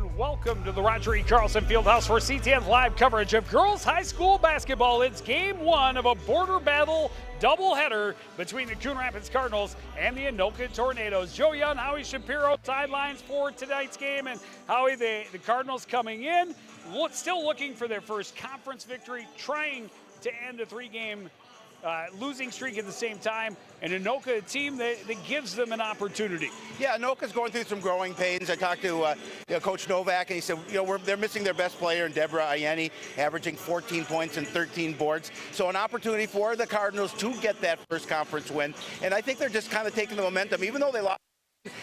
and welcome to the Roger E. Carlson Fieldhouse for CTN's live coverage of girls high school basketball. It's game one of a border battle doubleheader between the Coon Rapids Cardinals and the Anoka Tornadoes. Joe Young, Howie Shapiro, sidelines for tonight's game, and Howie, the Cardinals coming in, still looking for their first conference victory, trying to end a three-game losing streak at the same time, and Anoka, a team that gives them an opportunity. Yeah, Anoka's going through some growing pains. I talked to Coach Novak, and he said, they're missing their best player, in Deborah Ayeni, averaging 14 points and 13 boards. So an opportunity for the Cardinals to get that first conference win, and I think they're just kind of taking the momentum, even though they lost.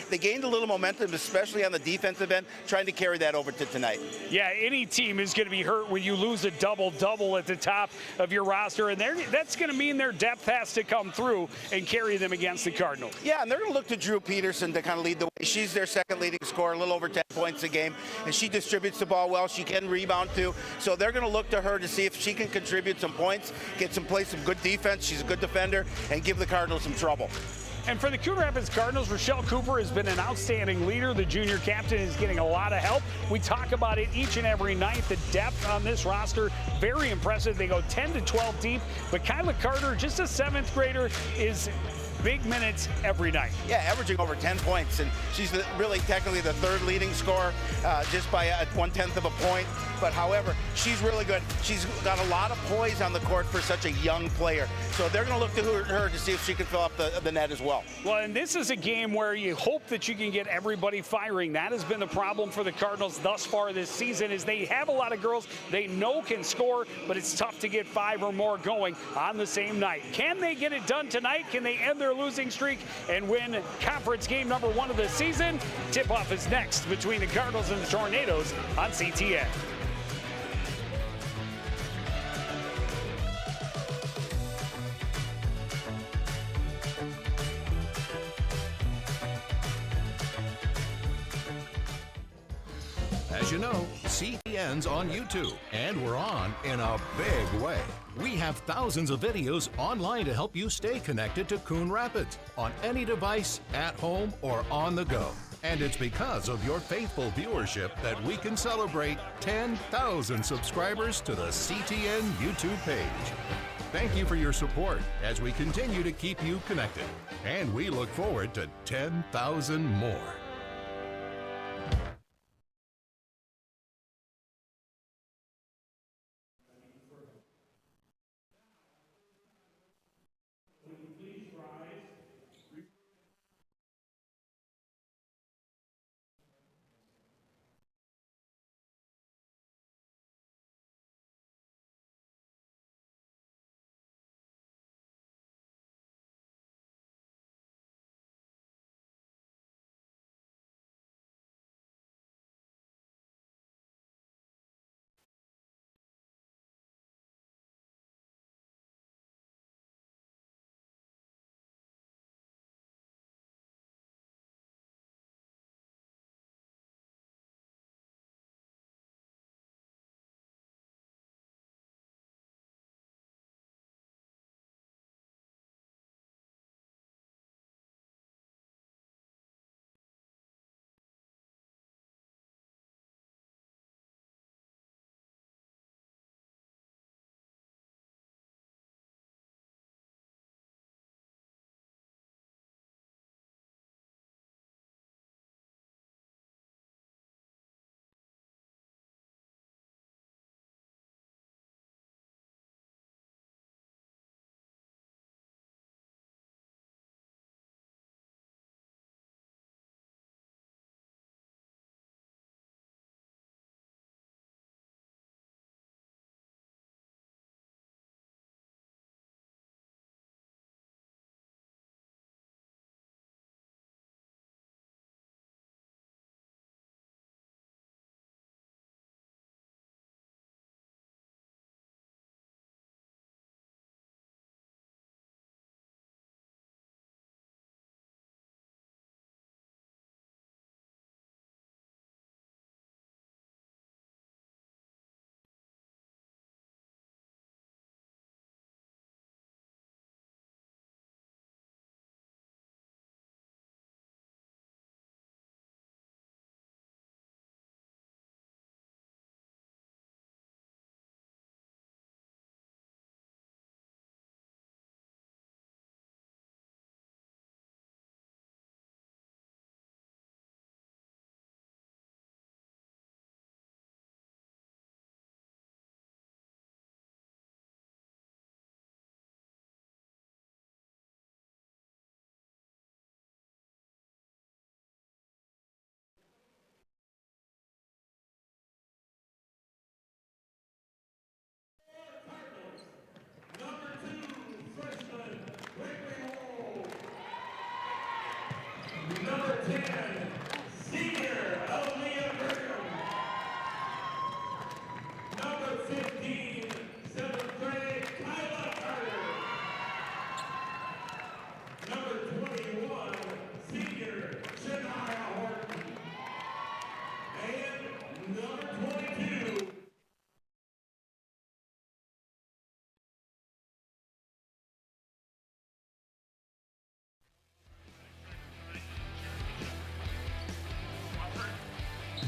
They gained a little momentum, especially on the defensive end, trying to carry that over to tonight. Yeah, any team is going to be hurt when you lose a double-double at the top of your roster, and that's going to mean their depth has to come through and carry them against the Cardinals. Yeah, and they're going to look to Drew Peterson to kind of lead the way. She's their second leading scorer, a little over 10 points a game, and she distributes the ball well. She can rebound too, so they're going to look to her to see if she can contribute some points, play some good defense. She's a good defender, and give the Cardinals some trouble. And for the Coon Rapids Cardinals, Rochelle Cooper has been an outstanding leader. The junior captain is getting a lot of help. We talk about it each and every night. The depth on this roster, very impressive. They go 10 to 12 deep, but Kyla Carter, just a seventh grader, is big minutes every night. Yeah, averaging over 10 points, and she's really technically the third leading scorer, just by 1/10 of a point. But however, she's really good. She's got a lot of poise on the court for such a young player. So they're going to look to her to see if she can fill up the net as well. Well, and this is a game where you hope that you can get everybody firing. That has been the problem for the Cardinals thus far this season, is they have a lot of girls they know can score, but it's tough to get 5 or more going on the same night. Can they get it done tonight? Can they end their losing streak and win conference game number 1 of the season? Tip-off is next between the Cardinals and the Tornadoes on CTN. As you know, CTN's on YouTube, and we're on in a big way. We have thousands of videos online to help you stay connected to Coon Rapids on any device, at home, or on the go. And it's because of your faithful viewership that we can celebrate 10,000 subscribers to the CTN YouTube page. Thank you for your support as we continue to keep you connected. And we look forward to 10,000 more.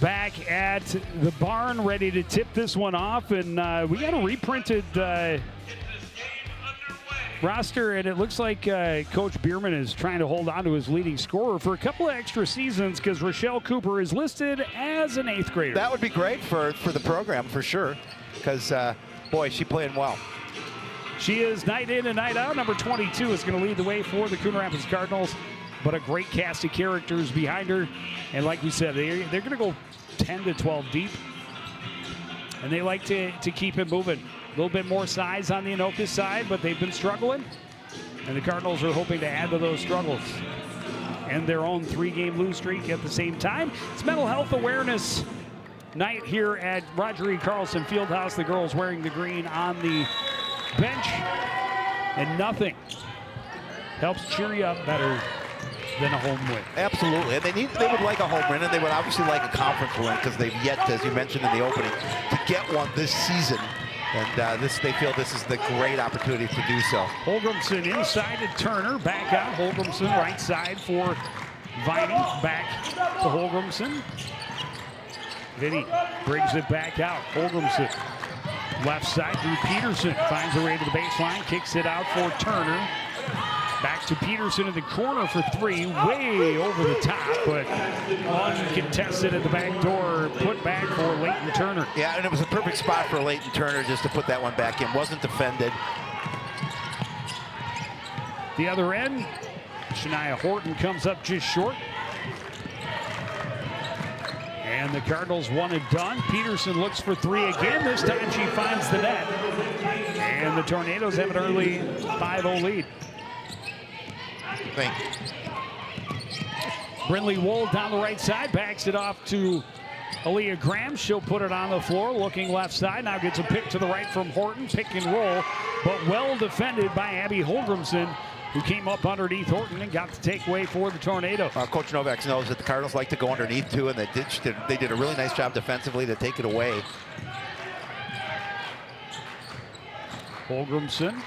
back at the barn, ready to tip this one off, and we got a reprinted roster, and it looks like Coach Bierman is trying to hold on to his leading scorer for a couple of extra seasons because Rochelle Cooper is listed as an 8th grader. That would be great for the program for sure, because boy, she's playing well. She is night in and night out. Number 22 is going to lead the way for the Coon Rapids Cardinals, but a great cast of characters behind her. And like we said, they're going to go 10 to 12 deep, and they like to keep it moving. A little bit more size on the Anoka side, but they've been struggling, and the Cardinals are hoping to add to those struggles and their own 3-game lose streak at the same time. It's Mental Health Awareness Night here at Roger E. Carlson Fieldhouse. The girls wearing the green on the bench, and nothing helps cheer you up better than a home win. Absolutely, and they would like a home win, and they would obviously like a conference win because they've yet, as you mentioned in the opening, to get one this season. And they feel this is the great opportunity to do so. Holgrimson inside to Turner, back out. Holgrimson right side for Viney, back to Holgrimson. Vinny brings it back out. Holgrimson left side through Peterson, finds her way to the baseline, kicks it out for Turner. Back to Peterson in the corner for 3, way over the top, but uncontested at the back door, put back for Leighton Turner. Yeah, and it was a perfect spot for Leighton Turner just to put that one back in. Wasn't defended. The other end, Shania Horton comes up just short. And the Cardinals one and done. Peterson looks for 3 again. This time she finds the net. And the Tornadoes have an early 5-0 lead. Brinley Wold down the right side, backs it off to Aaliyah Graham. She'll put it on the floor, looking left side. Now gets a pick to the right from Horton, pick and roll, but well defended by Abby Holgrimson, who came up underneath Horton and got the takeaway for the Tornado. Coach Novak knows that the Cardinals like to go underneath too, and they did a really nice job defensively to take it away. Holgrimson,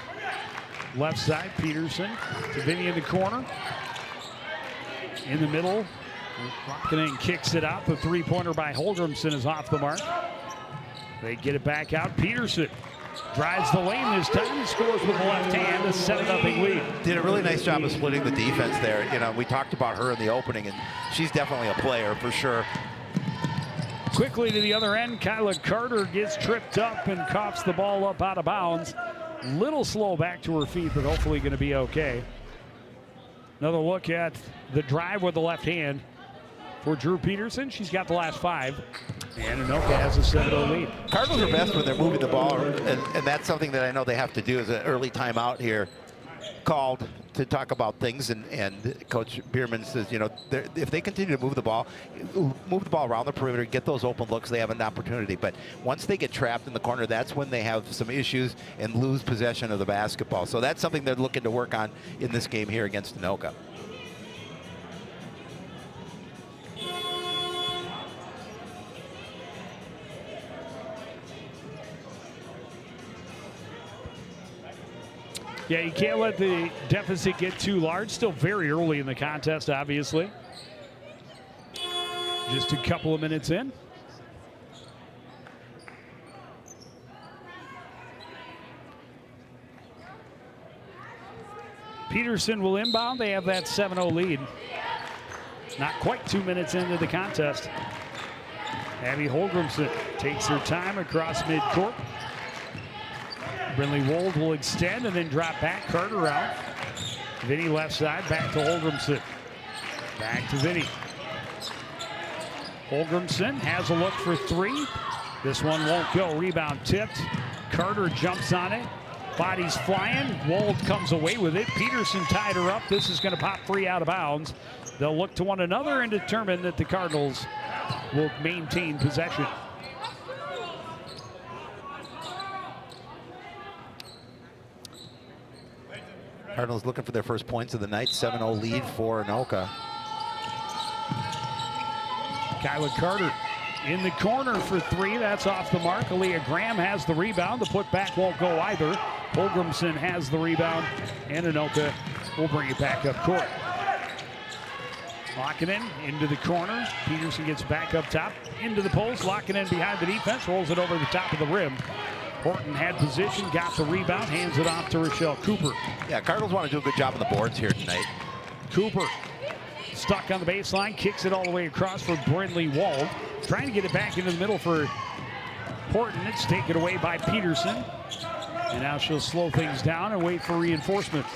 left side, Peterson to Vinny in the corner. In the middle, Rockening kicks it out. The 3-pointer by Holgrimson is off the mark. They get it back out. Peterson drives the lane this time and scores with the left hand, a 7-0 lead. Did a really nice job of splitting the defense there. You know, we talked about her in the opening, and she's definitely a player for sure. Quickly to the other end, Kyla Carter gets tripped up and coughs the ball up out of bounds. Little slow back to her feet, but hopefully going to be okay. Another look at the drive with the left hand for Drew Peterson. She's got the last 5. And Anoka has a 7-0 lead. Cardinals are best when they're moving the ball, and that's something that I know they have to do as an early timeout here called to talk about things, and Coach Bierman says, you know, if they continue to move the ball around the perimeter, get those open looks, they have an opportunity. But once they get trapped in the corner, that's when they have some issues and lose possession of the basketball. So that's something they're looking to work on in this game here against Anoka. Yeah, you can't let the deficit get too large. Still very early in the contest, obviously. Just a couple of minutes in. Peterson will inbound. They have that 7-0 lead. Not quite 2 minutes into the contest. Abby Holgrimson takes her time across midcourt. Brinley Wold will extend and then drop back. Carter out. Vinny left side, back to Holgrimson. Back to Vinny. Holgrimson has a look for 3. This one won't go. Rebound tipped. Carter jumps on it. Body's flying. Wold comes away with it. Peterson tied her up. This is going to pop free out of bounds. They'll look to one another and determine that the Cardinals will maintain possession. Cardinals looking for their first points of the night. 7-0 lead for Anoka. Kyla Carter in the corner for 3. That's off the mark. Aaliyah Graham has the rebound. The putback won't go either. Holgrimson has the rebound, and Anoka will bring it back up court. Lockinen into the corner. Peterson gets back up top, into the post. Lockinen behind the defense, rolls it over the top of the rim. Horton had position, got the rebound, hands it off to Rochelle Cooper. Yeah, Cardinals want to do a good job on the boards here tonight. Cooper stuck on the baseline, kicks it all the way across for Brindley Wald. Trying to get it back into the middle for Horton. It's taken away by Peterson. And now she'll slow things down and wait for reinforcements.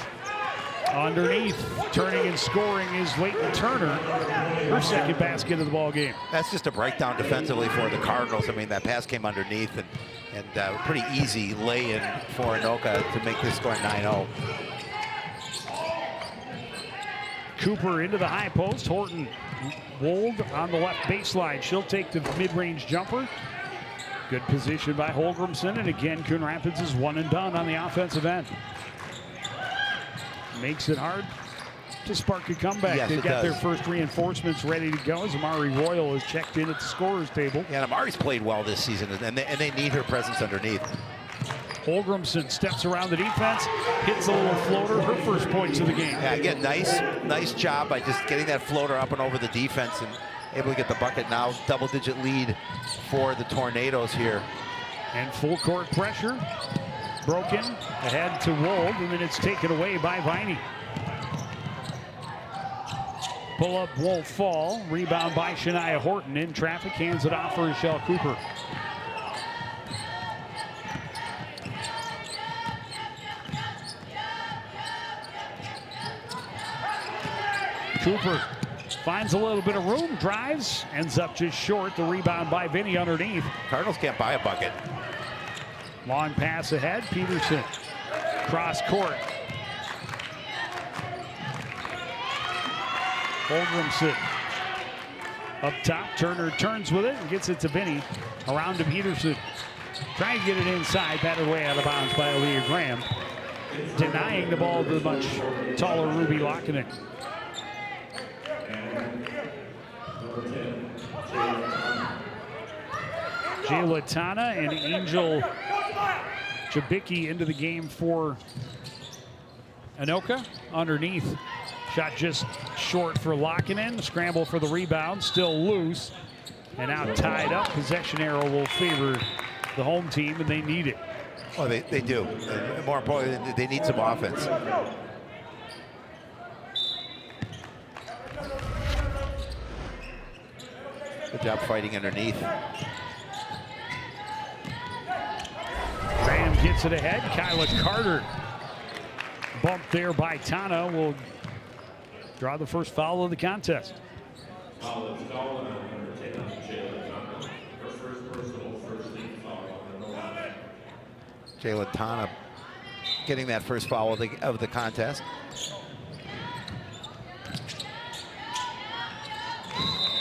Underneath, turning and scoring is Leighton Turner. Her second basket of the ball game. That's just a breakdown defensively for the Cardinals. I mean, that pass came underneath and pretty easy lay-in for Anoka to make this score 9-0. Cooper into the high post. Horton Wold on the left baseline. She'll take the mid-range jumper. Good position by Holgrimson, and again, Coon Rapids is one and done on the offensive end. Makes it hard to spark a comeback. Yes, They've got does. their first reinforcements ready to go as Amari Royal is checked in at the scorer's table. Yeah, Amari's played well this season, and they need her presence underneath. Holgrimson steps around the defense, hits a little floater, her first points of the game. Yeah, again, nice job by just getting that floater up and over the defense and able to get the bucket. Now double-digit lead for the Tornadoes here. And full court pressure. Broken ahead to Wold, and then it's taken away by Viney. Pull up, won't fall. Rebound by Shania Horton in traffic, hands it off for Rochelle Cooper. Cooper finds a little bit of room, drives, ends up just short. The rebound by Vinny underneath. Cardinals can't buy a bucket. Long pass ahead, Peterson. Cross court. Holgrimson up top. Turner turns with it and gets it to Vinny. Around to Peterson. Trying to get it inside. Batted way out of bounds by Aaliyah Graham. Denying the ball to the much taller Ruby Lockinen. Jayla Tana and Angel Jabicki into the game for Anoka. Underneath, shot just short for Lockinen. Scramble for the rebound, still loose. And now tied up. Possession arrow will favor the home team, and they need it. Oh, they do. And more importantly, they need some offense. Good job fighting underneath. Graham gets it ahead. Kyla Carter bumped there by Tana will draw the first foul of the contest. Jayla Tana getting that first foul of the contest.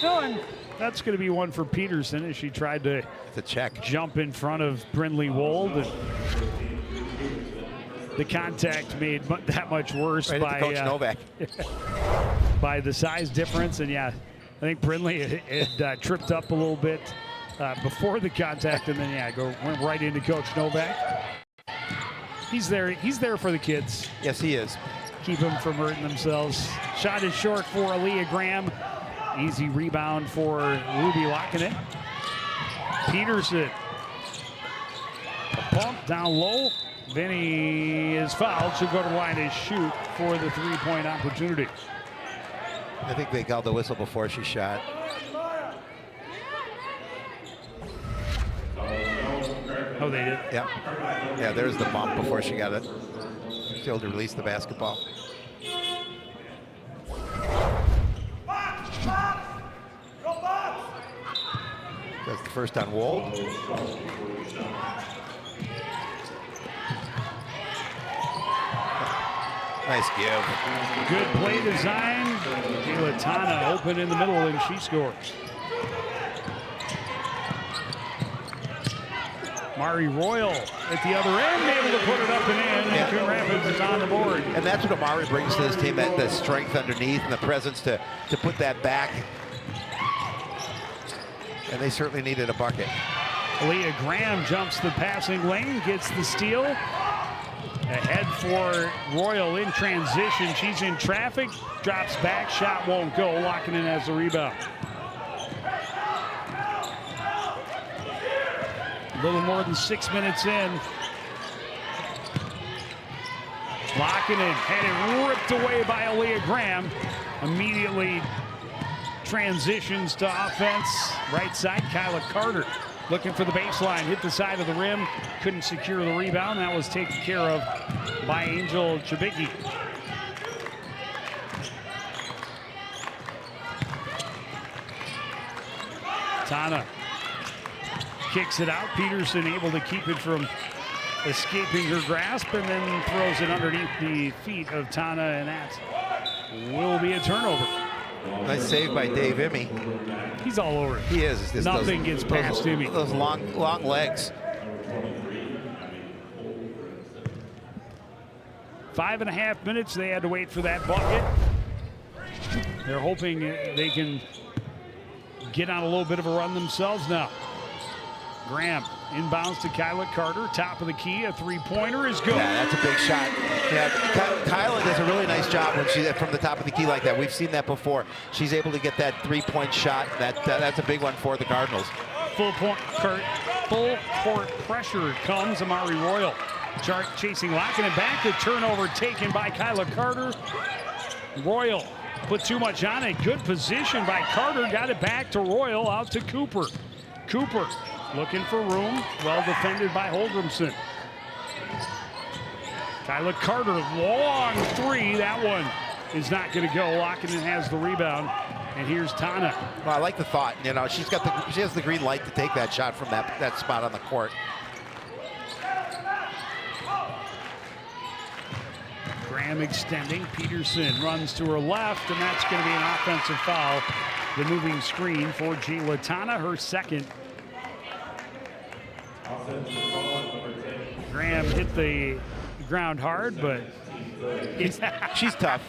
No, and that's going to be one for Peterson as she tried to jump in front of Brindley Wold. And the contact made that much worse right by Coach Novak. by the size difference. And yeah, I think Brindley had tripped up a little bit before the contact, and then went right into Coach Novak. He's there for the kids. Yes, he is. Keep them from hurting themselves. Shot is short for Aaliyah Graham. Easy rebound for Ruby Lockinen. Peterson. A pump down low. Vinny is fouled. She'll go to the line to shoot for the three-point opportunity. I think they called the whistle before she shot. Oh, they did? Yeah. Yeah, there's the bump before she got it. She's able to release the basketball. That's the first on Wold. Nice give. Good play design. Jayla Tana open in the middle, and she scores. Mari Royal at the other end, able to put it up and in, and Coon Rapids is on the board. And that's what Amari brings to this team, that the strength underneath and the presence to put that back. And they certainly needed a bucket. Aaliyah Graham jumps the passing lane, gets the steal, Ahead for Royal in transition. She's in traffic, drops back, shot won't go. Locking in as the rebound. A little more than 6 minutes in. Locking in, had it ripped away by Aaliyah Graham. Immediately transitions to offense. Right side, Kyla Carter looking for the baseline. Hit the side of the rim, couldn't secure the rebound. That was taken care of by Angel Chibicki. Tana kicks it out. Peterson able to keep it from escaping her grasp, and then throws it underneath the feet of Tana, and that will be a turnover. Nice save by Dave Emmy. He's all over it. He is. It's Nothing gets past Emmy. Those long legs. 5.5 minutes. They had to wait for that bucket. They're hoping they can get on a little bit of a run themselves now. Graham inbounds to Kyla Carter, top of the key. A three-pointer is good. Yeah, that's a big shot. Yeah, Kyla does a really nice job when she's from the top of the key like that. We've seen that before. She's able to get that three-point shot. That's a big one for the Cardinals. Full court pressure comes. Amari Royal chasing, locking it back. The turnover taken by Kyla Carter. Royal put too much on it. Good position by Carter. Got it back to Royal, out to Cooper. Cooper looking for room. Well defended by Holgrimson. Kyla Carter, long three. That one is not going to go. Lockinen has the rebound. And here's Tana. Well, I like the thought. You know, she has the green light to take that shot from that spot on the court. Graham extending. Peterson runs to her left, and that's going to be an offensive foul. The moving screen for Jayla Tana, her second. Graham hit the ground hard, but she's tough.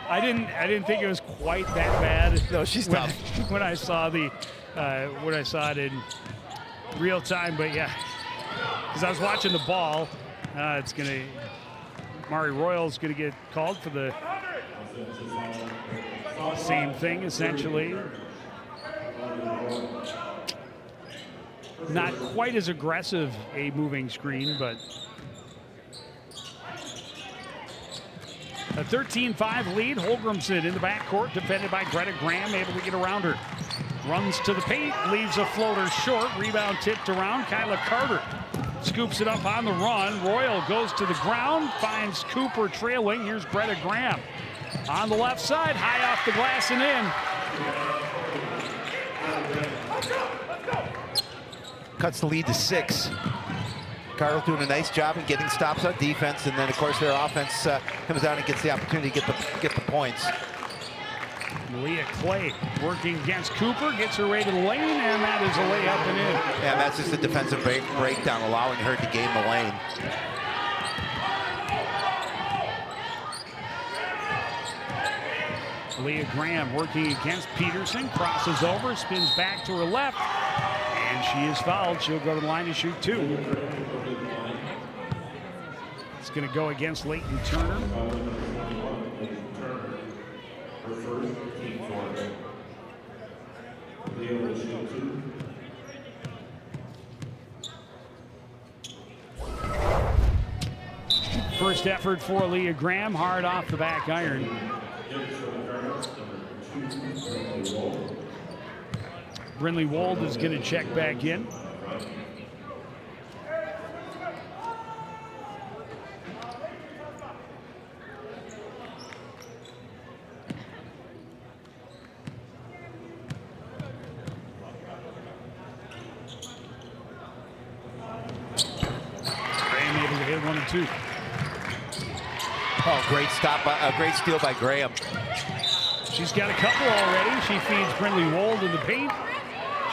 I didn't think it was quite that bad. No, she's tough. When I saw it in real time, but yeah, because I was watching the ball, Mari Royal's gonna get called for the same thing essentially. Not quite as aggressive a moving screen, but a 13-5 lead. Holgrimson in the backcourt, defended by Greta Graham, able to get around her. Runs to the paint, leaves a floater short. Rebound tipped around. Kyla Carter scoops it up on the run. Royal goes to the ground, finds Cooper trailing. Here's Greta Graham on the left side, high off the glass and in. Cuts the lead to 6. Carter doing a nice job in getting stops on defense, and then of course their offense comes down and gets the opportunity to get the points. Malia Clay working against Cooper, gets her way to the lane, and that is a layup and in. And that's just a defensive breakdown, allowing her to gain the lane. Leah Graham working against Peterson, crosses over, spins back to her left, and she is fouled. She'll go to the line to shoot 2. It's going to go against Leighton Turner. First effort for Leah Graham, hard off the back iron. Brinley Wold is going to check back in. Graham able to hit 1 and 2. Oh, great stop, a great steal by Graham. She's got a couple already. She feeds Brinley Wold in the paint.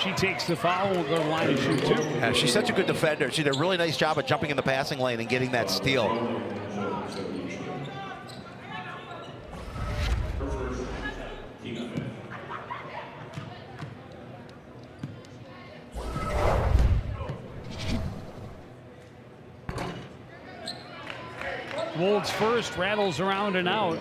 She takes the foul. Will go to the line to shoot 2. Yeah, she's such a good defender. She did a really nice job of jumping in the passing lane and getting that steal. Wold's first, rattles around and out.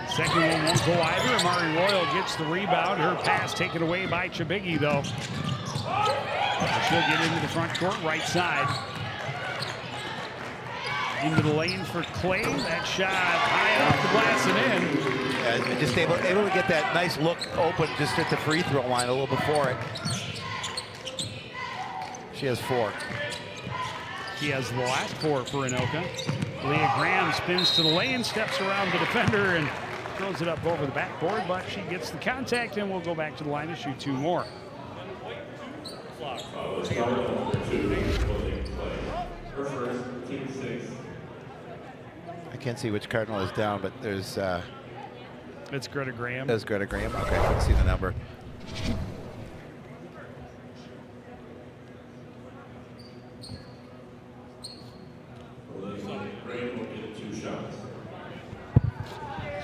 Second one won't go either. Amari Royal gets the rebound. Her pass taken away by Chibiggy, though. She'll get into the front court, right side. Into the lane for Clay. That shot high off the glass and in. Just able to get that nice look open just at the free throw line a little before it. She has 4. She has the last 4 for Anoka. Leah Graham spins to the lane, steps around the defender, and throws it up over the backboard, but she gets the contact, and we'll go back to the line to shoot 2 more. I can't see which Cardinal is down, but there's... It's Greta Graham. That's Greta Graham. Okay, I can see the number.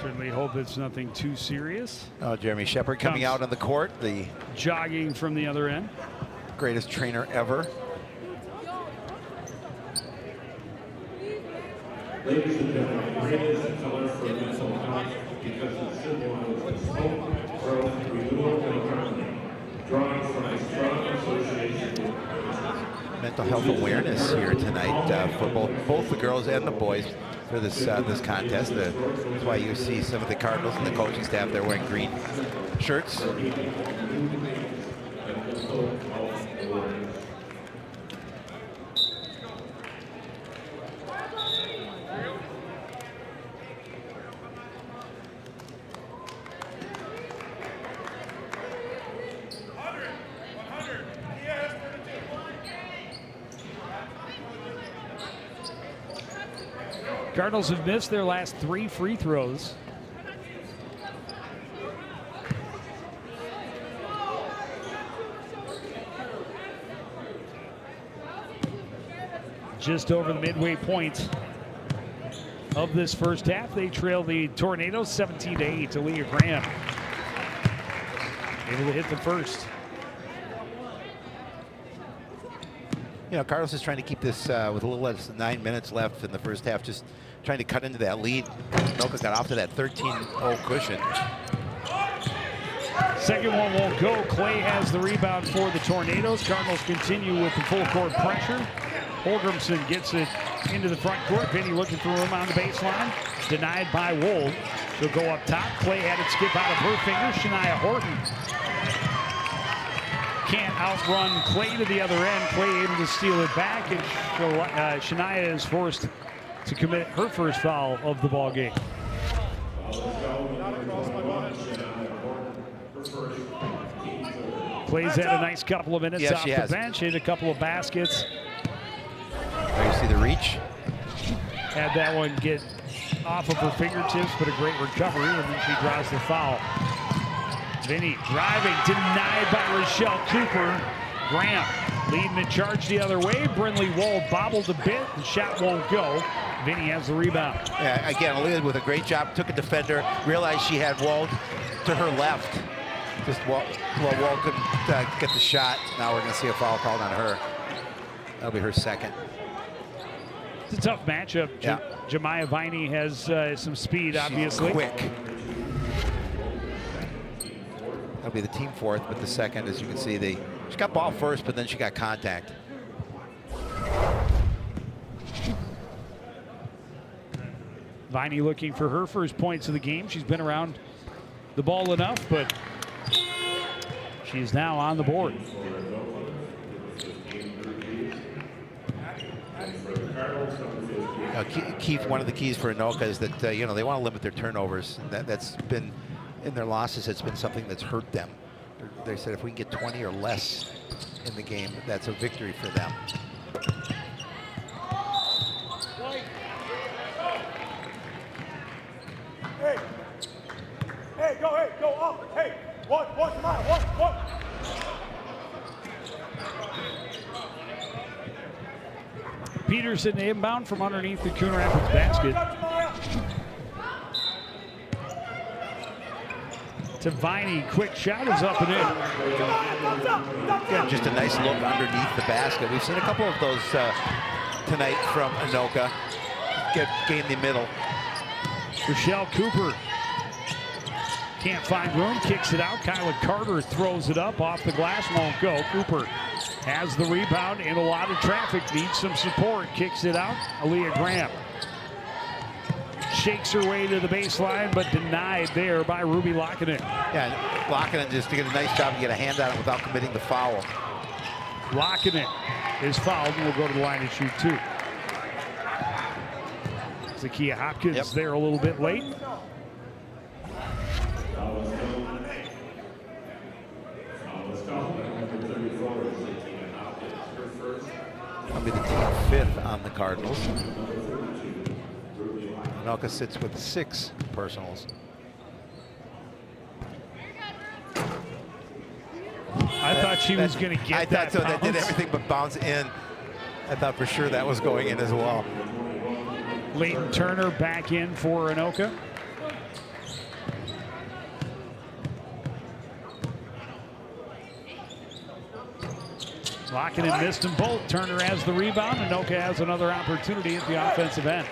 Certainly hope it's nothing too serious. Oh, Jeremy Shepard coming out on the court, the jogging from the other end. Greatest trainer ever. Ladies and gentlemen, green is the color for mental health because it symbolizes hope, growth, renewal, and harmony, drawing from a strong association with mental health awareness here tonight for both the girls and the boys for this this contest. That's why you see some of the Cardinals and the coaching staff there wearing green shirts. Cardinals have missed their last 3 free throws. Just over the midway point of this first half, they trail the Tornadoes 17-8 to Leah Graham. Able to hit the first. You know, Carlos is trying to keep this with a little less than 9 minutes left in the first half, just trying to cut into that lead. Anoka got off to that 13-0 cushion. Second one won't go. Clay has the rebound for the Tornadoes. Cardinals continue with the full court pressure. Holgrimson gets it into the front court. Vinny looking for room on the baseline. Denied by Wold. She'll go up top. Clay had it skip out of her fingers. Shania Horton can't outrun Clay to the other end. Clay able to steal it back, and Shania is forced to commit her first foul of the ball game. Clay's had a nice couple of minutes off the bench, hit a couple of baskets. There you see the reach. Had that one get off of her fingertips, but a great recovery, and then she draws the foul. Vinny driving, denied by Rochelle Cooper. Graham leading the charge the other way. Brindley Wold bobbled a bit. The shot won't go. Vinny has the rebound. Yeah, again, Aaliyah with a great job. Took a defender, realized she had Wold to her left. Just Wold couldn't get the shot. Now we're going to see a foul called on her. That'll be her second. It's a tough matchup. Yeah. Jemiah Viney has some speed, obviously. She's quick. That'll be the team fourth, but the second, as you can see, she got ball first, but then she got contact. Viney looking for her first points of the game. She's been around the ball enough, but she's now on the board. One of the keys for Anoka is that they want to limit their turnovers. That's been in their losses. It's been something that's hurt them. They said if we can get 20 or less in the game, that's a victory for them. Hey, go up. Hey, one mile, one. Peterson inbound from underneath the Coon Rapids basket. to Viney. Quick shot is up and in. Yeah, just a nice look underneath the basket. We've seen a couple of those tonight from Anoka. Gain the middle. Rochelle Cooper can't find room, kicks it out. Kyla Carter throws it up off the glass, won't go. Cooper has the rebound in a lot of traffic, needs some support, kicks it out. Aaliyah Graham shakes her way to the baseline, but denied there by Ruby Lockinen. Yeah, Lockinen just did a nice job to get a hand on it without committing the foul. Lockinen is fouled and will go to the line and shoot 2. Zakiya Hopkins there a little bit late. That'll be the team 5th on the Cardinals. Anoka sits with 6 personals. I thought she was going to get that. I thought so. That did everything but bounce in. I thought for sure that was going in as well. Leighton Turner back in for Anoka. Lockinen missed them both. Turner has the rebound. Anoka has another opportunity at the offensive end.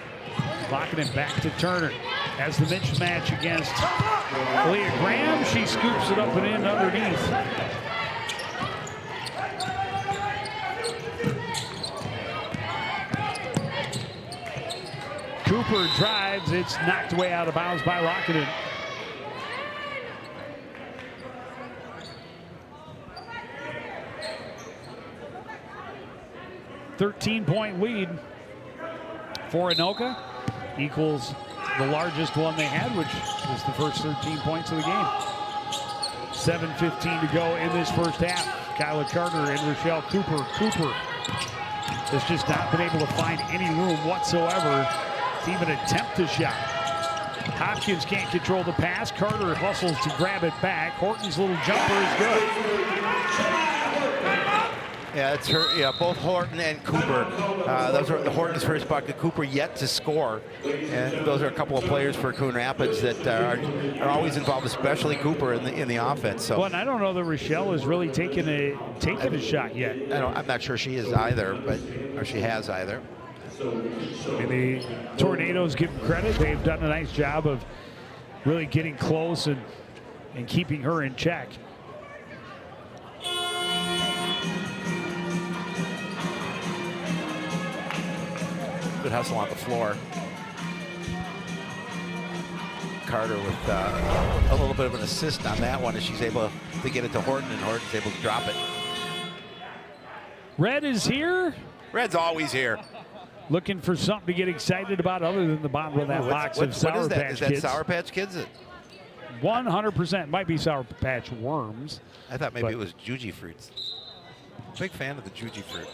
Lockinen back to Turner. Has the mismatch against Leah Graham. She scoops it up and in underneath. Cooper drives. It's knocked away out of bounds by Lockinen. .13 lead for Anoka. Equals the largest one they had, which was the first 13 points of the game. 7:15 to go in this first half. Kyla Carter and Rochelle Cooper. Cooper has just not been able to find any room whatsoever to even attempt a shot. Hopkins can't control the pass. Carter hustles to grab it back. Horton's little jumper is good. Yeah, it's her. Yeah, both Horton and Cooper. Those are Horton's first bucket. Cooper yet to score, and those are a couple of players for Coon Rapids that are always involved, especially Cooper in the offense. So, well, and I don't know that Rochelle has really taken a shot yet. I'm not sure she is either, or she has either. And the Tornadoes give them credit. They've done a nice job of really getting close and keeping her in check. Good hustle on the floor. Carter with a little bit of an assist on that one as she's able to get it to Horton, and Horton's able to drop it. Red is here. Red's always here. Looking for something to get excited about other than the bottom of that box of Sour Patch Kids. Is that Sour Patch Kids? 100%. Might be Sour Patch Worms. I thought maybe it was Juji Fruits. Big fan of the Juji Fruit.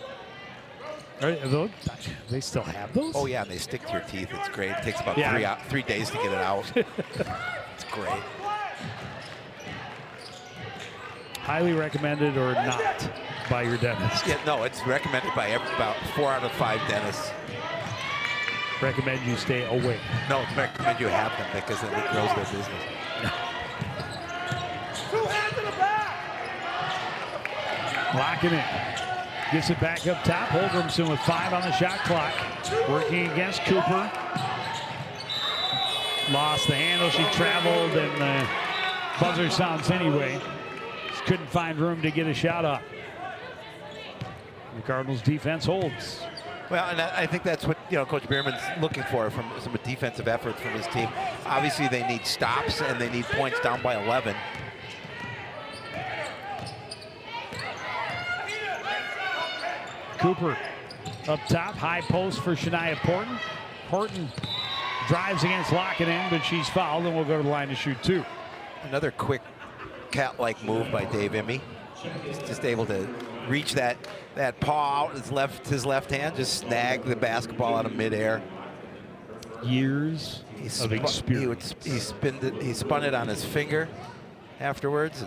They still have those? Oh, yeah, and they stick to your teeth. It's great. It takes about 3 days to get it out. It's great. Highly recommended or not by your dentist? Yeah, no, it's recommended by about 4 out of 5 dentists. Recommend you stay away. No, recommend you have them because then it grows their business. 2 hands in the back. Locking it. Gets it back up top. Holgrimson with 5 on the shot clock. Working against Cooper. Lost the handle. She traveled, and the buzzer sounds anyway. Just couldn't find room to get a shot up. The Cardinals defense holds. Well, and I think that's what Coach Bierman's looking for from some defensive effort from his team. Obviously, they need stops and they need points down by 11. Cooper up top, high post for Shania Porton. Porton drives against Lockinen, but she's fouled and will go to the line to shoot 2. Another quick cat-like move by Dave Emme. He's just able to reach that paw out his left hand, just snag the basketball out of midair. Years of experience. He spun it on his finger afterwards.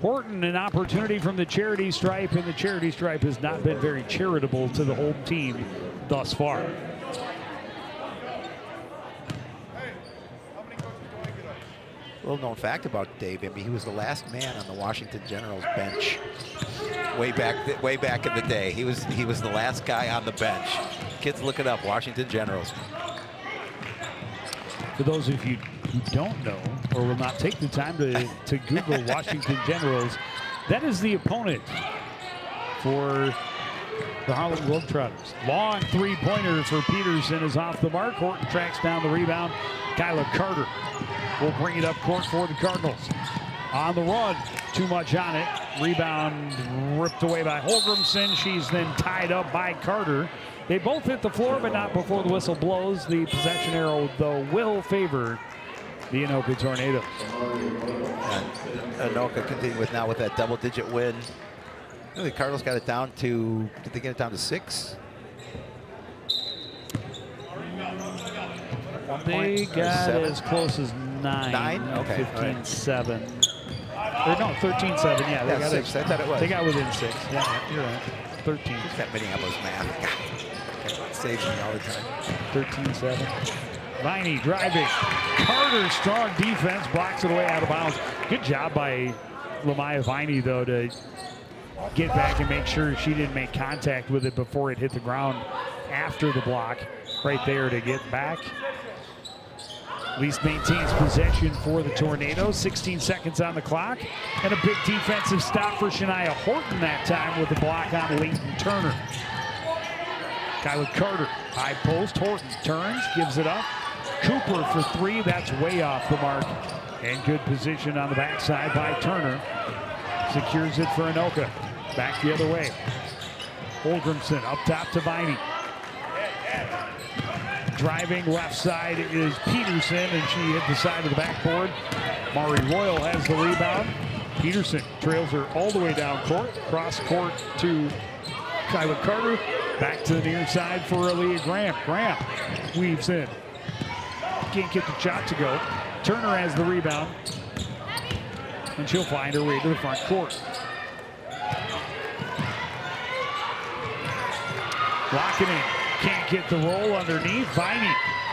Horton, an opportunity from the charity stripe, and the charity stripe has not been very charitable to the home team thus far. little known fact about Dave Imby, he was the last man on the Washington Generals bench way back in the day. He was the last guy on the bench. Kids, look it up, Washington Generals. For those of you who don't know or will not take the time to Google Washington Generals, that is the opponent for the Harlem Globetrotters. Long three-pointer for Peterson is off the mark. Horton tracks down the rebound. Kyla Carter will bring it up court for the Cardinals. On the run, too much on it. Rebound ripped away by Holgrimson. She's then tied up by Carter. They both hit the floor, but not before the whistle blows. The possession arrow, though, will favor the Anoka Tornadoes. And Anoka continuing with that double-digit win. The Cardinals got it down to, did they get it down to 6? They got as close as 9. 9? Okay. 15-7. Or no, 13-7. Yeah, they got 6. I thought it was. They got within 6. Yeah, you're right. 13. Just that Minneapolis math. God, it saves me all the time. 13-7. Viney driving. Carter, strong defense, blocks it away out of bounds. Good job by Lamaya Viney, though, to get back and make sure she didn't make contact with it before it hit the ground after the block. Right there to get back. At least maintains possession for the Tornadoes. 16 seconds on the clock. And a big defensive stop for Shania Horton that time with the block on Leighton Turner. Kyla Carter, high post. Horton turns, gives it up. Cooper for 3. That's way off the mark. And good position on the backside by Turner. Secures it for Anoka. Back the other way. Holgrimson up top to Viney. Driving left side is Peterson, and she hit the side of the backboard. Mari Royal has the rebound. Peterson trails her all the way down court. Cross court to Kyla Carter. Back to the near side for Aaliyah Graham. Graham weaves in. Can't get the shot to go. Turner has the rebound. And she'll find her way to the front court. Locking in. Can't get the roll underneath. Viney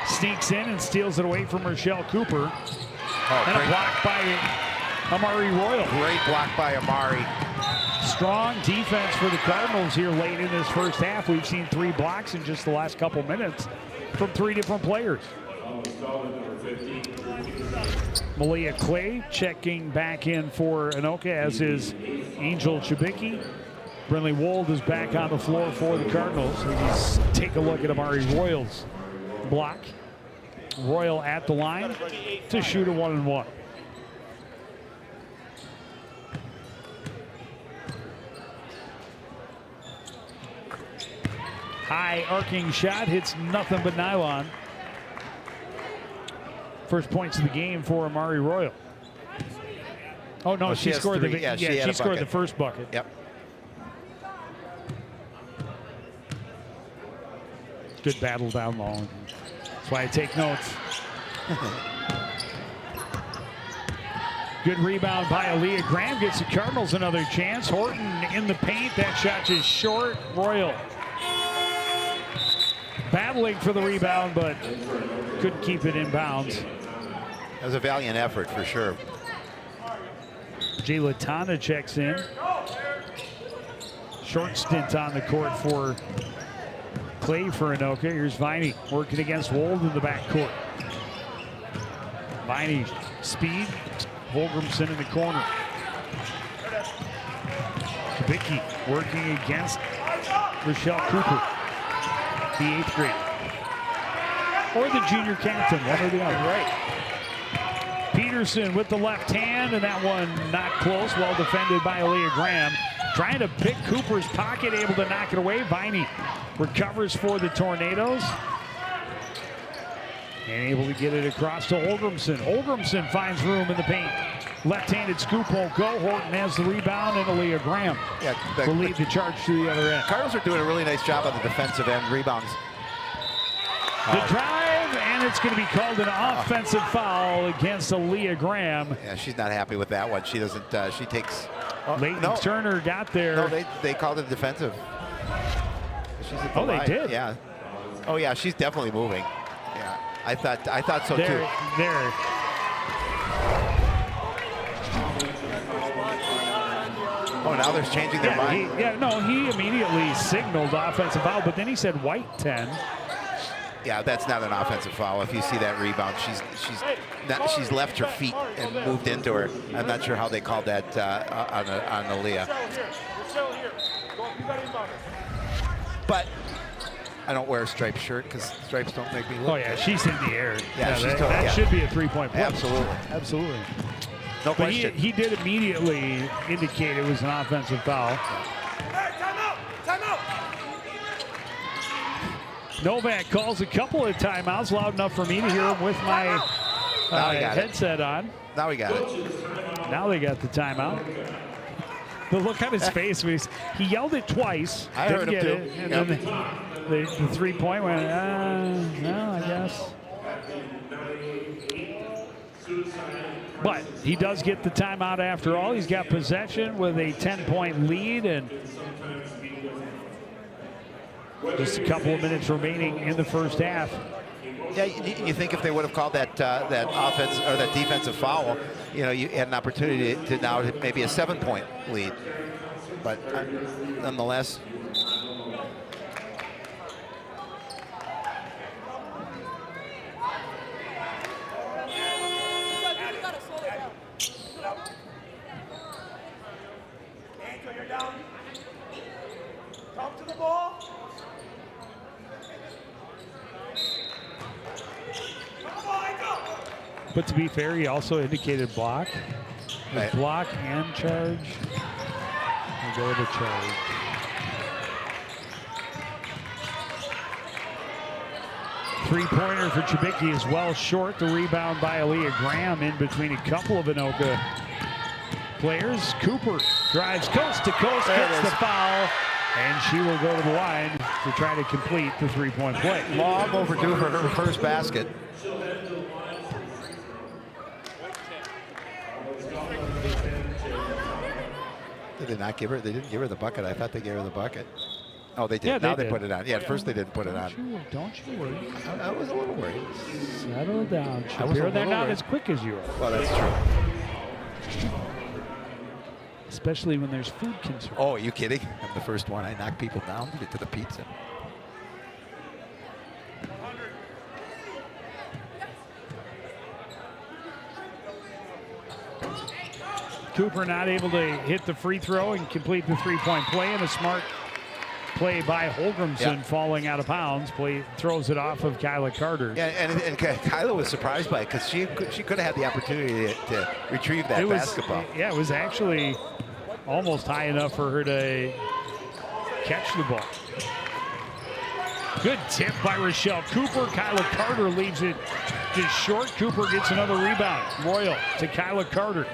sneaks in and steals it away from Rochelle Cooper. And a block by Amari Royal. Great block by Amari. Strong defense for the Cardinals here late in this first half. We've seen 3 blocks in just the last couple minutes from 3 different players. Malia Clay checking back in for Anoka, as is Angel Chibicki. Brinley Wold is back on the floor for the Cardinals. We just take a look at Amari Royal's block. Royal at the line to shoot a 1-and-1. High arcing shot, hits nothing but nylon. First points of the game for Amari Royal. Oh no, she scored 3. she scored the first bucket. Yep. Good battle down low. That's why I take notes. Good rebound by Aaliyah Graham. Gets the Cardinals another chance. Horton in the paint. That shot is short. Royal battling for the rebound, but couldn't keep it in bounds. That was a valiant effort for sure. Jay Latana checks in. Short stint on the court for Clay for Anoka. Here's Viney working against Wold in the backcourt. Viney speed. Holgrimson in the corner. Kubicki working against Rochelle Cooper, the 8th grade. Or the junior captain, one or the other. Right. Peterson with the left hand, and that one not close. Well defended by Aaliyah Graham. Trying to pick Cooper's pocket, able to knock it away. Viney recovers for the Tornadoes. And able to get it across to Holgrimson. Holgrimson finds room in the paint. Left-handed scoop won't go. Horton has the rebound, and Aaliyah Graham will lead the charge to the other end. Cardinals are doing a really nice job on the defensive end rebounds. The drive, and it's going to be called an offensive foul against Aaliyah Graham. Yeah, she's not happy with that one. She doesn't, she takes... Leighton Turner got there. No, they called it defensive. She's at the line. They did? Yeah. Oh, yeah, she's definitely moving. Yeah, I thought so too. There. Oh, now they're changing their mind. He immediately signaled offensive foul, but then he said white 10. Yeah, that's not an offensive foul. If you see that rebound, she's left her feet and moved into her. I'm not sure how they called that on Aaliyah. But I don't wear a striped shirt because stripes don't make me look. Oh yeah, she's in the air. Yeah, that should be a 3-point play. Absolutely. No But question. he did immediately indicate it was an offensive foul. Hey, timeout! Timeout! Novak calls a couple of timeouts, loud enough for me to hear him with my headset on. Now we got it. Now they got the timeout. The look on his face was he yelled it twice. I heard him too. And then the 3-point went, no, I guess. But he does get the timeout after all. He's got possession with a 10-point lead and just a couple of minutes remaining in the first half. Yeah, you think if they would have called that offense or that defensive foul, you had an opportunity to now hit maybe a 7-point lead. But nonetheless. Angel, you're down. Come to the ball. But to be fair, he also indicated block. Right. Block and charge. We'll go with the charge. Three-pointer for Chibicki is well short. The rebound by Aaliyah Graham in between a couple of Anoka players. Cooper drives coast to coast, gets the foul, and she will go to the line to try to complete the 3-point play. Long overdue for her first basket. Did they not give her? They didn't give her the bucket. I thought they gave her the bucket. Oh, they did. Yeah, now they they put it on. Yeah, at first they didn't put it on. Don't you worry. I was a little worried. Settle down, I was a Shapiro. They're little not worried. as quick as you are. Well, that's true. Especially when there's food concerns. Oh, are you kidding? I'm the first one. I knock people down to get to the pizza. Cooper not able to hit the free throw and complete the 3-point play, and a smart play by Holgrimson falling out of bounds. Throws it off of Kyla Carter. Yeah, and Kyla was surprised by it because she could have had the opportunity to retrieve that basketball. Yeah, it was actually almost high enough for her to catch the ball. Good tip by Rochelle Cooper. Kyla Carter leaves it just short. Cooper gets another rebound. Royal to Kyla Carter.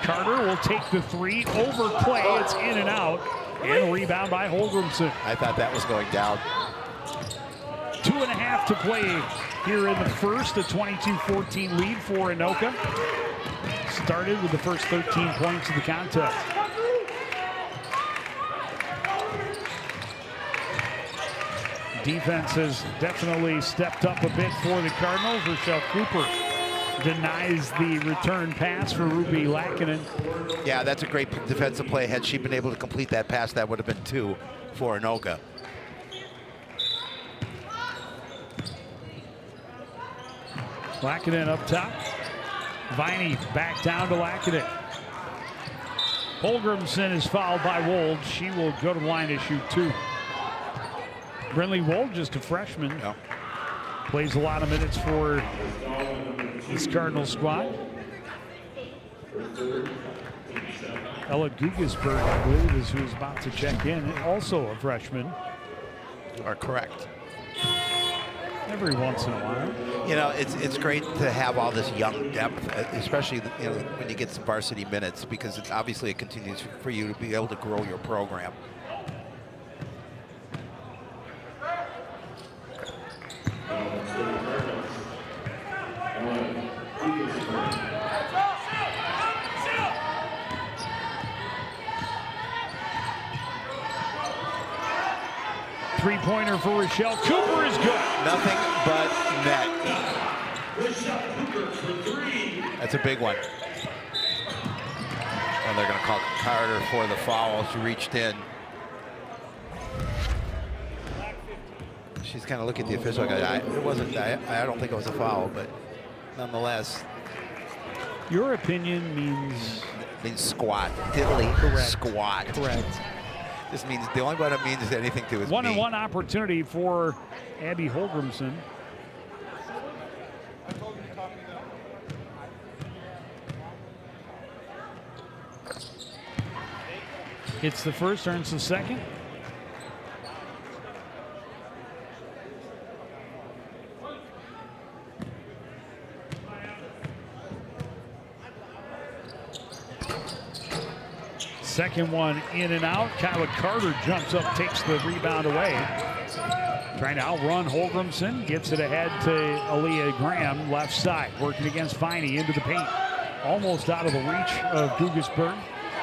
Carter will take the three, over play. It's in and out. And a rebound by Holgrimson. I thought that was going down. 2.5 to play here in the first. A 22-14 lead for Anoka. Started with the first 13 points of the contest. Defense has definitely stepped up a bit for the Cardinals. Rochelle Cooper denies the return pass for Ruby Lackinen. Yeah, that's a great defensive play. Had she been able to complete that pass, that would have been 2 for Anoka. Lackinen up top. Viney back down to Lackinen. Holgrimson is fouled by Wold. She will go to the line to shoot 2. Brinley Wold, just a freshman. Yeah. Plays a lot of minutes for this Cardinals squad. Ella Gugesberg, I believe, is who's about to check in. Also a freshman. Are correct. Every once in a while. You know, it's great to have all this young depth, especially when you get some varsity minutes, because obviously it continues for you to be able to grow your program. Three-pointer for Rochelle Cooper is good. Nothing but net. That's a big one. And they're going to call Carter for the foul. She reached in. She's kind of looking at the official. It wasn't. I don't think it was a foul, but nonetheless. Your opinion means squat. Diddly. Correct. Squat. Correct. This means the only one it means anything to is one-on-one opportunity for Abby Holgrimson. Hits the first, earns the second. Second one in and out. Kyla Carter jumps up, takes the rebound away. Trying to outrun Holgrimson. Gets it ahead to Aaliyah Graham, left side. Working against Viney into the paint. Almost out of the reach of Gugasburg.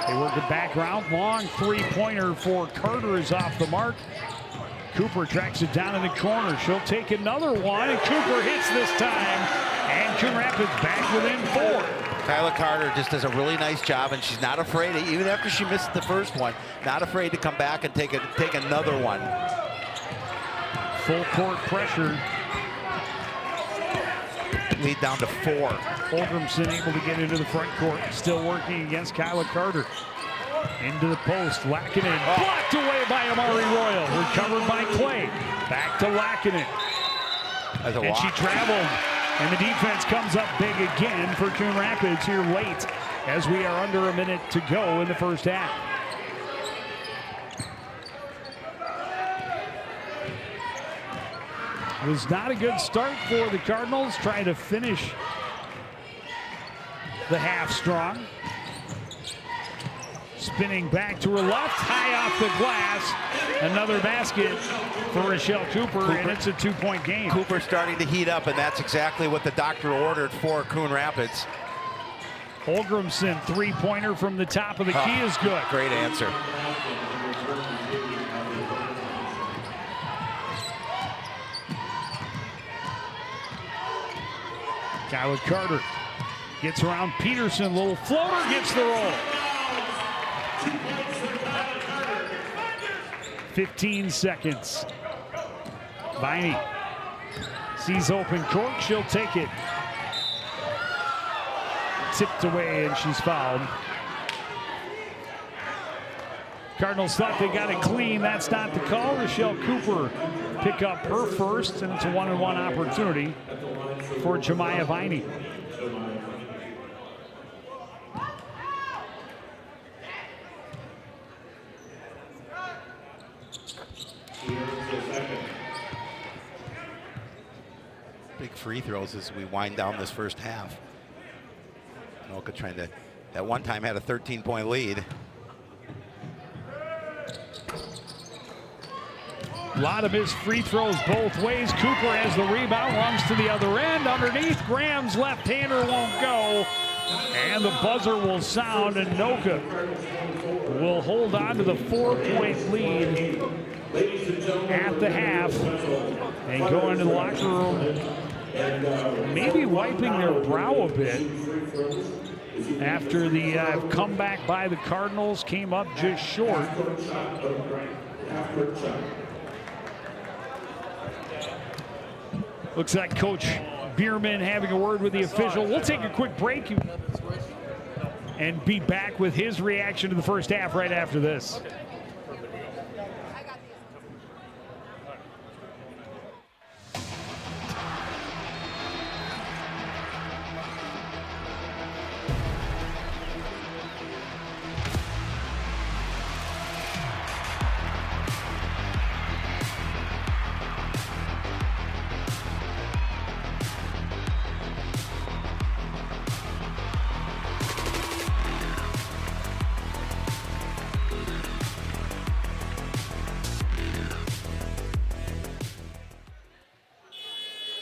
They work it back round. Long three-pointer for Carter is off the mark. Cooper tracks it down in the corner. She'll take another one, and Cooper hits this time. And Coon Rapids back within 4. Kyla Carter just does a really nice job, and she's not afraid, even after she missed the first one, not afraid to come back and take another one. Full court pressure. Lead down to 4. Holgrimson able to get into the front court. Still working against Kyla Carter. Into the post. Lackinen blocked away by Amari Royal. Recovered by Clay. Back to Lackinen. And she traveled. And the defense comes up big again for Coon Rapids here late as we are under a minute to go in the first half. It was not a good start for the Cardinals, trying to finish the half strong. Spinning back to her left, high off the glass. Another basket for Rochelle Cooper, and it's a 2-point game. Cooper starting to heat up, and that's exactly what the doctor ordered for Coon Rapids. Holgrimson, three-pointer from the top of the key is good. Great answer. Kyla Carter gets around Peterson, little floater, gets the roll. 15 seconds. Viney sees open court, she'll take it. Tipped away and she's fouled. Cardinals thought they got it clean. That's not the call. Rochelle Cooper pick up her first, and it's a one-on-one opportunity for Jemiah Viney. Big free throws as we wind down this first half. Anoka trying to, at one time, had a 13-point lead. A lot of his free throws both ways. Cooper has the rebound, runs to the other end. Underneath, Graham's left-hander won't go. And the buzzer will sound, and Anoka will hold on to the 4-point lead at the half and go into the locker room, maybe wiping their brow a bit after the comeback by the Cardinals came up just short. Looks like Coach Bierman having a word with the official. We'll take a quick break and be back with his reaction to the first half right after this.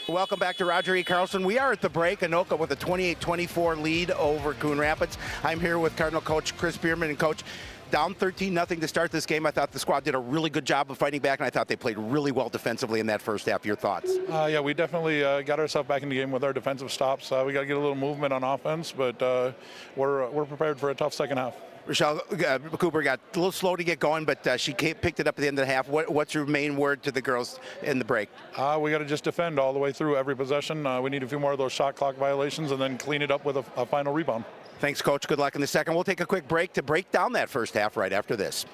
Welcome back to Roger E. Carlson. We are at the break. Anoka with a 28-24 lead over Coon Rapids. I'm here with Cardinal coach Chris Bierman and Coach. down 13-0 to start this game. I thought the squad did a really good job of fighting back, and I thought they played really well defensively in that first half. Your thoughts? Yeah, we definitely got ourselves back in the game with our defensive stops. We got to get a little movement on offense, but we're prepared for a tough second half. Rochelle Cooper got a little slow to get going, but she picked it up at the end of the half. What's your main word to the girls in the break? We got to just defend all the way through every possession. We need a few more of those shot clock violations and then clean it up with a final rebound. Thanks, Coach. Good luck in the second. We'll take a quick break to break down that first half right after this.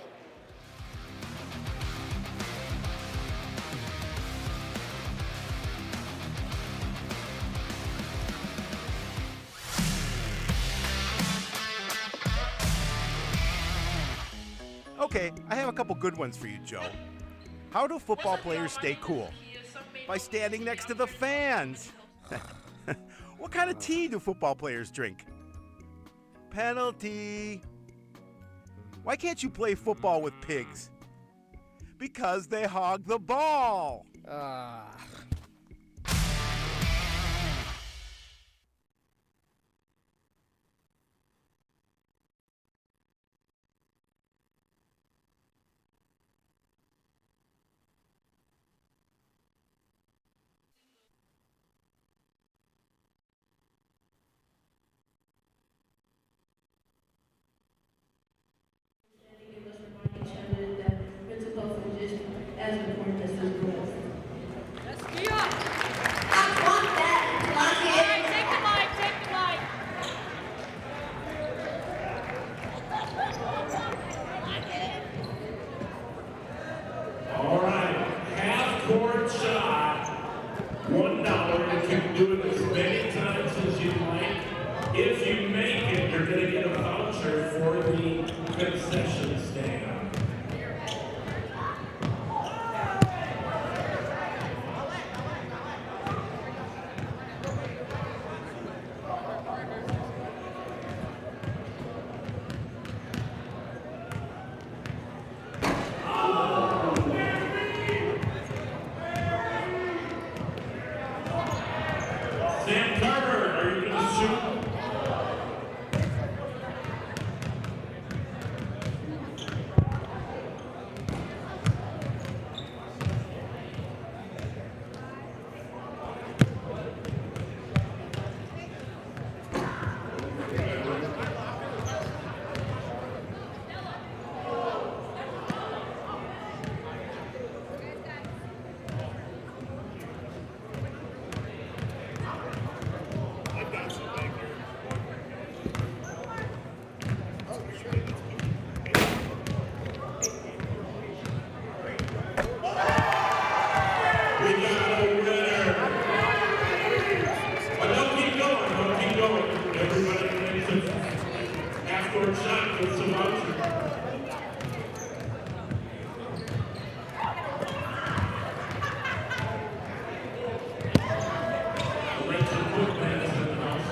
Okay, I have a couple good ones for you, Joe. How do football players stay cool? By standing next to the fans. What kind of tea do football players drink? Penalty. Why can't you play football with pigs? Because they hog the ball. All right, half-court shot, $1. You can do it as many times as you like. If you make it, you're going to get a voucher for the concession stand. Sam Carter, are you going to shoot? We got a winner. But don't keep going. Everybody makes a half-court shot with some voucher. Rachel Cookman is in the house.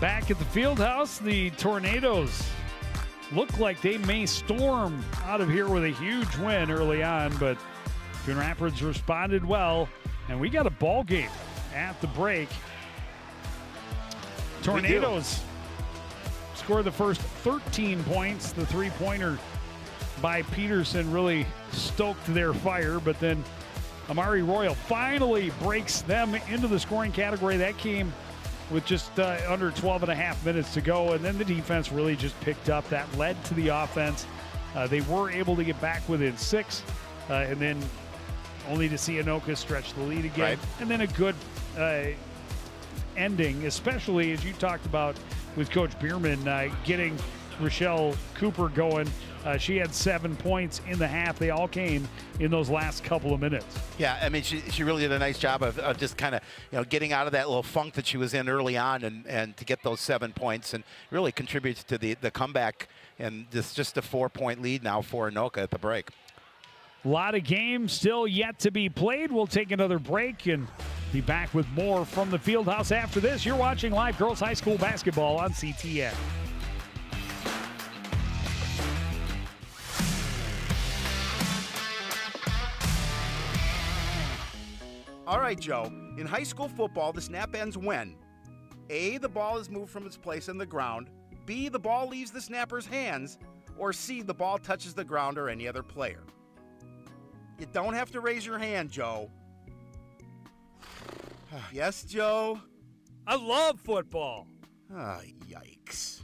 Back at the field house, the Tornadoes look like they may storm out of here with a huge win early on, but Coon Rapids responded well, and we got a ball game at the break. Tornadoes scored the first 13 points. The three-pointer by Peterson really stoked their fire, but then Amari Royal finally breaks them into the scoring category. That came with just under 12 and a half minutes to go, and then the defense really just picked up. That led to the offense. They were able to get back within 6, and then only to see Anoka stretch the lead again. Right. And then a good ending, especially as you talked about with Coach Bierman getting Rochelle Cooper going. She had 7 points in the half. They all came in those last couple of minutes. Yeah, I mean, she really did a nice job of just kind of, getting out of that little funk that she was in early on and to get those 7 points and really contributes to the comeback. And this just a 4-point lead now for Anoka at the break. A lot of games still yet to be played. We'll take another break and be back with more from the Fieldhouse after this. You're watching live girls high school basketball on CTN. All right, Joe. In high school football, the snap ends when A, the ball is moved from its place on the ground, B, the ball leaves the snapper's hands, or C, the ball touches the ground or any other player. You don't have to raise your hand, Joe. Yes, Joe? I love football. Ah, yikes.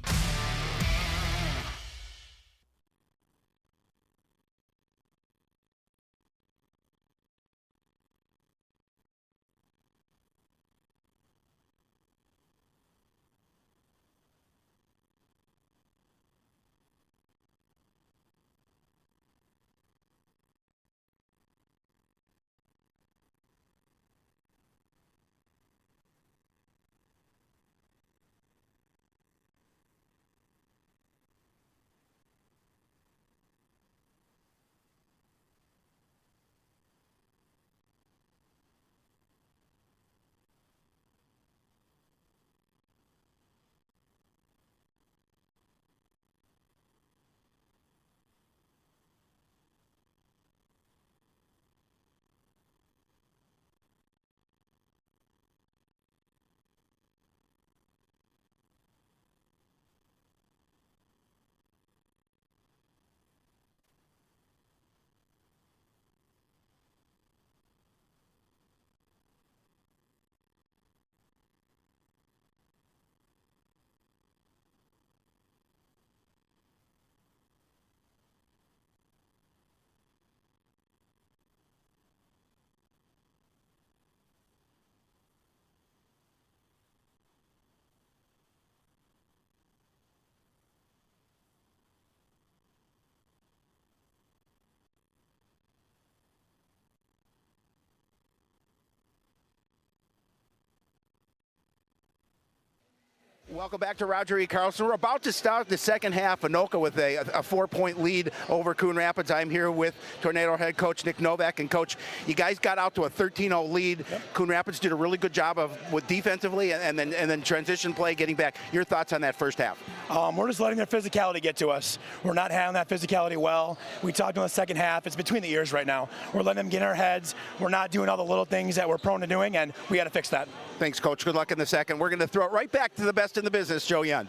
Welcome back to Roger E. Carlson. We're about to start the second half. Anoka with a 4-point lead over Coon Rapids. I'm here with Tornado head coach Nick Novak. And coach, you guys got out to a 13-0 lead. Yep. Coon Rapids did a really good job with defensively and then transition play, getting back. Your thoughts on that first half? We're just letting their physicality get to us. We're not handling that physicality well. We talked in the second half. It's between the ears right now. We're letting them get in our heads. We're not doing all the little things that we're prone to doing, and we got to fix that. Thanks, Coach. Good luck in the second. We're going to throw it right back to the best in the business, Joe Yund.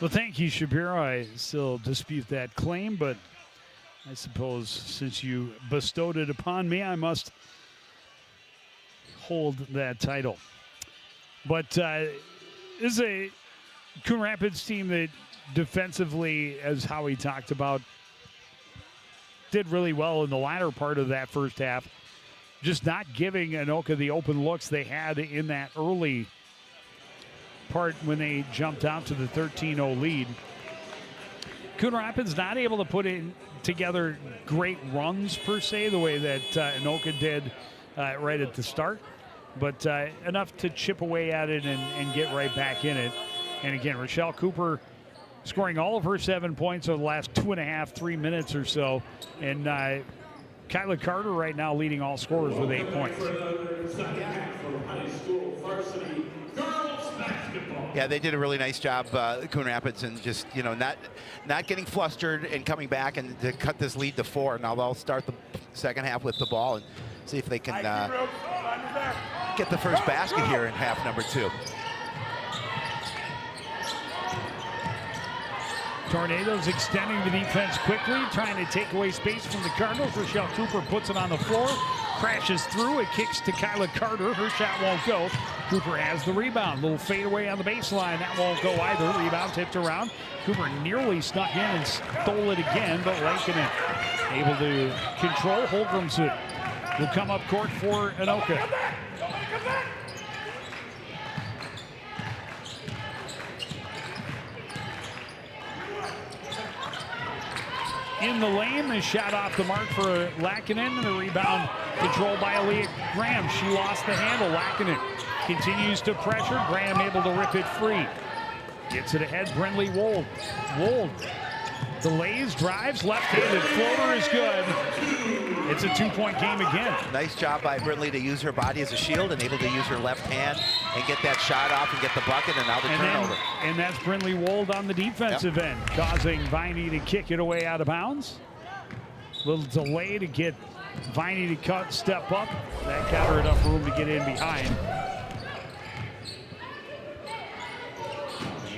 Well, thank you, Shapiro. I still dispute that claim, but I suppose since you bestowed it upon me, I must hold that title. But this is a Coon Rapids team that defensively, as Howie talked about, did really well in the latter part of that first half. Just not giving Anoka the open looks they had in that early part when they jumped out to the 13-0 lead. Coon Rapids not able to put in together great runs per se the way that Anoka did right at the start, but enough to chip away at it and get right back in it. And again, Rochelle Cooper scoring all of her 7 points over the last 2.5-3 minutes or so, and Kyla Carter right now leading all scorers with 8 points. Yeah, they did a really nice job, Coon Rapids, and just not getting flustered and coming back and to cut this lead to 4. Now they'll start the second half with the ball and see if they can get the first basket here in half number 2. Tornadoes extending the defense quickly, trying to take away space from the Cardinals. Rochelle Cooper puts it on the floor, crashes through, it kicks to Kyla Carter. Her shot won't go. Cooper has the rebound. Little fadeaway on the baseline. That won't go either. Rebound tipped around. Cooper nearly snuck in and stole it again, but Lankinen able to control. Holgrimson will come up court for Anoka. In the lane, the shot off the mark for Lankinen, and the rebound controlled by Aaliyah Graham. She lost the handle. Lankinen continues to pressure. Graham able to rip it free. Gets it ahead, Brindley Wold. Wold delays, drives, left-handed floater is good. It's a 2-point game again. Nice job by Brindley to use her body as a shield and able to use her left hand and get that shot off and get the bucket, and now the turnover. And that's Brindley Wold on the defensive end, causing Viney to kick it away out of bounds. Little delay to get Viney to step up. That got her enough room to get in behind.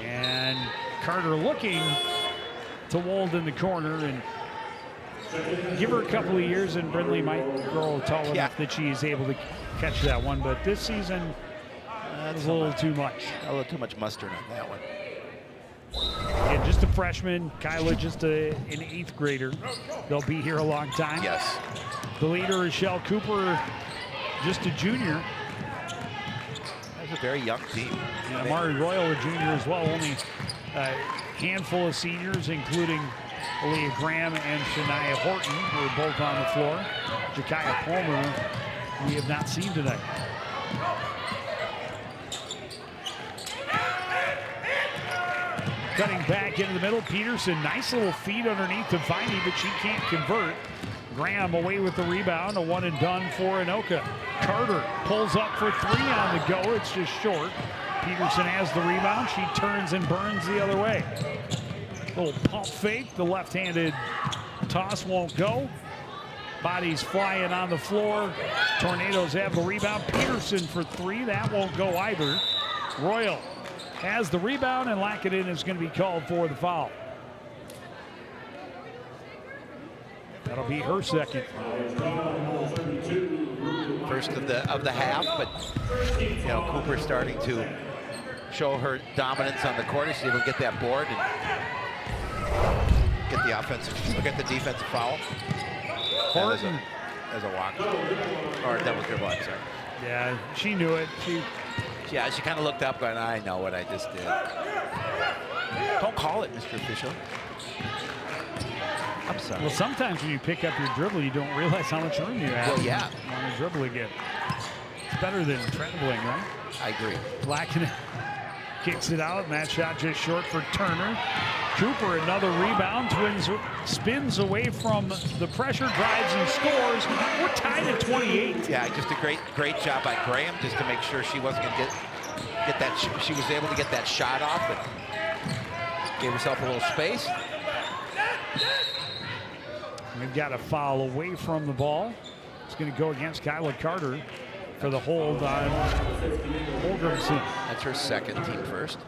And Carter looking to Wold in the corner, and give her a couple of years and Brindley might grow tall enough that she is able to catch that one. But this season, that's a little too much. A little too much mustard on that one. And just a freshman, Kyla just an 8th grader. They'll be here a long time. Yes. The leader is Shell Cooper, just a junior. That's a very young team. And Amari Royal, a junior as well. Only a handful of seniors, including Aaliyah Graham and Shania Horton, who are both on the floor. Jakaya Palmer, we have not seen tonight. Cutting back into the middle, Peterson, nice little feed underneath to Viney, but she can't convert. Graham away with the rebound, a one and done for Anoka. Carter pulls up for 3 on the go, it's just short. Peterson has the rebound, she turns and burns the other way. Little pump fake, the left-handed toss won't go. Bodies flying on the floor. Tornadoes have the rebound. Peterson for 3, that won't go either. Royal has the rebound, and Lankinen is going to be called for the foul. That'll be her second. First of the half, but you know, Cooper starting to show her dominance on the court. She's able to get that board and get the defensive foul. Horton as a walk, or that was dribble. I'm sorry. Yeah, she knew it. She kind of looked up, going, "I know what I just did." Don't call it, Mr. Official. I'm sorry. Well, sometimes when you pick up your dribble, you don't realize how much room you have. Well, yeah. On the dribble again. It's better than traveling, right? I agree. Lankinen kicks it out, and that shot just short for Turner. Cooper, another rebound. Twins spins away from the pressure, drives and scores. We're tied at 28. Yeah, just a great job by Graham, just to make sure she wasn't going to get that. She was able to get that shot off, and gave herself a little space. We've got a foul away from the ball. It's going to go against Kyla Carter for the hold on Holgrimson. That's her second, team first.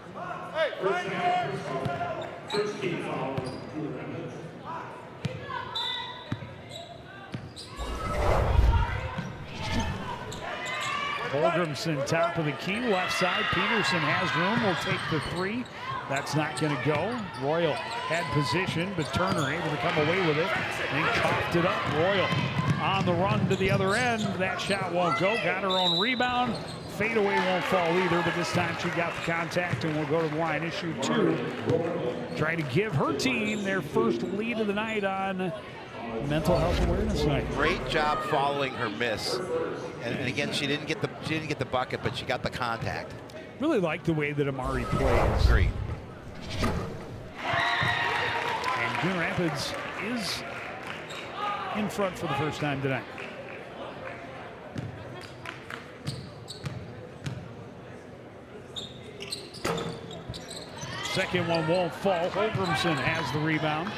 Holgrimson, top of the key, left side. Peterson has room, will take the 3. That's not going to go. Royal had position, but Turner able to come away with it and coughed it up. Royal on the run to the other end. That shot won't go. Got her own rebound. Fadeaway won't fall either, but this time she got the contact and will go to the line. Issue 2. Trying to give her team their first lead of the night on Mental Health Awareness Night. Great job following her miss. And again, she didn't get the bucket, but she got the contact. Really like the way that Amari plays. Great. And Coon Rapids is in front for the first time tonight. Second one won't fall. Holgrimson has the rebound.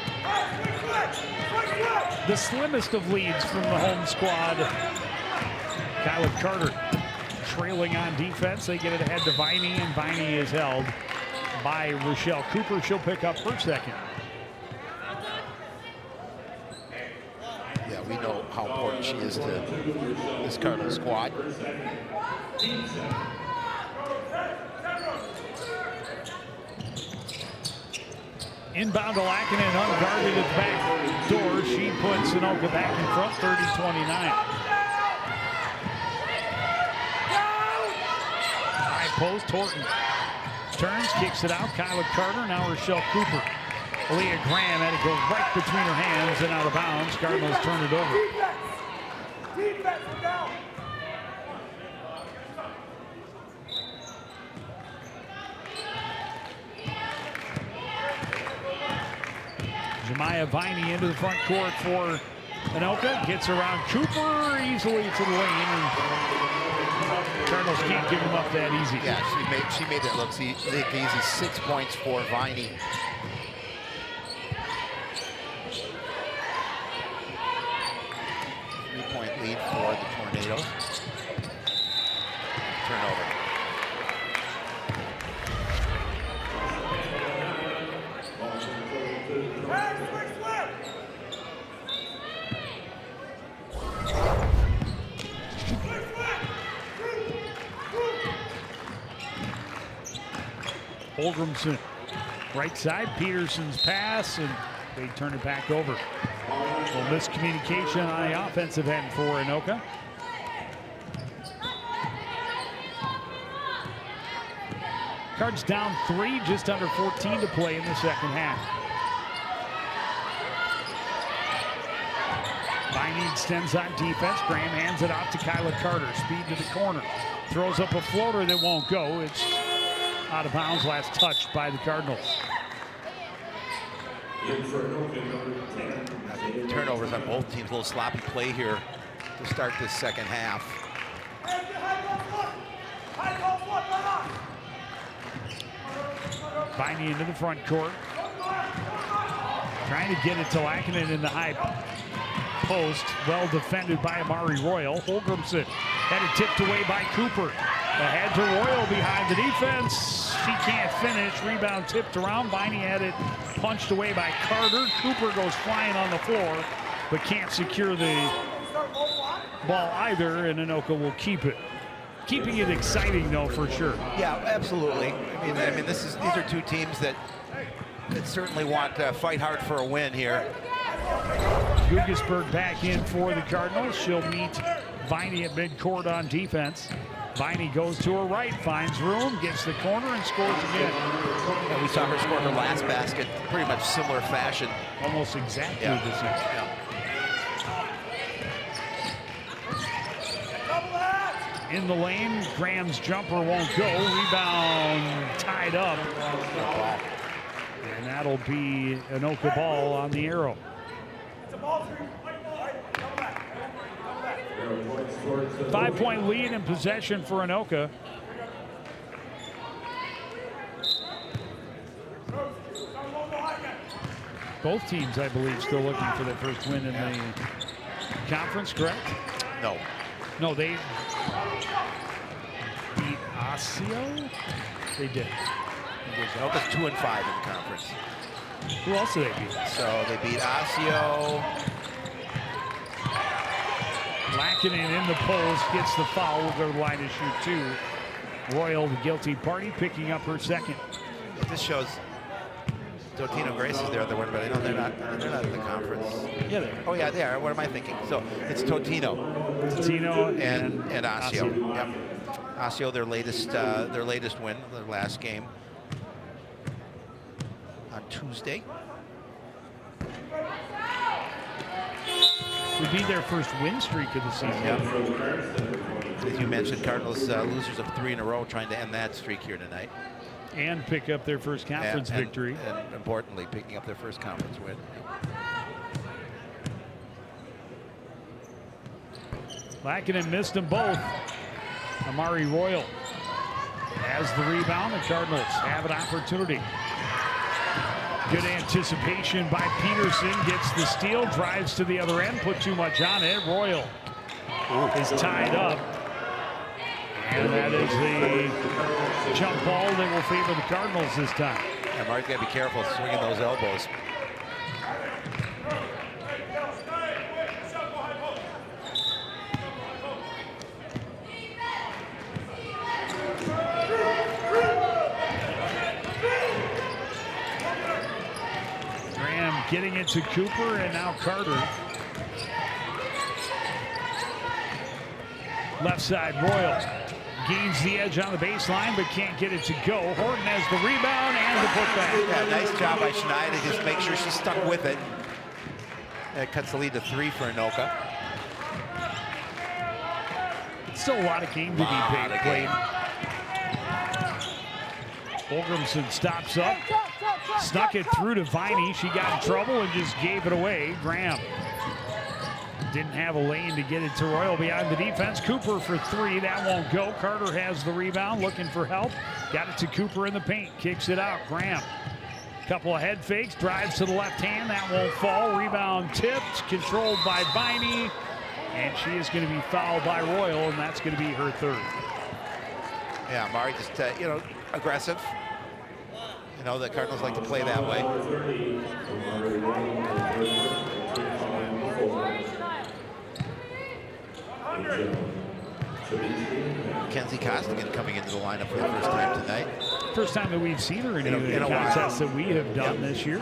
The slimmest of leads from the home squad. Kyla Carter trailing on defense. They get it ahead to Viney, and Viney is held by Rochelle Cooper. She'll pick up her second. Yeah, we know how important she is to this Cardinal squad. Inbound to Lackinen, unguarded at the back door. She puts Anoka back in front, 30-29. High post, Horton turns, kicks it out. Kyla Carter, now Rochelle Cooper. Leah Graham had it go right between her hands and out of bounds. Cardinals turn it over. Defense, down. Jemiah Viney into the front court for Anoka. Gets around Cooper easily to the lane. And Cardinals can't give him up that easy. Yeah, she made that look easy. 6 points for Viney. Three-point lead for the Tornadoes. Turnover. Holgrimson, right side, Peterson's pass, and they turn it back over. Well, miscommunication on the offensive end for Anoka. Cards down 3, just under 14 to play in the second half. Viney extends on defense. Graham hands it off to Kyla Carter. Speed to the corner. Throws up a floater that won't go. It's out of bounds, last touched by the Cardinals. Turnovers on both teams. A little sloppy play here to start this second half. Viney into the front court. Trying to get it to Lackinen in the high post. Well defended by Amari Royal. Holgrimson had it tipped away by Cooper. Ahead to Royal behind the defense. She can't finish. Rebound tipped around. Viney had it punched away by Carter. Cooper goes flying on the floor, but can't secure the ball either, and Anoka will keep it. Keeping it exciting, though, for sure. Yeah, absolutely. I mean, these are two teams that certainly want to fight hard for a win here. Gugesberg back in for the Cardinals. She'll meet Viney at midcourt on defense. Viney goes to her right, finds room, gets the corner, and scores again. And we saw her score her last basket, pretty much similar fashion. Almost exactly the same. Yeah. In the lane, Graham's jumper won't go. Rebound tied up. And that'll be Anoka ball on the arrow. 5-point lead in possession for Anoka. Both teams, I believe, still looking for their first win in the conference, correct? No. No, they beat Osseo? They did. Anoka's 2-5 in the conference. Who else did they beat? So they beat Osseo. Lackinen in the post, gets the foul, will go to the line to shoot 2. Royal, the guilty party, picking up her second. This shows Totino Grace is there, but I know they're not in the conference. Yeah, they are. Oh yeah, they are. What am I thinking? So it's Totino. Totino and Osseo. Yep. Osseo, their latest win, their last game on Tuesday. Would be their first win streak of the season. Yep. As you mentioned, Cardinals losers of 3 in a row, trying to end that streak here tonight. And pick up their first conference victory. And importantly, picking up their first conference win. Lackinen missed them both. Amari Royal has the rebound. The Cardinals have an opportunity. Good anticipation by Peterson. Gets the steal, drives to the other end, put too much on it. Royal is tied up. And that is the jump ball that will favor the Cardinals this time. Yeah, Mark's got to be careful swinging those elbows. Graham getting it to Cooper, and now Carter. Left side, Royal gains the edge on the baseline, but can't get it to go. Horton has the rebound and the putback. Yeah, nice job by Schneider. Just make sure she's stuck with it. That cuts the lead to 3 for Anoka. Still a lot of game to be played. Holgrimson stops up, snuck it through to Viney. She got in trouble and just gave it away. Graham didn't have a lane to get it to Royal behind the defense. Cooper for 3, that won't go. Carter has the rebound, looking for help. Got it to Cooper in the paint, kicks it out. Graham, couple of head fakes, drives to the left hand, that won't fall. Rebound tipped, controlled by Viney, and she is going to be fouled by Royal, and that's going to be her 3rd. Yeah, Mari just, aggressive. You know, the Cardinals like to play that way. Kenzie Costigan coming into the lineup for the first time tonight. First time that we've seen her in any of the contests that we have done this year.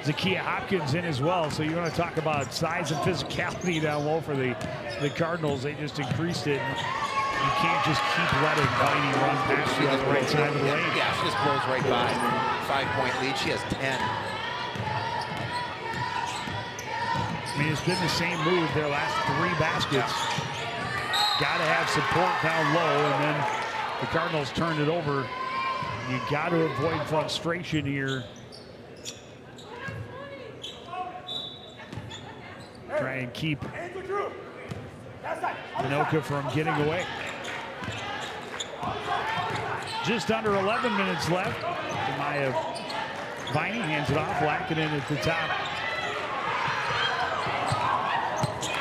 Zakiya Hopkins in as well, so you want to talk about size and physicality down low for the Cardinals. They just increased it. You can't just keep letting Viney run past you on the right side of the lane. Yeah, she just blows right by. 5-point lead, she has 10. I mean, it's been the same move their last 3 baskets. Got to have support down low, and then the Cardinals turned it over. You got to avoid frustration here. Try and keep Anoka from getting away. Just under 11 minutes left. Maya Viney hands it off, Lackinen at the top.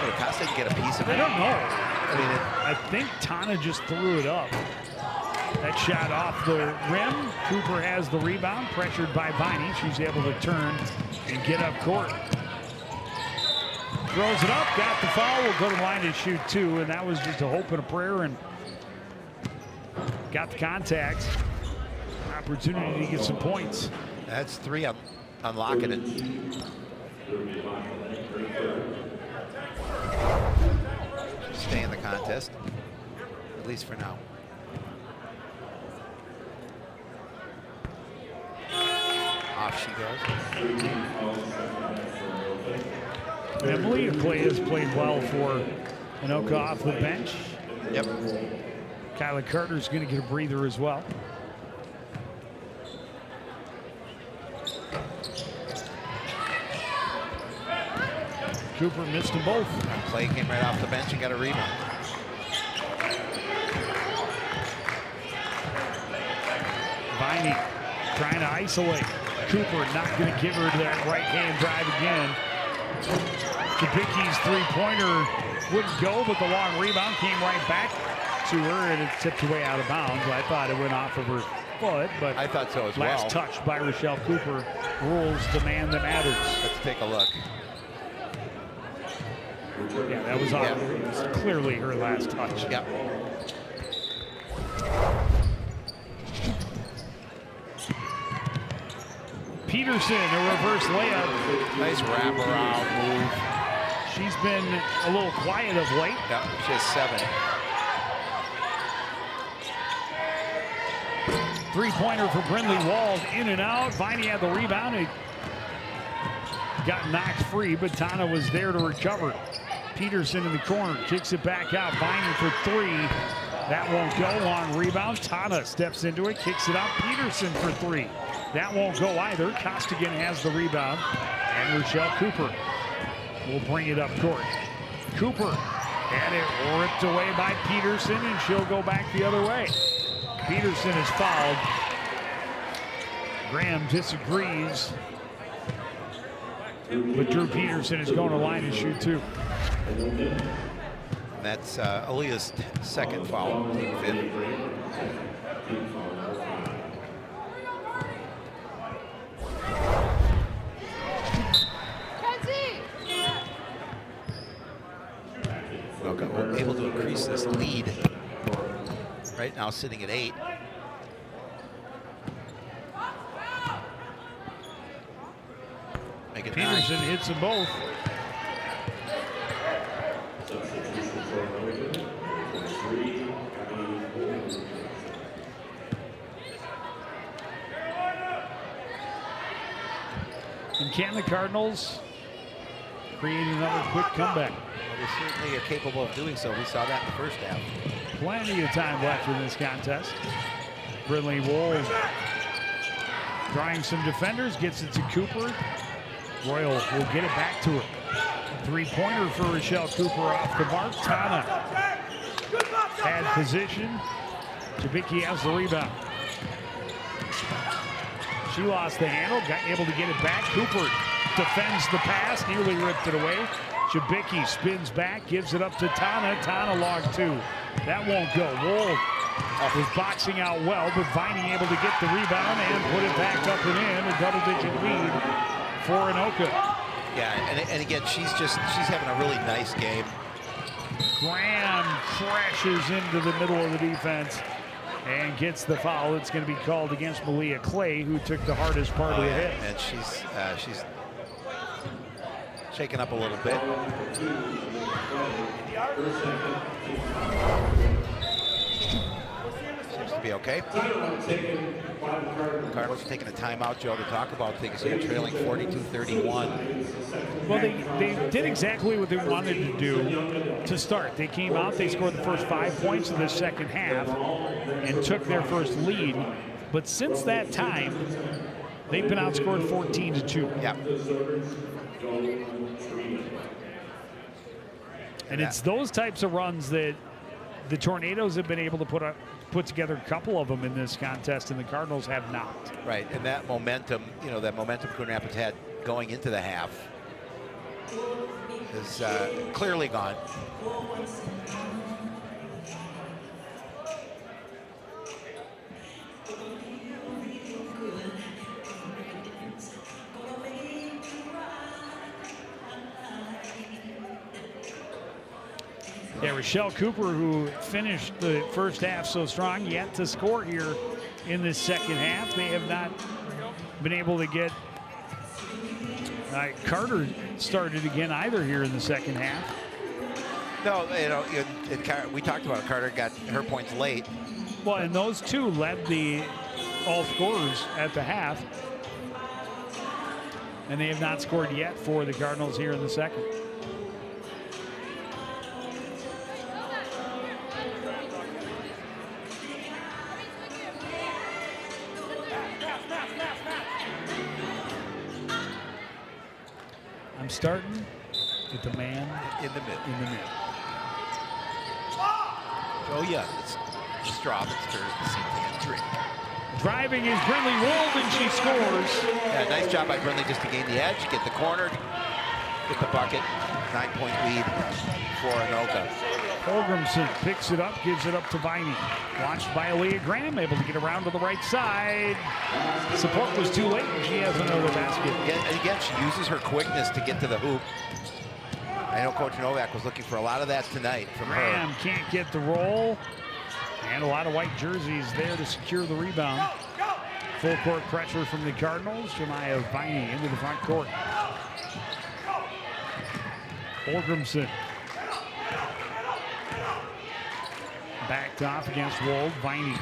Did Costa get a piece of it? I don't know. I think Tana just threw it up. That shot off the rim. Cooper has the rebound, pressured by Viney. She's able to turn and get up court. Throws it up, got the foul, will go to the line to shoot 2, and that was just a hope and a prayer, and got the contact. Opportunity to get some points. That's 3 unlocking it. Stay in the contest, at least for now. Off she goes. Emily has played well for Anoka off the bench. Yep. Kyla Carter's going to get a breather as well. Cooper missed them both. Clay came right off the bench and got a rebound. Viney trying to isolate. Cooper not going to give her that right-hand drive again. Kabicki's 3-pointer wouldn't go, but the long rebound came right back to her, and it tipped away out of bounds. I thought it went off of her foot, but I thought so as well. Last touch by Rochelle Cooper. Rules demand that matters. Let's take a look. Yeah, that was, it was clearly her last touch. Yep. Peterson, a reverse layup. Nice wraparound move. She's been a little quiet of late. Yep, she has 7. 3-pointer for Brindley Wald, in and out. Viney had the rebound. It got knocked free, but Tana was there to recover. Peterson in the corner, kicks it back out. Viney for 3. That won't go. Long rebound. Tana steps into it, kicks it out. Peterson for 3. That won't go either. Costigan has the rebound, and Rochelle Cooper will bring it up court. Cooper had it ripped away by Peterson, and she'll go back the other way. Peterson is fouled. Graham disagrees, but Drew Peterson is going to line and shoot 2. that's Aaliyah's second foul, team fifth. Anoka were able to increase this lead. Right now sitting at 8. Make it Peterson 9. hits them both. And can the Cardinals create another quick comeback? Well, they certainly are capable of doing so. We saw that in the first half. Plenty of time left in this contest. Brindley Wold drawing some defenders, gets it to Cooper. Royal will get it back to her. Three-pointer for Rochelle Cooper off the mark. Tana had position. Jabicki has the rebound. She lost the handle, got able to get it back. Cooper defends the pass, nearly ripped it away. Jabicki spins back, gives it up to Tana. Tana logged 2. That won't go. Wold was boxing out well, but Vining able to get the rebound and put it back up and in. A double-digit lead for Anoka. Yeah, and again, she's having a really nice game. Graham crashes into the middle of the defense and gets the foul. It's going to be called against Malia Clay, who took the hardest part of the hit. And she's shaken up a little bit. Seems to be okay. Cardinals are taking a timeout, Joe, to talk about things here, trailing 42-31. Well, they did exactly what they wanted to do to start. They came out, they scored the first 5 points of the second half and took their first lead. But since that time, they've been outscored 14-2. Yeah. And it's those types of runs that the Tornadoes have been able to put together a couple of them in this contest, and the Cardinals have not. Right, and that momentum, that momentum Coon Rapids had going into the half is clearly gone. Yeah, Rochelle Cooper, who finished the first half so strong, yet to score here in this second half. They have not been able to get Carter started again either here in the second half. No, we talked about it. Carter got her points late. Well, and those two led the all scorers at the half. And they have not scored yet for the Cardinals here in the second. I'm starting with the man in the mid. Oh yeah, it's straw that stirs the CTN drink. Driving is Brindley Wold, and she scores. Yeah, nice job by Brindley just to gain the edge, get the corner, get the bucket. 9-point lead for Anoka. Holgrimson picks it up, gives it up to Viney. Launched by Aaliyah Graham, able to get around to the right side. Support was too late, and she has another basket. And again, she uses her quickness to get to the hoop. I know Coach Novak was looking for a lot of that tonight from Graham her. Can't get the roll. And a lot of white jerseys there to secure the rebound. Full court pressure from the Cardinals. Jemiah Viney into the front court. Holgrimson. Backed off against Wold. Viney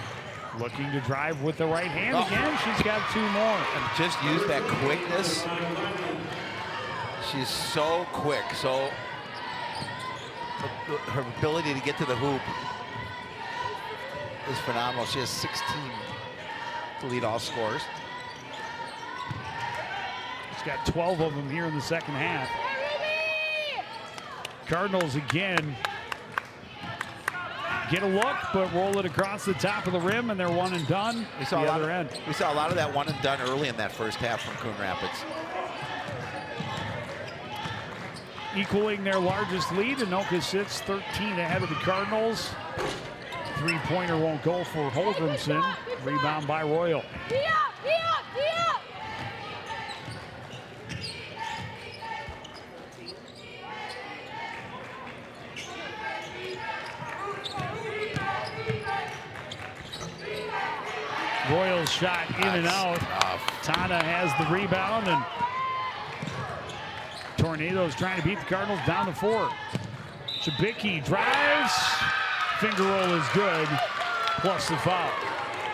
looking to drive with the right hand again. She's got 2 more. And just use that quickness. She's so quick. So her ability to get to the hoop is phenomenal. She has 16 to lead all scorers. She's got 12 of them here in the second half. Cardinals again get a look, but roll it across the top of the rim, and they're one and done. We saw a lot of that one and done early in that first half from Coon Rapids. equaling their largest lead. Anoka sits 13 ahead of the Cardinals. Three-pointer won't go for Holgrimson. Rebound by Royal. Royal's shot in and out. Tana has the rebound, and Tornadoes trying to beat the Cardinals down to 4. Chabicki drives. Finger roll is good, plus the foul.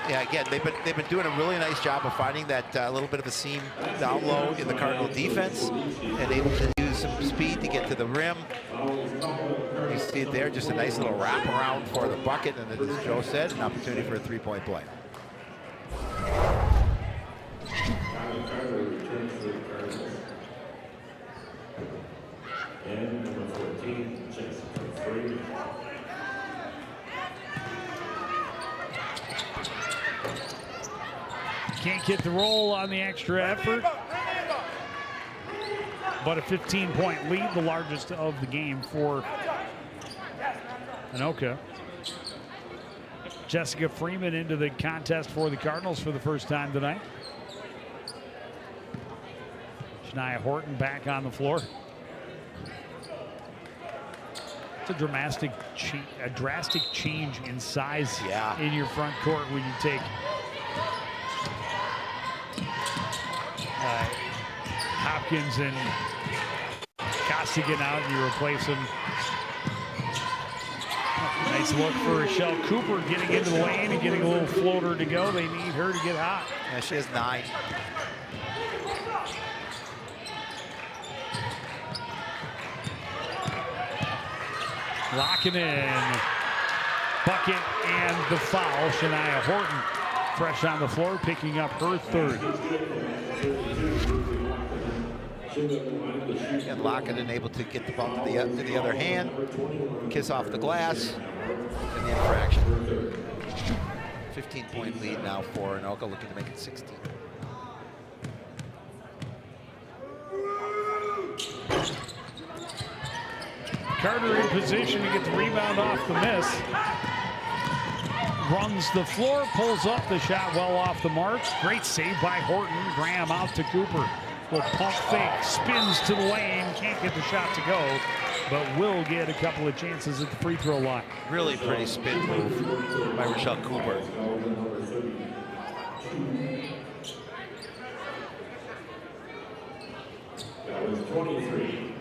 Yeah, again, they've been doing a really nice job of finding that little bit of a seam down low in the Cardinal defense, and able to use some speed to get to the rim. You see it there, just a nice little wraparound for the bucket, and as Joe said, an opportunity for a three-point play. And number 14, Jessica Freeman. Can't get the roll on the extra effort. But a 15-point lead, the largest of the game for Anoka. Jessica Freeman into the contest for the Cardinals for the first time tonight. Shania Horton back on the floor. It's a drastic change in size in your front court when you take Hopkins and Costigan out and you replace them. Nice look for Rochelle Cooper getting into the lane and getting a little floater to go. They need her to get hot. Yeah, she has 9. Locking in. Bucket and the foul. Shania Horton fresh on the floor, picking up her 3rd. And Lockett able to get the ball to the other hand, kiss off the glass, and the infraction. 15-point lead now for Anoka, looking to make it 16. Carter in position to get the rebound off the miss. Runs the floor, pulls up the shot well off the mark. Great save by Horton. Graham out to Cooper. Will pump fake, spins to the lane, can't get the shot to go, but will get a couple of chances at the free throw line. Really pretty spin move by Rochelle Cooper. That was 23.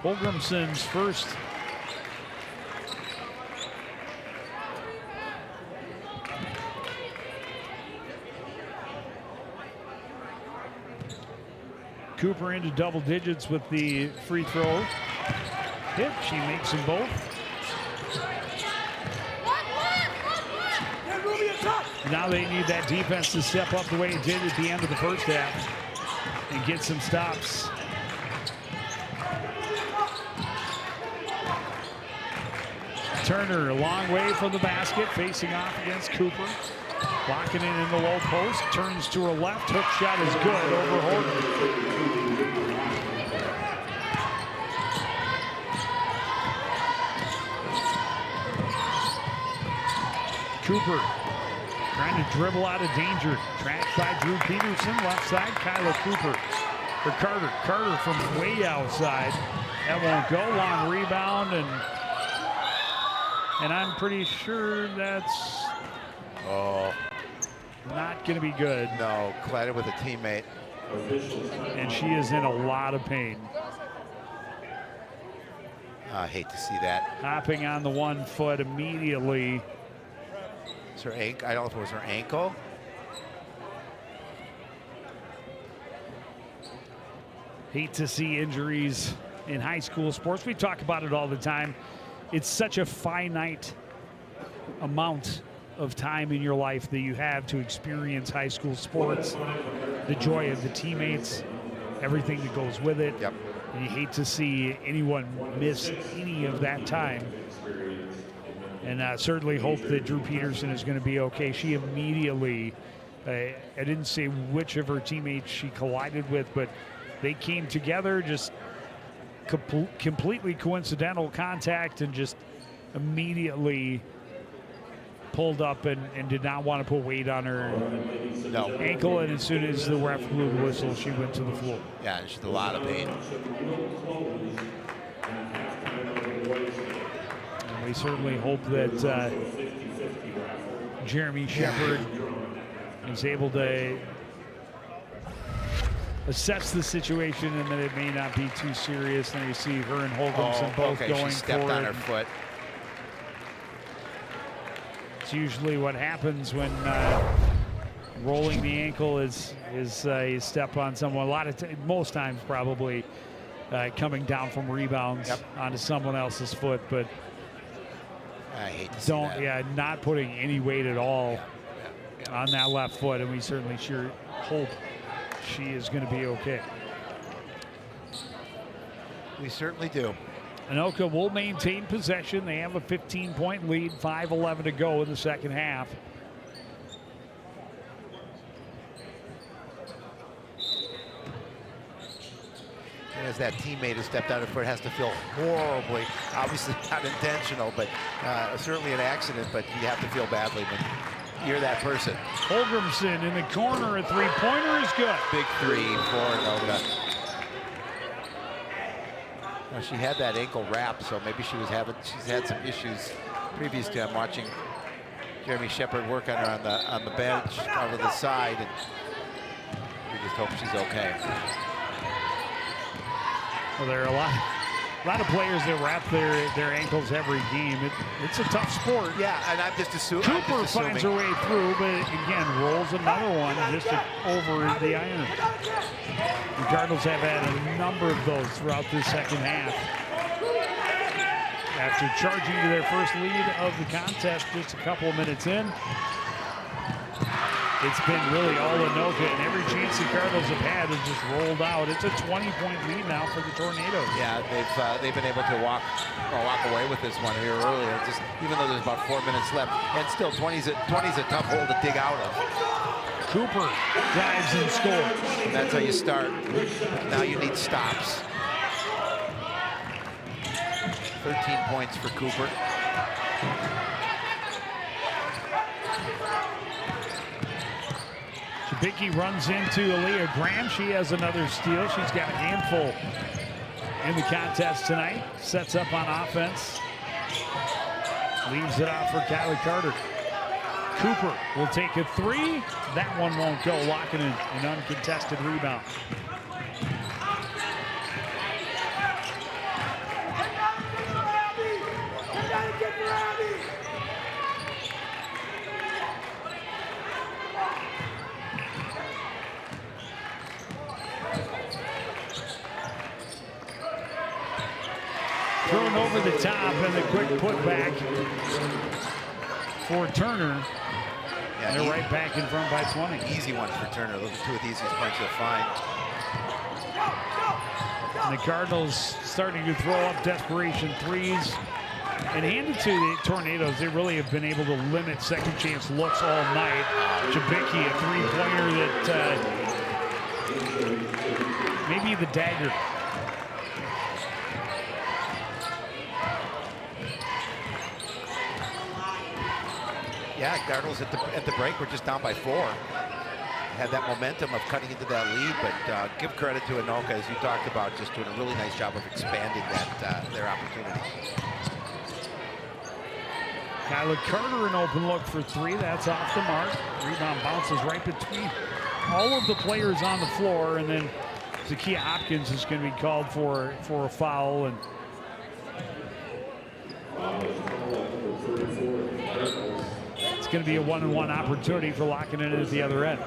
Holgrimson's first Cooper into double digits with the free throw hit. She makes them both. Now they need that defense to step up the way it did at the end of the first half and get some stops. Turner a long way from the basket, facing off against Cooper. Locking in the low post, turns to her left, hook shot is good over Horton. Cooper trying to dribble out of danger. Tracked by Drew Peterson, left side, Kyla Cooper. For Carter. Carter from way outside. That won't go. Long rebound, and I'm pretty sure that's not going to be good. No, collided with a teammate. And she is in a lot of pain. I hate to see that. Hopping on the 1 foot immediately. It's her ankle. I don't know if it was her ankle. Hate to see injuries in high school sports. We talk about it all the time. It's such a finite amount of time in your life that you have to experience high school sports, the joy of the teammates, everything that goes with it. Yep. And you hate to see anyone miss any of that time. And certainly hope that Drew Peterson is going to be okay. She immediately I didn't say which of her teammates she collided with, but they came together, just completely coincidental contact, and just immediately pulled up and did not want to put weight on her ankle. And as soon as the ref blew the whistle, she went to the floor. Yeah, she's in a lot of pain. And we certainly hope that Jeremy Shepard is able to assess the situation and that it may not be too serious. And you see her and Holgrimson both going she stepped for on it. her foot. It's usually what happens when rolling the ankle is you step on someone. Most times probably coming down from rebounds onto someone else's foot, but I hate to see that. not putting any weight at all on that left foot, and we certainly sure hope she is going to be okay. We certainly do. Anoka will maintain possession. They have a 15-point lead, 5:11 to go in the second half. As that teammate who stepped on her foot has to feel horribly, obviously not intentional, but certainly an accident, but you have to feel badly when you're that person. Holgrimson in the corner, a three-pointer is good. Big three for Anoka. Now she had that ankle wrap, so maybe she's had some issues previous to I'm watching Jeremy Shepard work on her on the bench over the side, and we just hope she's okay. Well, there are a lot of players that wrap their ankles every game. It's a tough sport. Yeah, and I'm just assuming. Cooper finds her way through, but again rolls another one just over the iron. The Cardinals have had a number of those throughout this second half. After charging to their first lead of the contest just a couple of minutes in, it's been really all Anoka, and every chance the Cardinals have had has just rolled out. It's a 20-point lead now for the Tornadoes. Yeah, they've been able to walk away with this one here earlier. Just even though there's about 4 minutes left, and still 20's a tough hole to dig out of. Cooper drives and scores. And that's how you start. Now you need stops. 13 points for Cooper. Bicky runs into Aaliyah Graham. She has another steal. She's got a handful in the contest tonight. Sets up on offense. Leaves it out for Kylie Carter. Cooper will take a three. That one won't go. Locking in an uncontested rebound. Thrown over the top and the quick putback for Turner. Yeah, they're right back in front by 20. Easy one for Turner. Those are two of the easiest points you'll find. And the Cardinals starting to throw up desperation threes. And handed to the Tornadoes, they really have been able to limit second chance looks all night. Jabicki, a three-pointer that maybe the dagger. Yeah, Cardinals at the break were just down by 4. Had that momentum of cutting into that lead, but give credit to Anoka, as you talked about, just doing a really nice job of expanding that their opportunity. Kyla Carter, an open look for three. That's off the mark. Rebound bounces right between all of the players on the floor, and then Zakiya Hopkins is going to be called for a foul. And it's going to be a one-on-one opportunity for locking it in at the other end.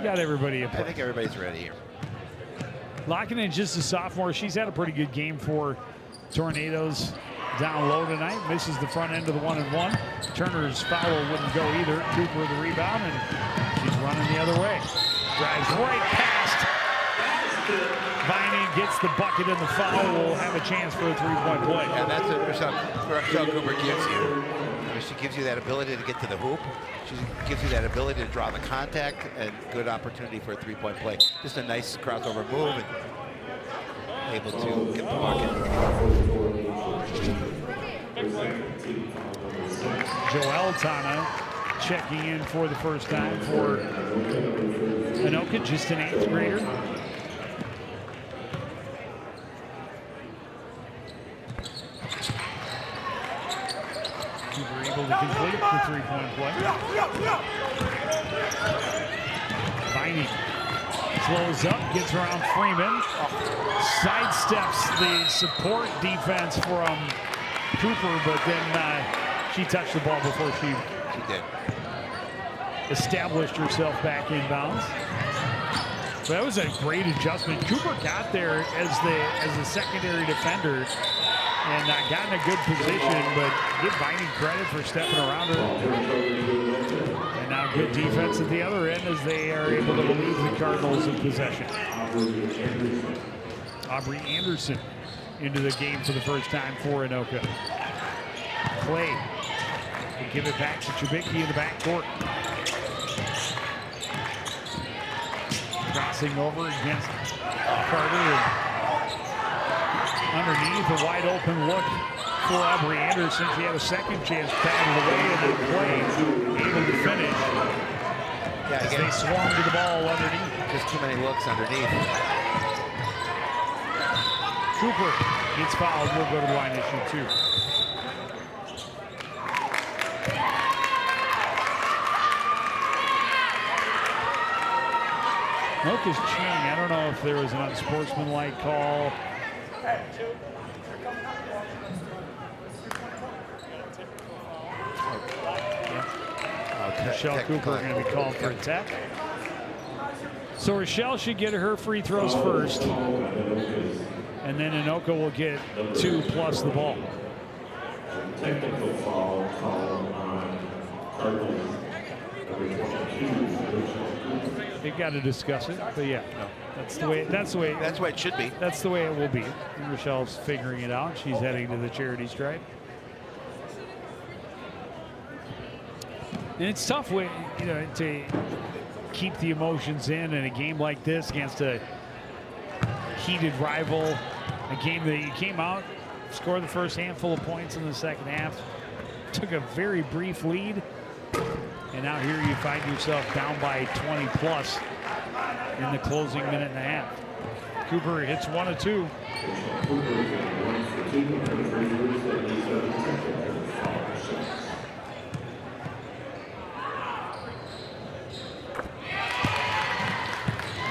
got everybody in I play. think everybody's ready here. Locking in just a sophomore. She's had a pretty good game for Tornadoes. Down low tonight, misses the front end of the 1-and-1. Turner's foul wouldn't go either. Cooper the rebound, and she's running the other way. Drives right past Vining, gets the bucket and the foul. Will have a chance for a three-point play. And that's what Rochelle Cooper gives you. She gives you that ability to get to the hoop. She gives you that ability to draw the contact and good opportunity for a three-point play. Just a nice crossover move and able to get the bucket. Joel Tana checking in for the first time for Anoka, just an 8th grader. Cooper able to complete the three-point play. Vining slows up, gets around Freeman, sidesteps the support defense from Cooper, but then she touched the ball before she did. Established herself back inbounds. So that was a great adjustment. Cooper got there as a secondary defender and got in a good position, but give Vining credit for stepping around her. And now good defense at the other end as they are able to relieve the Cardinals of possession. Aubrey Anderson into the game for the first time for Anoka. Clay will give it back to Chubicki in the backcourt. Crossing over against Carter. Underneath, a wide open look for Aubrey Anderson. She had a second chance, batted away, and then Clay able to finish. Yeah, as they swarm to the ball underneath. Just too many looks underneath. Cooper gets fouled. We'll go to the line to shoot 2. Anoka's cheering. I don't know if there was an unsportsmanlike call. Rochelle Cooper going to be called for a tech. So Rochelle should get her free throws first. And then Anoka will get 2 plus the ball. Technical foul called on Cardinals. They've got to discuss it, but yeah, that's the way it should be. That's the way it will be. And Rochelle's figuring it out. She's heading to the charity stripe. And it's tough to keep the emotions in a game like this against a heated rival, a game that you came out, scored the first handful of points in the second half, took a very brief lead, and now here you find yourself down by 20 plus in the closing minute and a half. Cooper hits 1 of 2.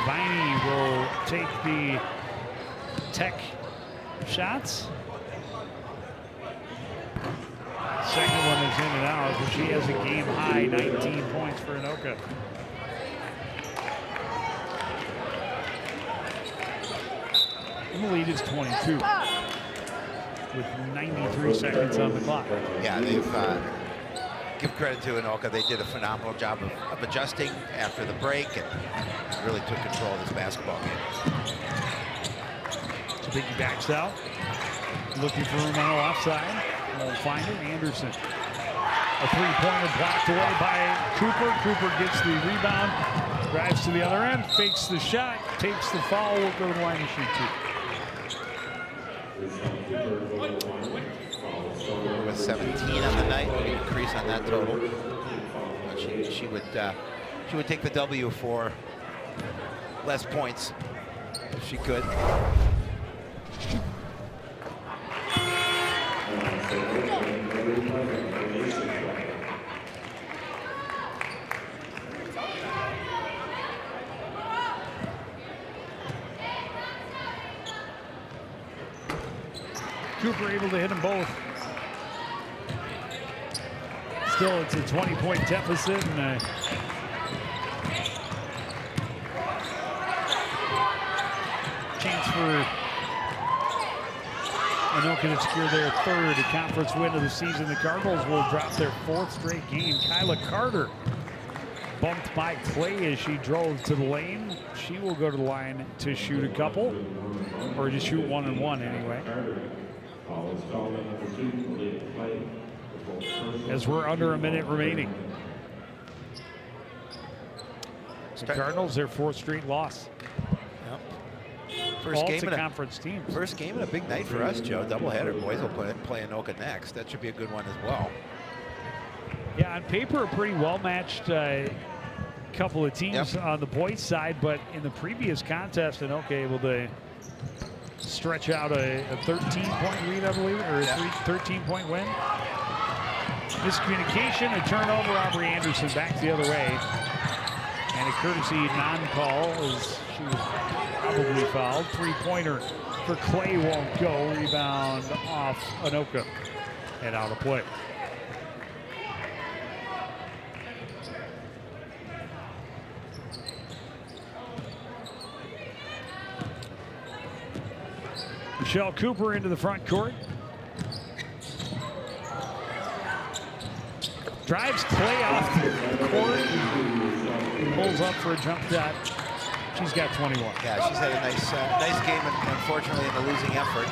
Viney will take the tech shots. Second one is in and out, but she has a game high 19 points for Anoka. And the lead is 22 with 93 seconds on the clock. Yeah, they've give credit to Anoka. They did a phenomenal job of adjusting after the break and really took control of this basketball game. Chubicki backs out, looking for room on the left side. Won't find it. Anderson. A three-pointer blocked away by Cooper. Cooper gets the rebound, drives to the other end, fakes the shot, takes the foul. Will go to the line to shoot 2. With 17 on the night, increase on that total. She would take the W for less points if she could. Cooper able to hit them both. Still, it's a 20-point deficit, and chance for Anoka to secure their third conference win of the season. The Cardinals will drop their 4th straight game. Kyla Carter bumped by Clay as she drove to the lane. She will go to the line to shoot a couple, or to shoot 1 and 1 anyway. As we're under a minute remaining. The Cardinals, their 4th straight loss. Yep. First game to conference teams. First game and a big night for us, Joe. Doubleheader. Boys will play Anoka next. That should be a good one as well. Yeah, on paper, a pretty well-matched couple of teams on the boys' side, but in the previous contest, Anoka able to stretch out a 13-point lead, I believe, or a 13-point win. Miscommunication, a turnover. Aubrey Anderson back the other way. And a courtesy non-call as she was probably fouled. 3-pointer for Clay won't go. Rebound off Anoka and out of play. Michelle Cooper into the front court. Drives Clay off the court. Pulls up for a jump shot. She's got 21. Yeah, she's had a nice game, and unfortunately in the losing effort.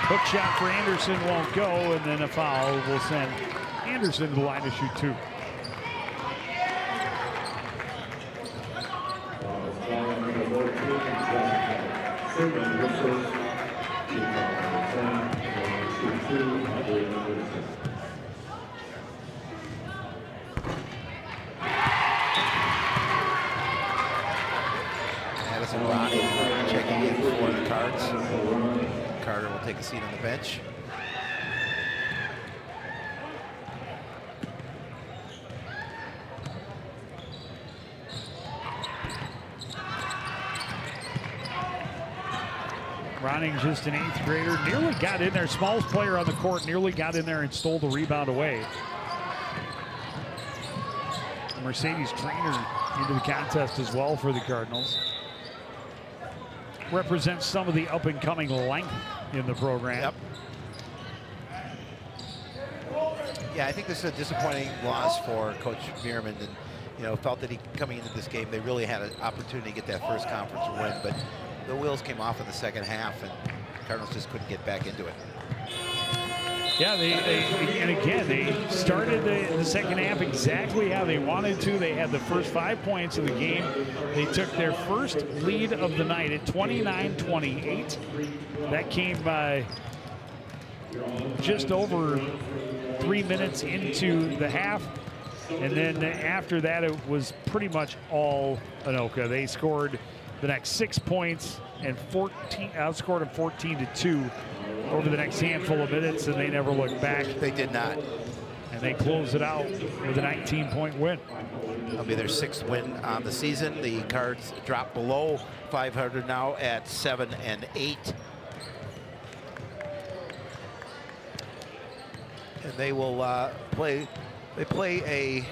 Hook shot for Anderson won't go, and then a foul will send Anderson to the line to shoot 2. Madison Ronnie checking in for the Cards. Carter will take a seat on the bench. Ronning, just an 8th grader, nearly got in there. Smallest player on the court, nearly got in there and stole the rebound away. Mercedes Trainer into the contest as well for the Cardinals. Represents some of the up-and-coming length in the program. Yep. Yeah, I think this is a disappointing loss for Coach Bierman, and felt that coming into this game, they really had an opportunity to get that first conference win, but the wheels came off in the second half, and Cardinals just couldn't get back into it. Yeah, they started the second half exactly how they wanted to. They had the first 5 points of the game. They took their first lead of the night at 29-28. That came by just over 3 minutes into the half. And then after that, it was pretty much all Anoka. They scored the next 6 points and outscored them 14-2 over the next handful of minutes, and they never looked back. They did not. And they closed it out with a 19-point win. That'll be their 6th win on the season. The Cards drop below 500 now at 7-8. And they will play a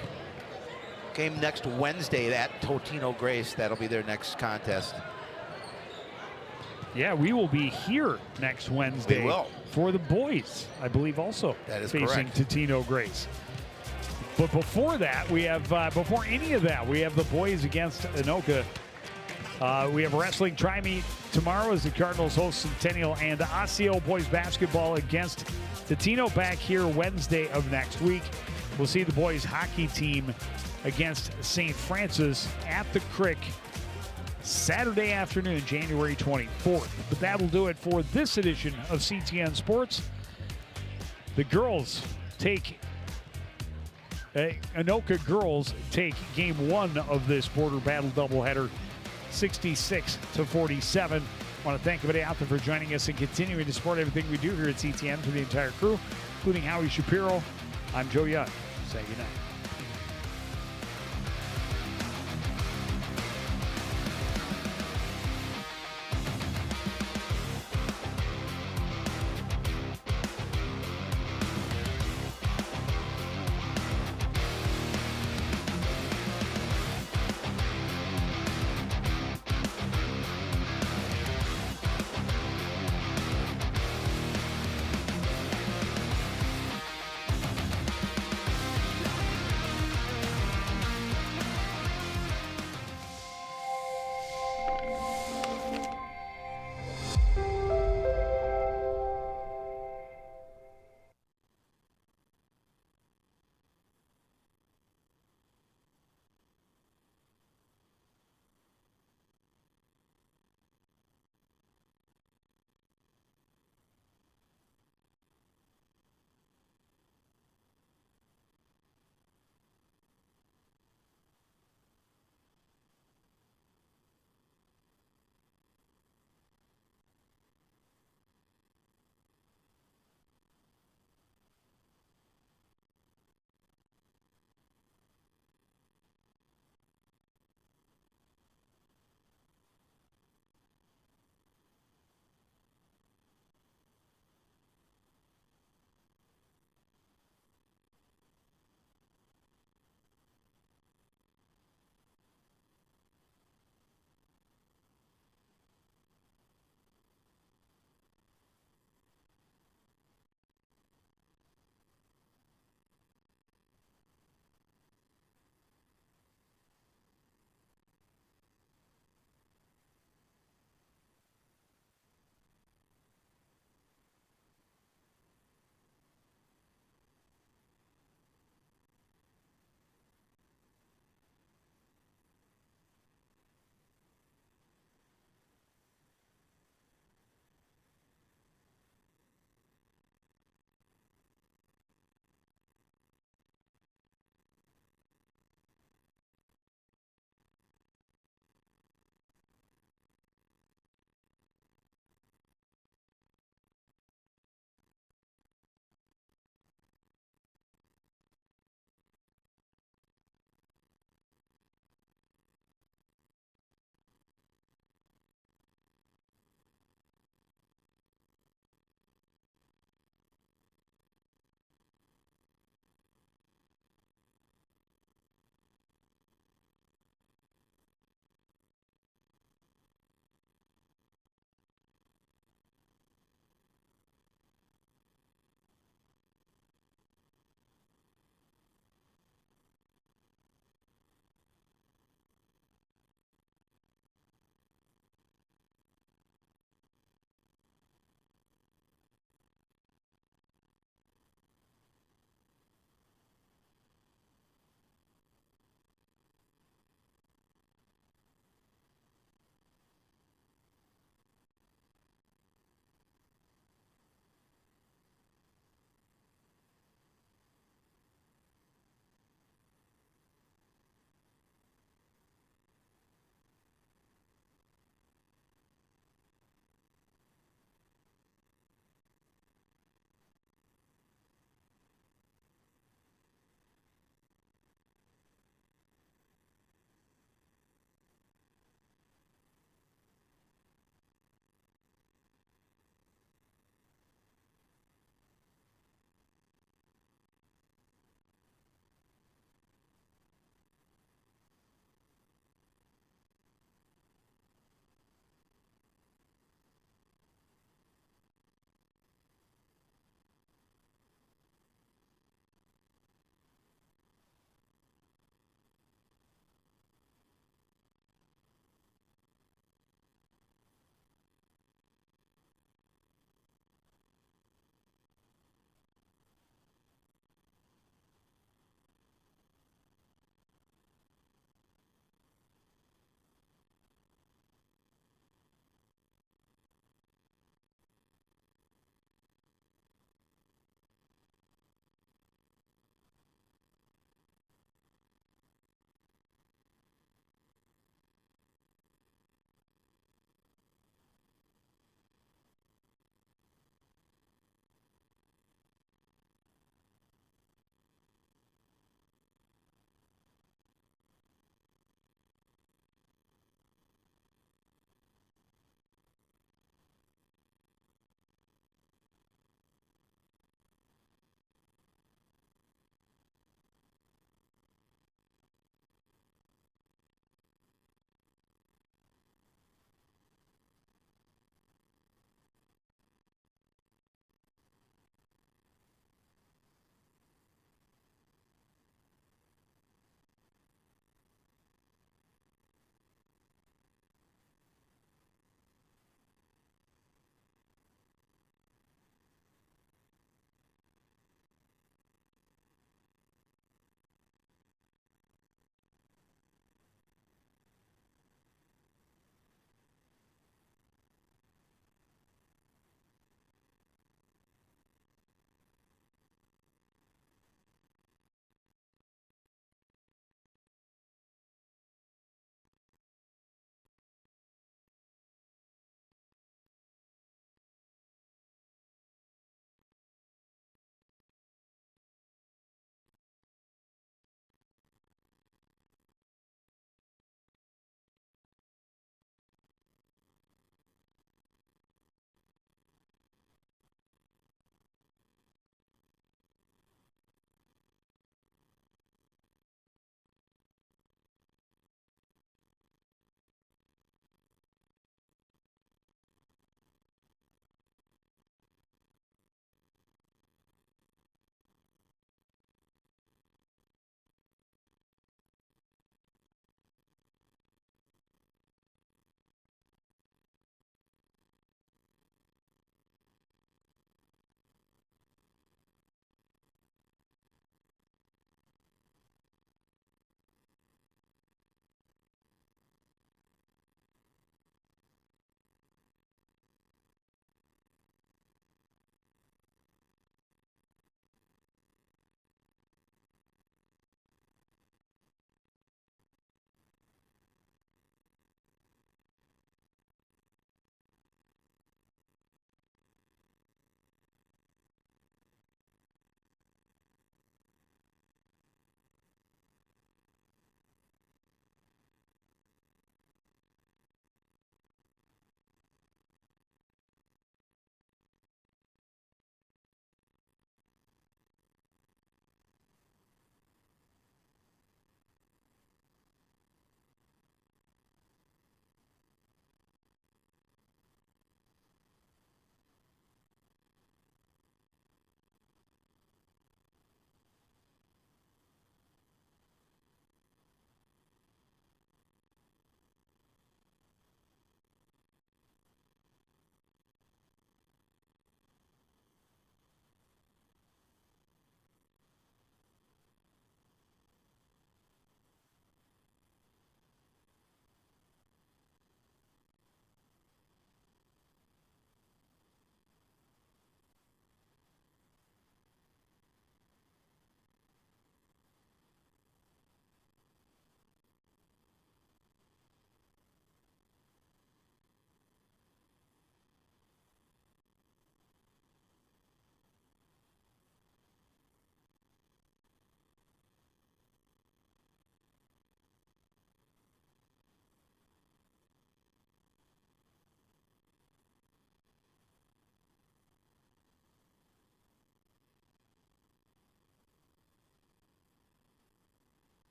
game next Wednesday at Totino Grace. That'll be their next contest. Yeah, we will be here next Wednesday for the boys, I believe, also that is facing correct. Totino Grace. But before that, we have before any of that, we have the boys against Anoka. We have wrestling tri-meet tomorrow as the Cardinals host Centennial, and Osseo boys basketball against Totino back here Wednesday of next week. We'll see the boys hockey team against St. Francis at the Crick Saturday afternoon, January 24th. But that'll do it for this edition of CTN Sports. The girls take, Anoka girls take game 1 of this border battle doubleheader, 66-47. I want to thank everybody out there for joining us and continuing to support everything we do here at CTN. For the entire crew, including Howie Shapiro, I'm Joe Young. Say goodnight.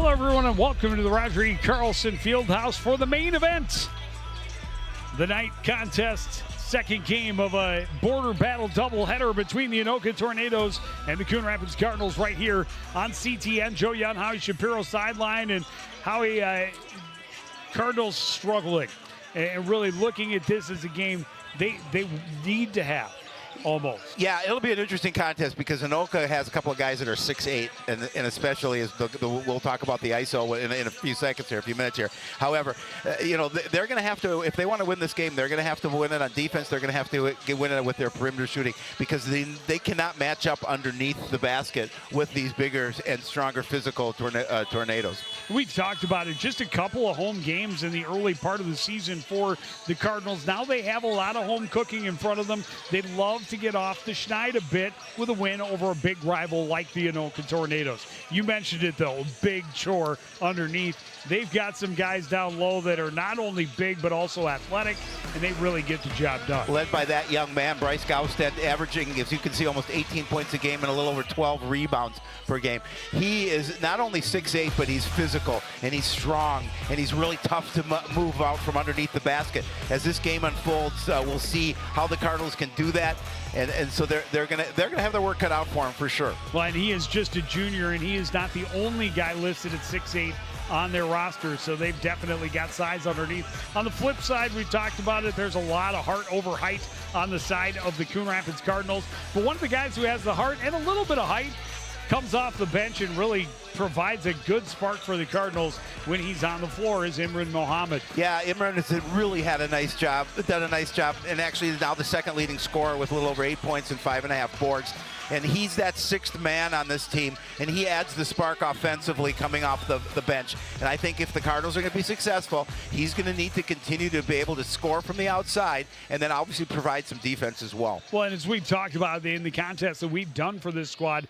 Hello, everyone, and welcome to the Roger E. Carlson Fieldhouse for the main event. The night contest, second game of a border battle doubleheader between the Anoka Tornadoes and the Coon Rapids Cardinals right here on CTN. Joe Young, Howie Shapiro sideline, and Howie, Cardinals struggling and really looking at this as a game they need to have. Almost. Yeah, it'll be an interesting contest because Anoka has a couple of guys that are 6'8", and especially as we'll talk about the ISO in a few seconds here, a few minutes here. However, they're going to have to, if they want to win this game, they're going to have to win it on defense. They're going to have to win it with their perimeter shooting because they cannot match up underneath the basket with these bigger and stronger physical tornadoes. We've talked about it, just a couple of home games in the early part of the season for the Cardinals. Now they have a lot of home cooking in front of them. They'd love to get off the schneid a bit with a win over a big rival like the Anoka Tornadoes. You mentioned it, though, big chore underneath. They've got some guys down low that are not only big but also athletic, and they really get the job done. Led by that young man, Bryce Gausted, averaging, as you can see, almost 18 points a game and a little over 12 rebounds per game. He is not only 6'8", but he's physical, and he's strong, and he's really tough to move out from underneath the basket. As this game unfolds, we'll see how the Cardinals can do that. And so they're gonna have their work cut out for him for sure. Well, and he is just a junior, and he is not the only guy listed at 6'8" on their roster, so they've definitely got size underneath. On the flip side, we talked about it, there's a lot of heart over height on the side of the Coon Rapids Cardinals, but one of the guys who has the heart and a little bit of height comes off the bench and really provides a good spark for the Cardinals when he's on the floor is Imran Mohammed. Yeah, Imran has really done a nice job, and actually is now the second leading scorer with a little over 8 points and 5.5 boards. And he's that sixth man on this team, and he adds the spark offensively coming off the bench. And I think if the Cardinals are going to be successful, he's going to need to continue to be able to score from the outside and then obviously provide some defense as well. Well, and as we've talked about in the contest that we've done for this squad,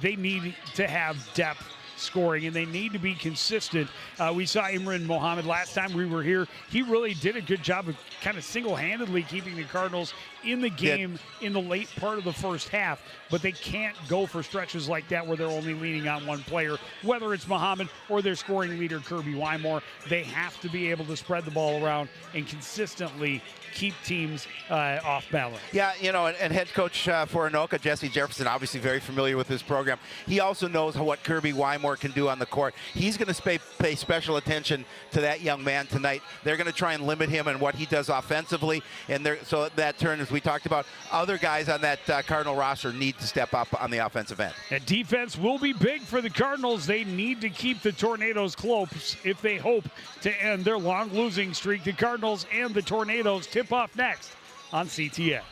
they need to have depth scoring, and they need to be consistent. We saw Imran Mohammed last time we were here. He really did a good job of kind of single-handedly keeping the Cardinals in the game in the late part of the first half, but they can't go for stretches like that where they're only leaning on one player, whether it's Mohammed or their scoring leader, Kirby Wymore. They have to be able to spread the ball around and consistently keep teams off balance. Yeah, and head coach for Anoka, Jesse Jefferson, obviously very familiar with this program. He also knows what Kirby Wymore can do on the court. He's going to pay special attention to that young man tonight. They're going to try and limit him and what he does offensively, and so that turn, as we talked about, other guys on that Cardinal roster need to step up on the offensive end. And defense will be big for the Cardinals. They need to keep the Tornadoes close if they hope to end their long losing streak. The Cardinals and the Tornadoes tip off next on CTN.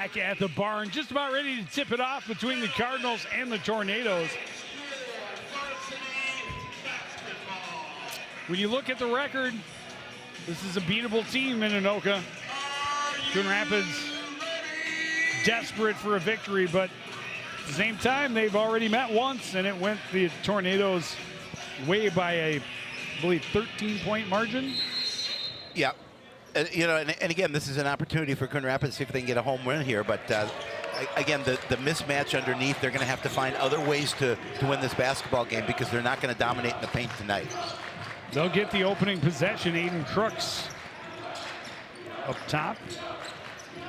back at the barn, just about ready to tip it off between the Cardinals and the Tornadoes. When you look at the record, this is a beatable team in Anoka. Coon Rapids desperate for a victory, but at the same time, they've already met once, and it went the Tornadoes' way by a, I believe, 13-point margin. Yeah. You know, and again, this is an opportunity for Coon Rapids to see if they can get a home win here. But again, the mismatch underneath, they're going to have to find other ways to win this basketball game because they're not going to dominate in the paint tonight. They'll get the opening possession. Aiden Crooks up top.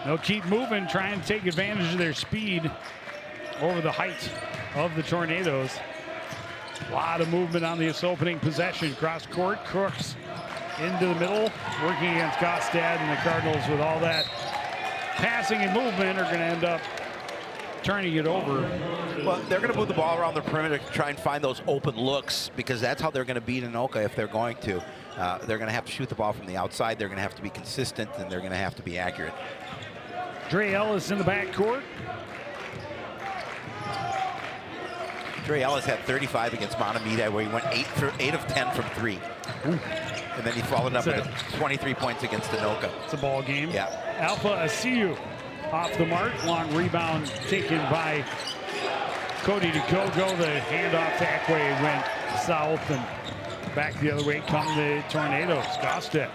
They'll keep moving, try and take advantage of their speed over the height of the Tornadoes. A lot of movement on this opening possession. Cross court, Crooks into the middle, working against Gostad, and the Cardinals with all that passing and movement are going to end up turning it over. Well, they're going to move the ball around the perimeter to try and find those open looks because that's how they're going to beat Anoka if they're going to. They're going to have to shoot the ball from the outside. They're going to have to be consistent, and they're going to have to be accurate. Dre Ellis in the backcourt. Dre Ellis had 35 against Montemita, where he went 8 of 10 from 3. Ooh. And then he followed up with 23 points against Anoka. It's a ball game. Yeah. Alpha Asiu off the mark. Long rebound taken by Cody DeGogo. The handoff to Ekwe went south, and back the other way come the Tornadoes. Gostad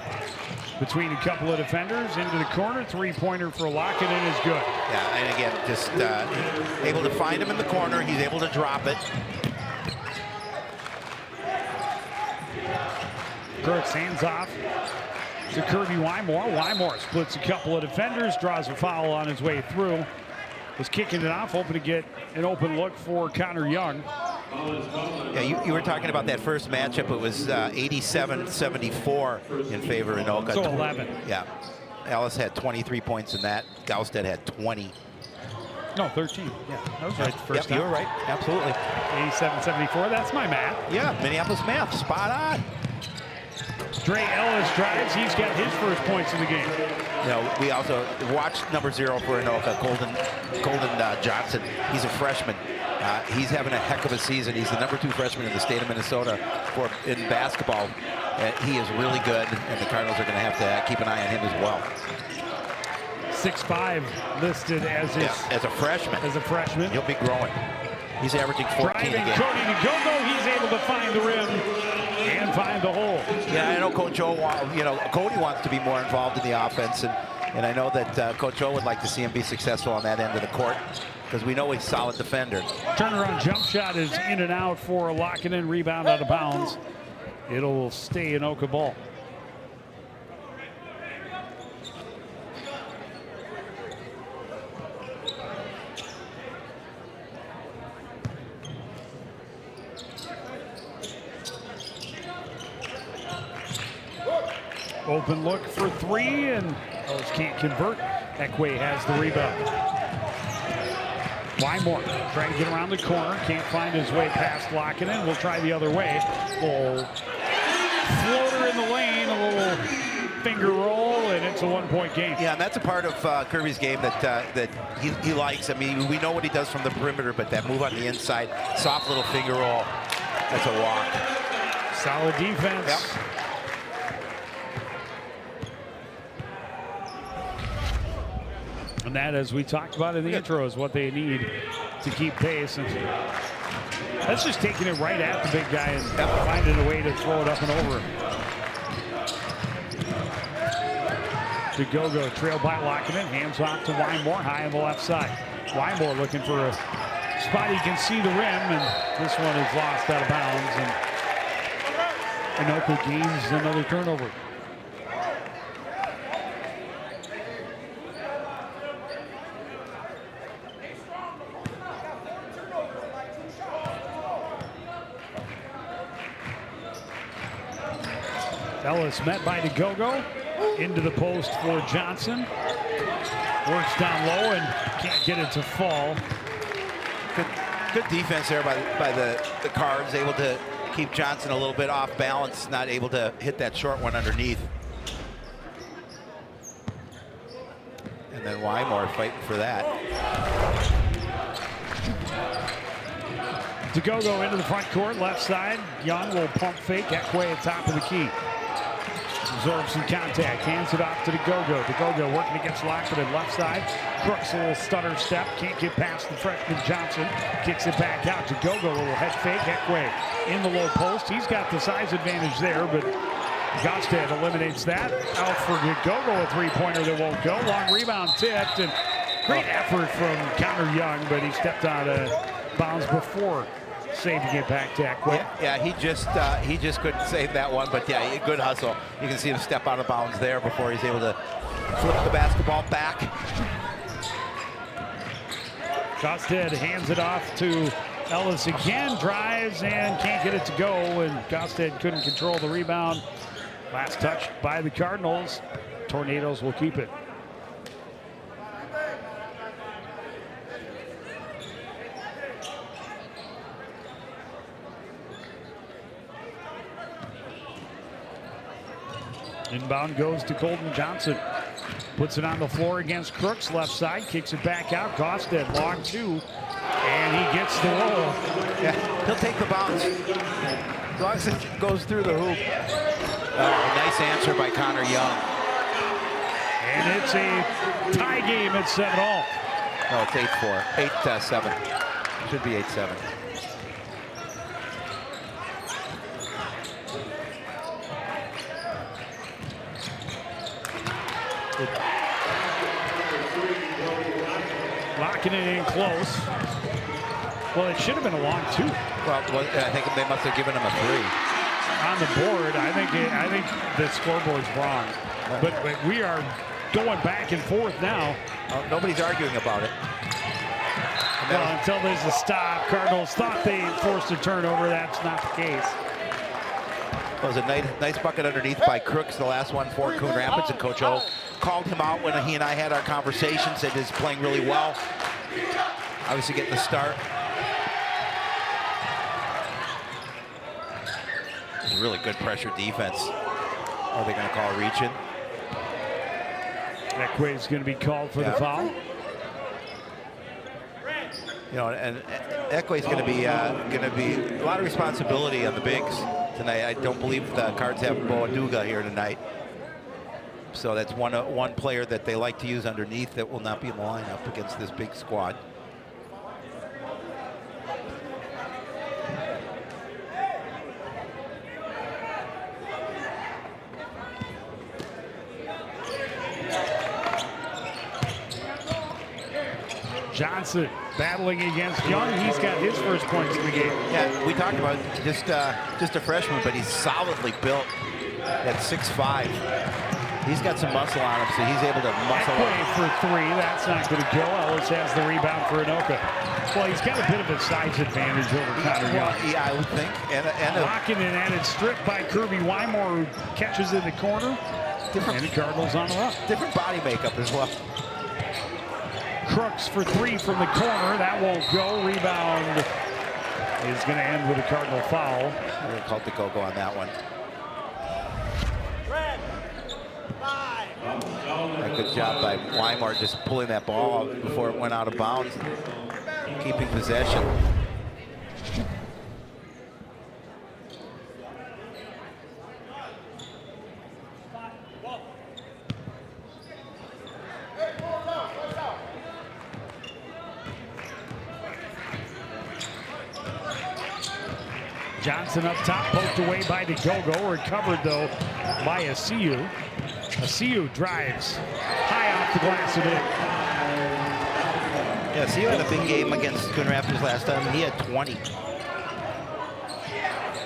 between a couple of defenders into the corner. Three-pointer for Lockett is good. Yeah, and again, just able to find him in the corner. He's able to drop it. Crooks hands off to Kirby Wymore. Wymore splits a couple of defenders, draws a foul on his way through. Was kicking it off, hoping to get an open look for Connor Young. Yeah, you were talking about that first matchup. It was 87-74 in favor of Anoka. So 11. Yeah. Ellis had 23 points in that. Gaustad had 20. No, 13. Yeah, that was right. First you were right. Absolutely. 87-74. That's my math. Yeah, Minneapolis math. Spot on. Dre Ellis drives. He's got his first points in the game. You know, we also watched number 0 for Anoka, Colden Johnson. He's a freshman. He's having a heck of a season. He's the number 2 freshman in the state of Minnesota in basketball. He is really good, and the Cardinals are going to have to keep an eye on him as well. 6'5", listed as his as a freshman. As a freshman, he'll be growing. He's averaging 14 driving a game. Cody DeGogo, he's able to find the rim and find the hole. Yeah, I know Coach O, Cody wants to be more involved in the offense, and I know that Coach O would like to see him be successful on that end of the court because we know he's a solid defender. Turnaround jump shot is in and out for Lockett, rebound out of bounds. It'll stay in Anoka ball. Open look for 3, and those can't convert. Ekwe has the rebound. Wymore trying to get around the corner, can't find his way past Lockett. We'll try the other way. Little floater in the lane, a little finger roll, and it's a 1-point game. Yeah, and that's a part of Kirby's game that he likes. I mean, we know what he does from the perimeter, but that move on the inside, soft little finger roll, that's a walk. Solid defense. Yep. And that, as we talked about in the intro, is what they need to keep pace. And that's just taking it right at the big guy and finding a way to throw it up and over. DeGogo trailed by Lockett, hands off to Wymore, high on the left side. Wymore looking for a spot he can see the rim, and this one is lost out of bounds. And Anoka gains another turnover. Ellis met by DeGogo. Into the post for Johnson. Works down low and can't get it to fall. Good defense there by the Cards. Able to keep Johnson a little bit off balance. Not able to hit that short one underneath. And then Wymore fighting for that. DeGogo into the front court, left side. Young will pump fake, Ekwe at top of the key. Absorbs some contact, hands it off to DeGogo. DeGogo working against Lockwood left side. Crooks a little stutter step, can't get past the freshman Johnson. Kicks it back out. DeGogo, a little head fake. Ekwe in the low post. He's got the size advantage there, but Gostad eliminates that. Out for DeGogo, a three-pointer that won't go. Long rebound tipped, and great effort from Connor Young, but he stepped out of bounds before saving it back to Ekwe. Yeah, he just couldn't save that one, but yeah, good hustle. You can see him step out of bounds there before he's able to flip the basketball back. Gostad hands it off to Ellis again, drives and can't get it to go, and Gostad couldn't control the rebound. Last touch by the Cardinals. Tornadoes will keep it. Inbound goes to Colton Johnson. Puts it on the floor against Crooks, left side, kicks it back out. Gostad, long two, and he gets the roll. Yeah, he'll take the bounce. As long as it goes through the hoop. Nice answer by Connor Young. And it's a tie game at 7-all. No, it's 8-4, 8-7. Should be 8-7. Locking it in close. Well, it should have been a long two. Well, I think they must have given him a three. On the board, I think the scoreboard's wrong. But we are going back and forth now. Nobody's arguing about it. Well, until there's a stop. Cardinals thought they forced a turnover. That's not the case. It was a nice bucket underneath by Crooks, the last one for Coon Rapids, and Coach O called him out when he and I had our conversation, said he's playing really well. Obviously getting the start. It's a really good pressure defense. Are they going to call reaching? Ekwe is going to be called for the foul. You know, and Ekwe's going to be a lot of responsibility on the bigs tonight. I don't believe the Cards have Boaduga here tonight. So that's one player that they like to use underneath that will not be in the lineup against this big squad. Johnson battling against Young. He's got his first points in the game. Yeah, we talked about just a freshman, but he's solidly built at 6'5". He's got some muscle on him, so he's able to muscle up. For three, that's not going to go. Ellis has the rebound for Anoka. Well, he's got a bit of a size advantage over Connor Young. Yeah, I would think. And Locking in, and it's stripped by Kirby Wymore, who catches in the corner. And the Cardinals on the run. Different body makeup as well. Crooks for three from the corner. That won't go. Rebound is going to end with a Cardinal foul. We're going to call DeGogo on that one. A good job by Wymore just pulling that ball out before it went out of bounds, keeping possession. Johnson up top, poked away by DeGogo, recovered though by Asiu. Asiu drives high off the glass and in. Yeah, Asiu had a big game against Coon Rapids last time. He had 20.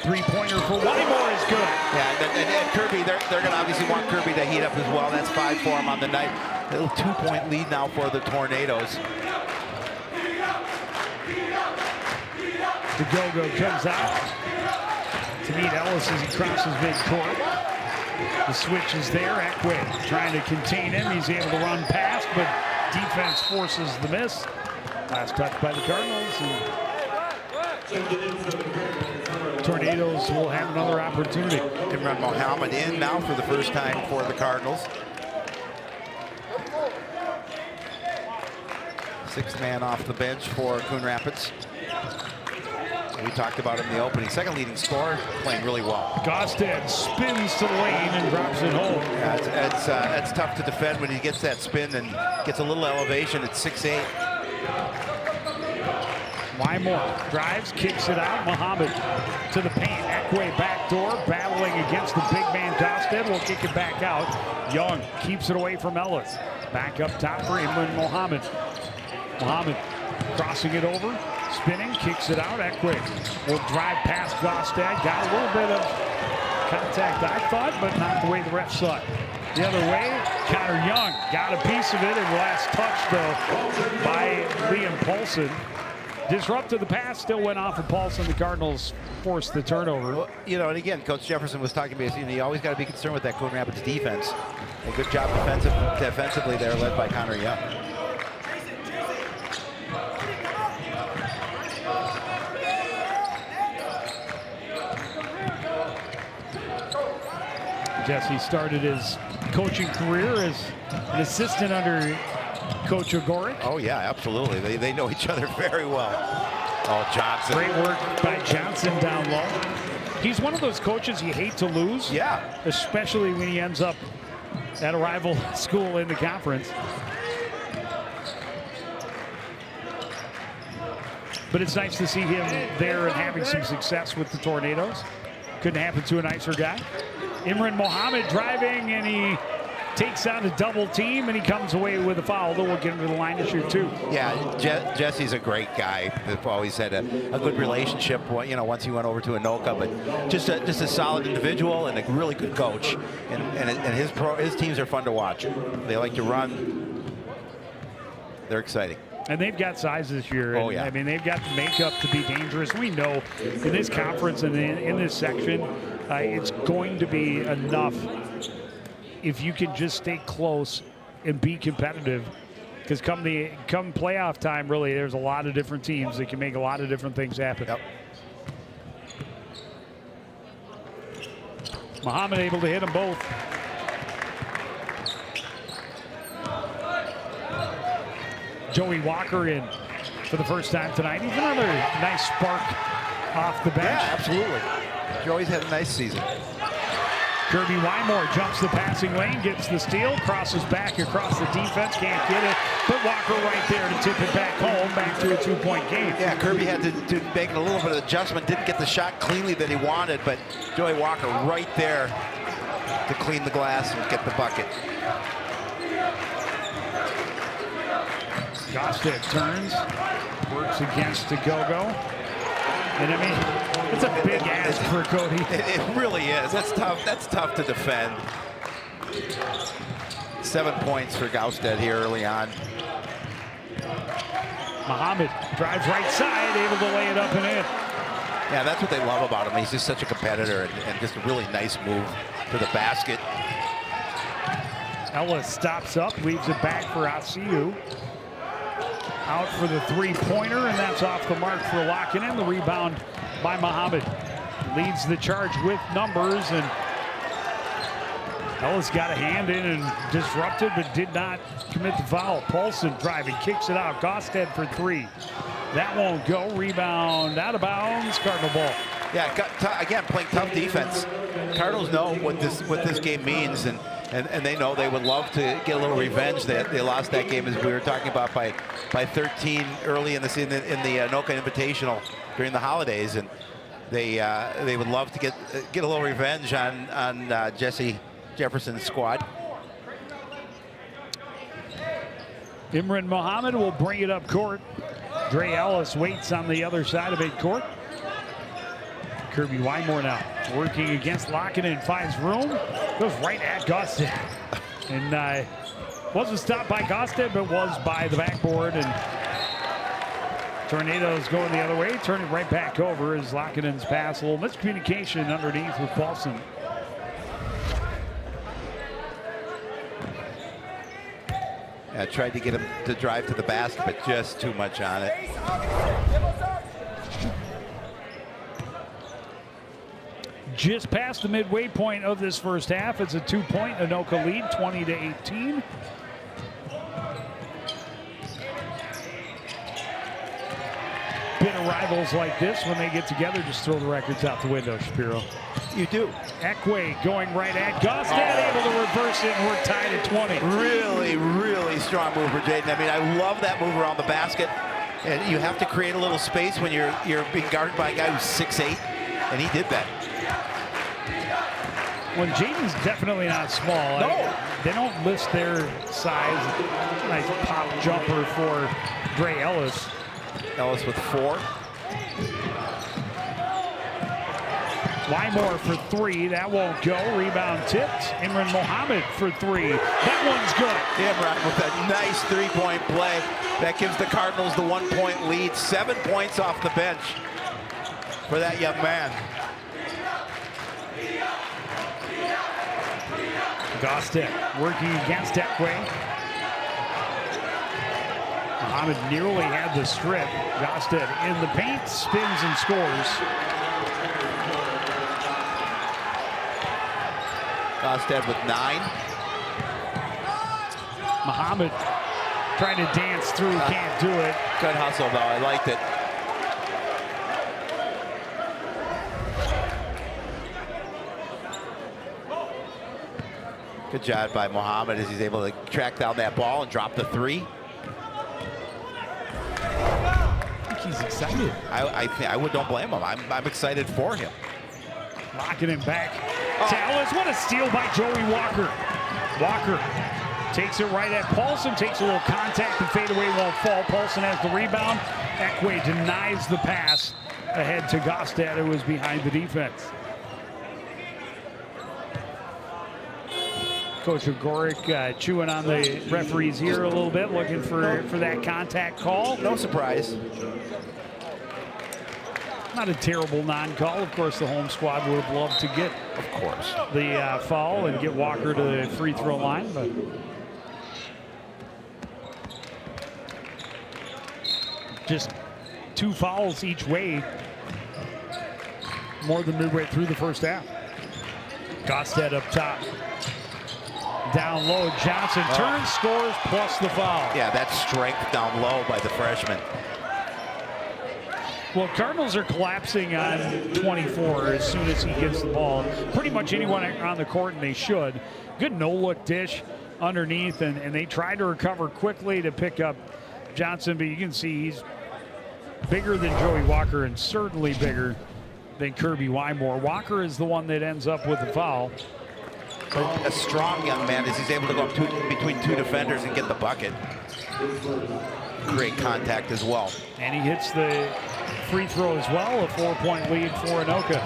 Three-pointer for Wymore is good. Yeah, and Kirby, they're going to obviously want Kirby to heat up as well. That's 5 for him on the night. A little 2-point lead now for the Tornadoes. DeGogo comes out to meet Ellis as he crosses midcourt. The switch is there. Ekwe trying to contain him. He's able to run past, but defense forces the miss. Last touch by the Cardinals. And Tornadoes will have another opportunity. Imran Mohammed in now for the first time for the Cardinals. Sixth man off the bench for Coon Rapids. We talked about him in the opening. Second leading scorer, playing really well. Gosted spins to the lane and drops it home. Yeah, it's tough to defend when he gets that spin and gets a little elevation at 6'8". Wymore drives, kicks it out. Muhammad to the paint. Ekwe backdoor, battling against the big man Gosted. Will kick it back out. Young keeps it away from Ellis. Back up top for Imran Mohammed. Mohammed crossing it over, spinning, kicks it out. Ekwe will drive past Gosted. Got a little bit of contact, I thought, but not the way the ref saw it. The other way, Connor Young got a piece of it, and last touch, though, by Liam Paulson. Disrupted the pass, still went off of Paulson. The Cardinals forced the turnover. Well, you know, and again, Coach Jefferson was talking about, you always got to be concerned with that Coon Rapids defense. A good job defensively there, led by Connor Young. Jesse started his coaching career as an assistant under Coach Ogoric. Oh, yeah, absolutely. They know each other very well. Oh, Johnson. Great work by Johnson down low. He's one of those coaches you hate to lose. Yeah. Especially when he ends up at a rival school in the conference. But it's nice to see him there and having some success with the Tornadoes. Couldn't happen to a nicer guy. Imran Mohammed driving, and he takes on a double team, and he comes away with a foul. Though we'll get him to the line to shoot too. Yeah, Jesse's a great guy. They've always had a good relationship. You know, once he went over to Anoka, but just a solid individual and a really good coach. And his teams are fun to watch. They like to run. They're exciting. And they've got size this year. Oh, yeah. I mean, they've got the makeup to be dangerous. We know in this conference and in this section, it's going to be enough if you can just stay close and be competitive. Because come playoff time, really, there's a lot of different teams that can make a lot of different things happen. Yep. Muhammad able to hit them both. Joey Walker in for the first time tonight. Even another nice spark off the bench. Yeah, absolutely. Joey's had a nice season. Kirby Wymore jumps the passing lane, gets the steal, crosses back across the defense, can't get it, but Walker right there to tip it back home, back to a 2-point game. Yeah, Kirby had to make a little bit of adjustment, didn't get the shot cleanly that he wanted, but Joey Walker right there to clean the glass and get the bucket. Gosted turns, works against Togogo. And I mean, it's a big ask for Cody. It really is. That's tough. That's tough to defend. 7 points for Gosted here early on. Muhammad drives right side, able to lay it up and in. Yeah, that's what they love about him. He's just such a competitor and just a really nice move to the basket. Ellis stops up, leaves it back for Asiu. Out for the three-pointer, and that's off the mark for Lockinen. The rebound by Muhammad. Leads the charge with numbers, and Ellis got a hand in and disrupted, but did not commit the foul. Paulson driving, kicks it out. Gosted for three. That won't go. Rebound out of bounds. Cardinal ball. Yeah, again, playing tough defense. Cardinals know what this game means, and they know they would love to get a little revenge. They lost that game, as we were talking about, by 13 early in the season in the Anoka Invitational during the holidays, and they would love to get a little revenge on Jesse Jefferson's squad. Imran Mohammed will bring it up court. Dre Ellis waits on the other side of midcourt. Kirby Wymore now working against Lockinen, finds room, goes right at Gosted. And wasn't stopped by Gosted, but was by the backboard. And Tornadoes going the other way, turn it right back over as Lockinen's pass. A little miscommunication underneath with Paulson. Yeah, tried to get him to drive to the basket, but just too much on it. Just past the midway point of this first half. It's a 2-point Anoka lead, 20-18. rivals like this, when they get together, just throw the records out the window, Shapiro. You do. Ekwe going right at Gostad, able to reverse it, and we're tied at 20. Really, really strong move for Jaden. I mean, I love that move around the basket. And you have to create a little space when you're being guarded by a guy who's 6'8", and he did that. Well, Jaden's definitely not small. No. They don't list their size. Nice pop jumper for Dre Ellis. Ellis with 4. Wymore for 3. That won't go. Rebound tipped. Imran Mohammed for 3. That one's good. Imran with a nice 3-point play. That gives the Cardinals the 1-point lead. 7 points off the bench for that young man. Gostad working against Ekwe. Mohammed nearly had the strip. Gostad in the paint, spins and scores. Gostad with 9. Mohammed trying to dance through, can't do it. Good hustle, though. I liked it. Good job by Mohammed as he's able to track down that ball and drop the 3. I think he's excited. I don't blame him. I'm excited for him. Locking him back. Tallis, what a steal by Joey Walker. Walker takes it right at Paulson, takes a little contact and fadeaway won't fall. Paulson has the rebound. Ekwe denies the pass ahead to Gostad, who was behind the defense. Coach Ogoric chewing on the referee's ear a little bit, looking for that contact call. No surprise. Not a terrible non-call. Of course, the home squad would have loved to get, of course, the foul and get Walker to the free throw line, but just 2 fouls each way, more than midway through the first half. Gostad up top. Down low, Johnson turns, scores, plus the foul. Yeah, that's strength down low by the freshman. Well, Cardinals are collapsing on 24 as soon as he gets the ball. Pretty much anyone on the court, and they should. Good no-look dish underneath, and they tried to recover quickly to pick up Johnson, but you can see he's bigger than Joey Walker and certainly bigger than Kirby Wymore. Walker is the one that ends up with the foul. But a strong young man as he's able to go up between 2 defenders and get the bucket. Great contact as well. And he hits the free throw as well, a 4-point lead for Anoka.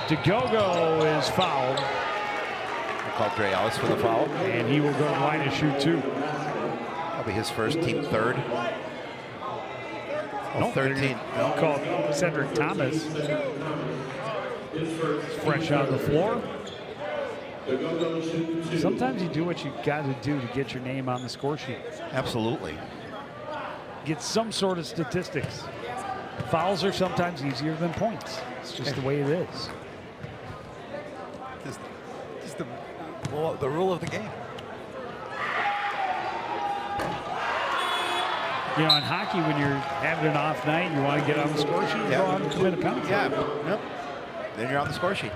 DeGogo is fouled. We'll call Dre Ellis for the foul. And he will go to the line to shoot 2. That'll be his first, team 3rd. No, 13. No. Called Cedric Thomas. Fresh on the floor. Sometimes you do what you got to do to get your name on the score sheet. Absolutely. Get some sort of statistics. Fouls are sometimes easier than points. It's just the way it is. Just the rule of the game. You know, in hockey, when you're having an off night, you want to get on the score sheet and go on and commit a penalty. Yeah. Yep. Then you're on the score sheet.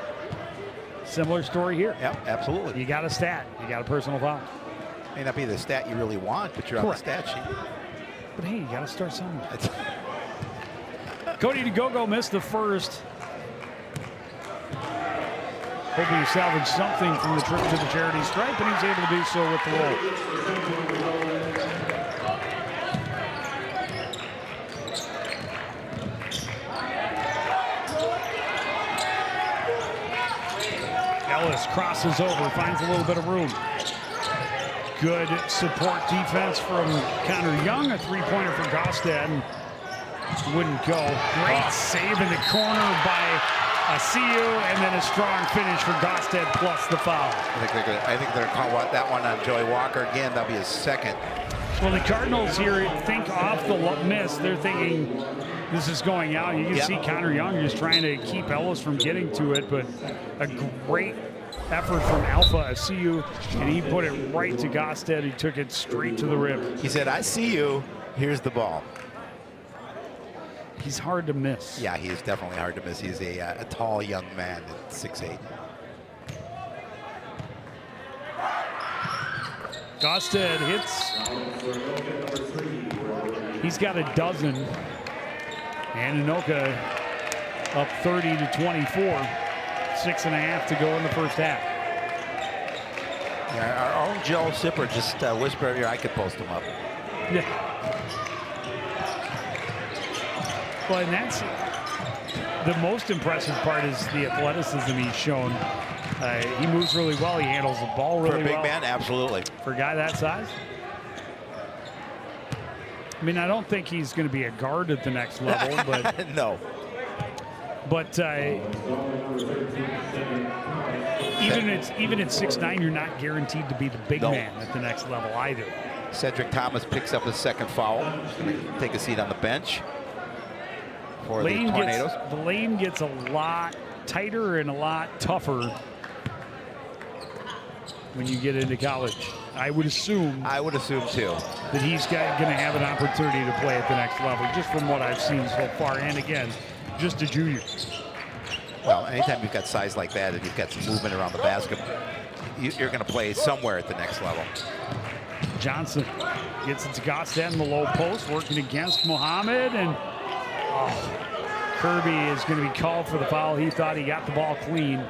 Similar story here. Yep, absolutely. You got a stat. You got a personal foul. May not be the stat you really want, but you're on the stat sheet. But hey, you got to start somewhere. Cody DeGogo missed the first. Hoping to salvage something from the trip to the charity stripe, and he's able to do so with the roll. Ellis crosses over, finds a little bit of room. Good support defense from Connor Young, a 3-pointer from Gostad. Wouldn't go. Great save in the corner by Asiu, and then a strong finish for Gostad plus the foul. I think they're going to call that one on Joey Walker again. That'll be his 2nd. Well, the Cardinals here think off the miss. They're thinking this is going out. You can see Connor Young just trying to keep Ellis from getting to it, but a great effort from Alpha Asiu, and he put it right to Gostad. He took it straight to the rim. He said, I see you. Here's the ball. He's hard to miss. Yeah, he is definitely hard to miss. He's a tall young man at 6'8". Gosted hits. He's got a dozen. And Anoka up 30-24. 6.5 to go in the first half. Yeah, our own Joe Sipper just whispered here, I could post him up. Yeah. Well, and that's the most impressive part is the athleticism he's shown. He moves really well. He handles the ball really well. For a big man, absolutely. For a guy that size. I mean, I don't think he's going to be a guard at the next level, but no. But even at 6'9", you're not guaranteed to be the big man at the next level either. Cedric Thomas picks up his second foul. He's going to take a seat on the bench for the Tornadoes. The lane gets a lot tighter and a lot tougher when you get into college. I would assume too that he's going to have an opportunity to play at the next level, just from what I've seen so far. And again, just a junior. Well, anytime you've got size like that and you've got some movement around the basket, you're going to play somewhere at the next level. Johnson gets it to Gostet in the low post, working against Mohammed, and Kirby is going to be called for the foul. He thought he got the ball clean.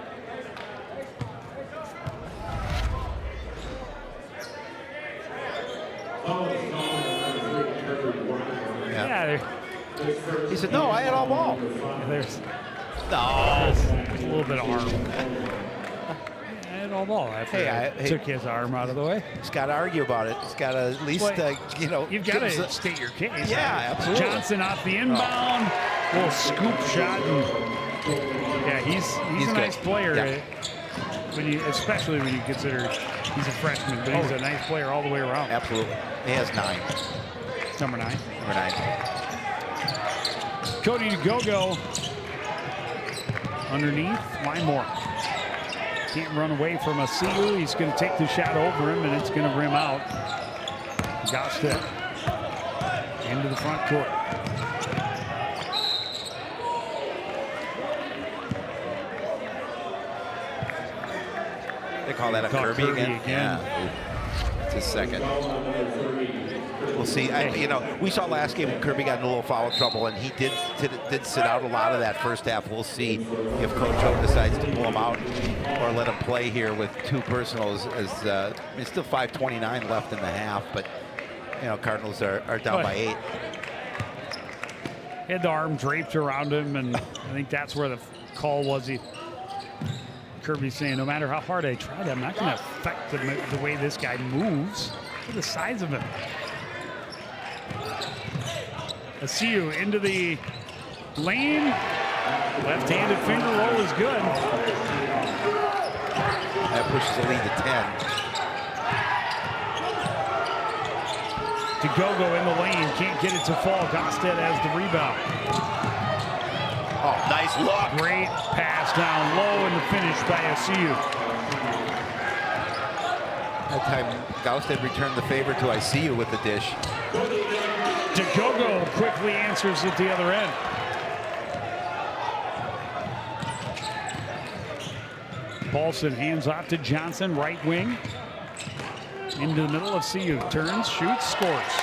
Yeah. He said, "No, I had all ball." There's a little bit of arm. I had all ball after I took his arm out of the way. He's got to argue about it. He's got to at least, you've got to state your case. Yeah, absolutely. Johnson off the inbound, little scoop shot. And, yeah, he's a nice player. Yeah. Especially when you consider he's a freshman, but he's a nice player all the way around. Absolutely. He has 9. Number 9. Number 9. Cody Gogo underneath. Wymore can't run away from a CU. He's going to take the shot over him, and it's going to rim out. Gostet into the front court. They call that a Kirby again? Yeah. It's his second. We'll see. We saw last game when Kirby got in a little foul trouble, and he did sit out a lot of that first half. We'll see if Coach O decides to pull him out or let him play here with 2 personals. It's still 5:29 left in the half, but Cardinals are down by 8. He had the arm draped around him, and I think that's where the call was. Kirby's saying, no matter how hard I tried, I'm not going to affect the way this guy moves. Look at the size of him. Asiu into the lane. Left-handed finger roll is good. That pushes the lead to 10. To Gogo in the lane, can't get it to fall. Gostet has the rebound. Oh, nice look. Great pass down low and the finish by Asiu. That time, Gostet returned the favor to ICU with the dish. DeGogo quickly answers at the other end. Paulson hands off to Johnson, right wing. Into the middle of CU. Turns, shoots, scores.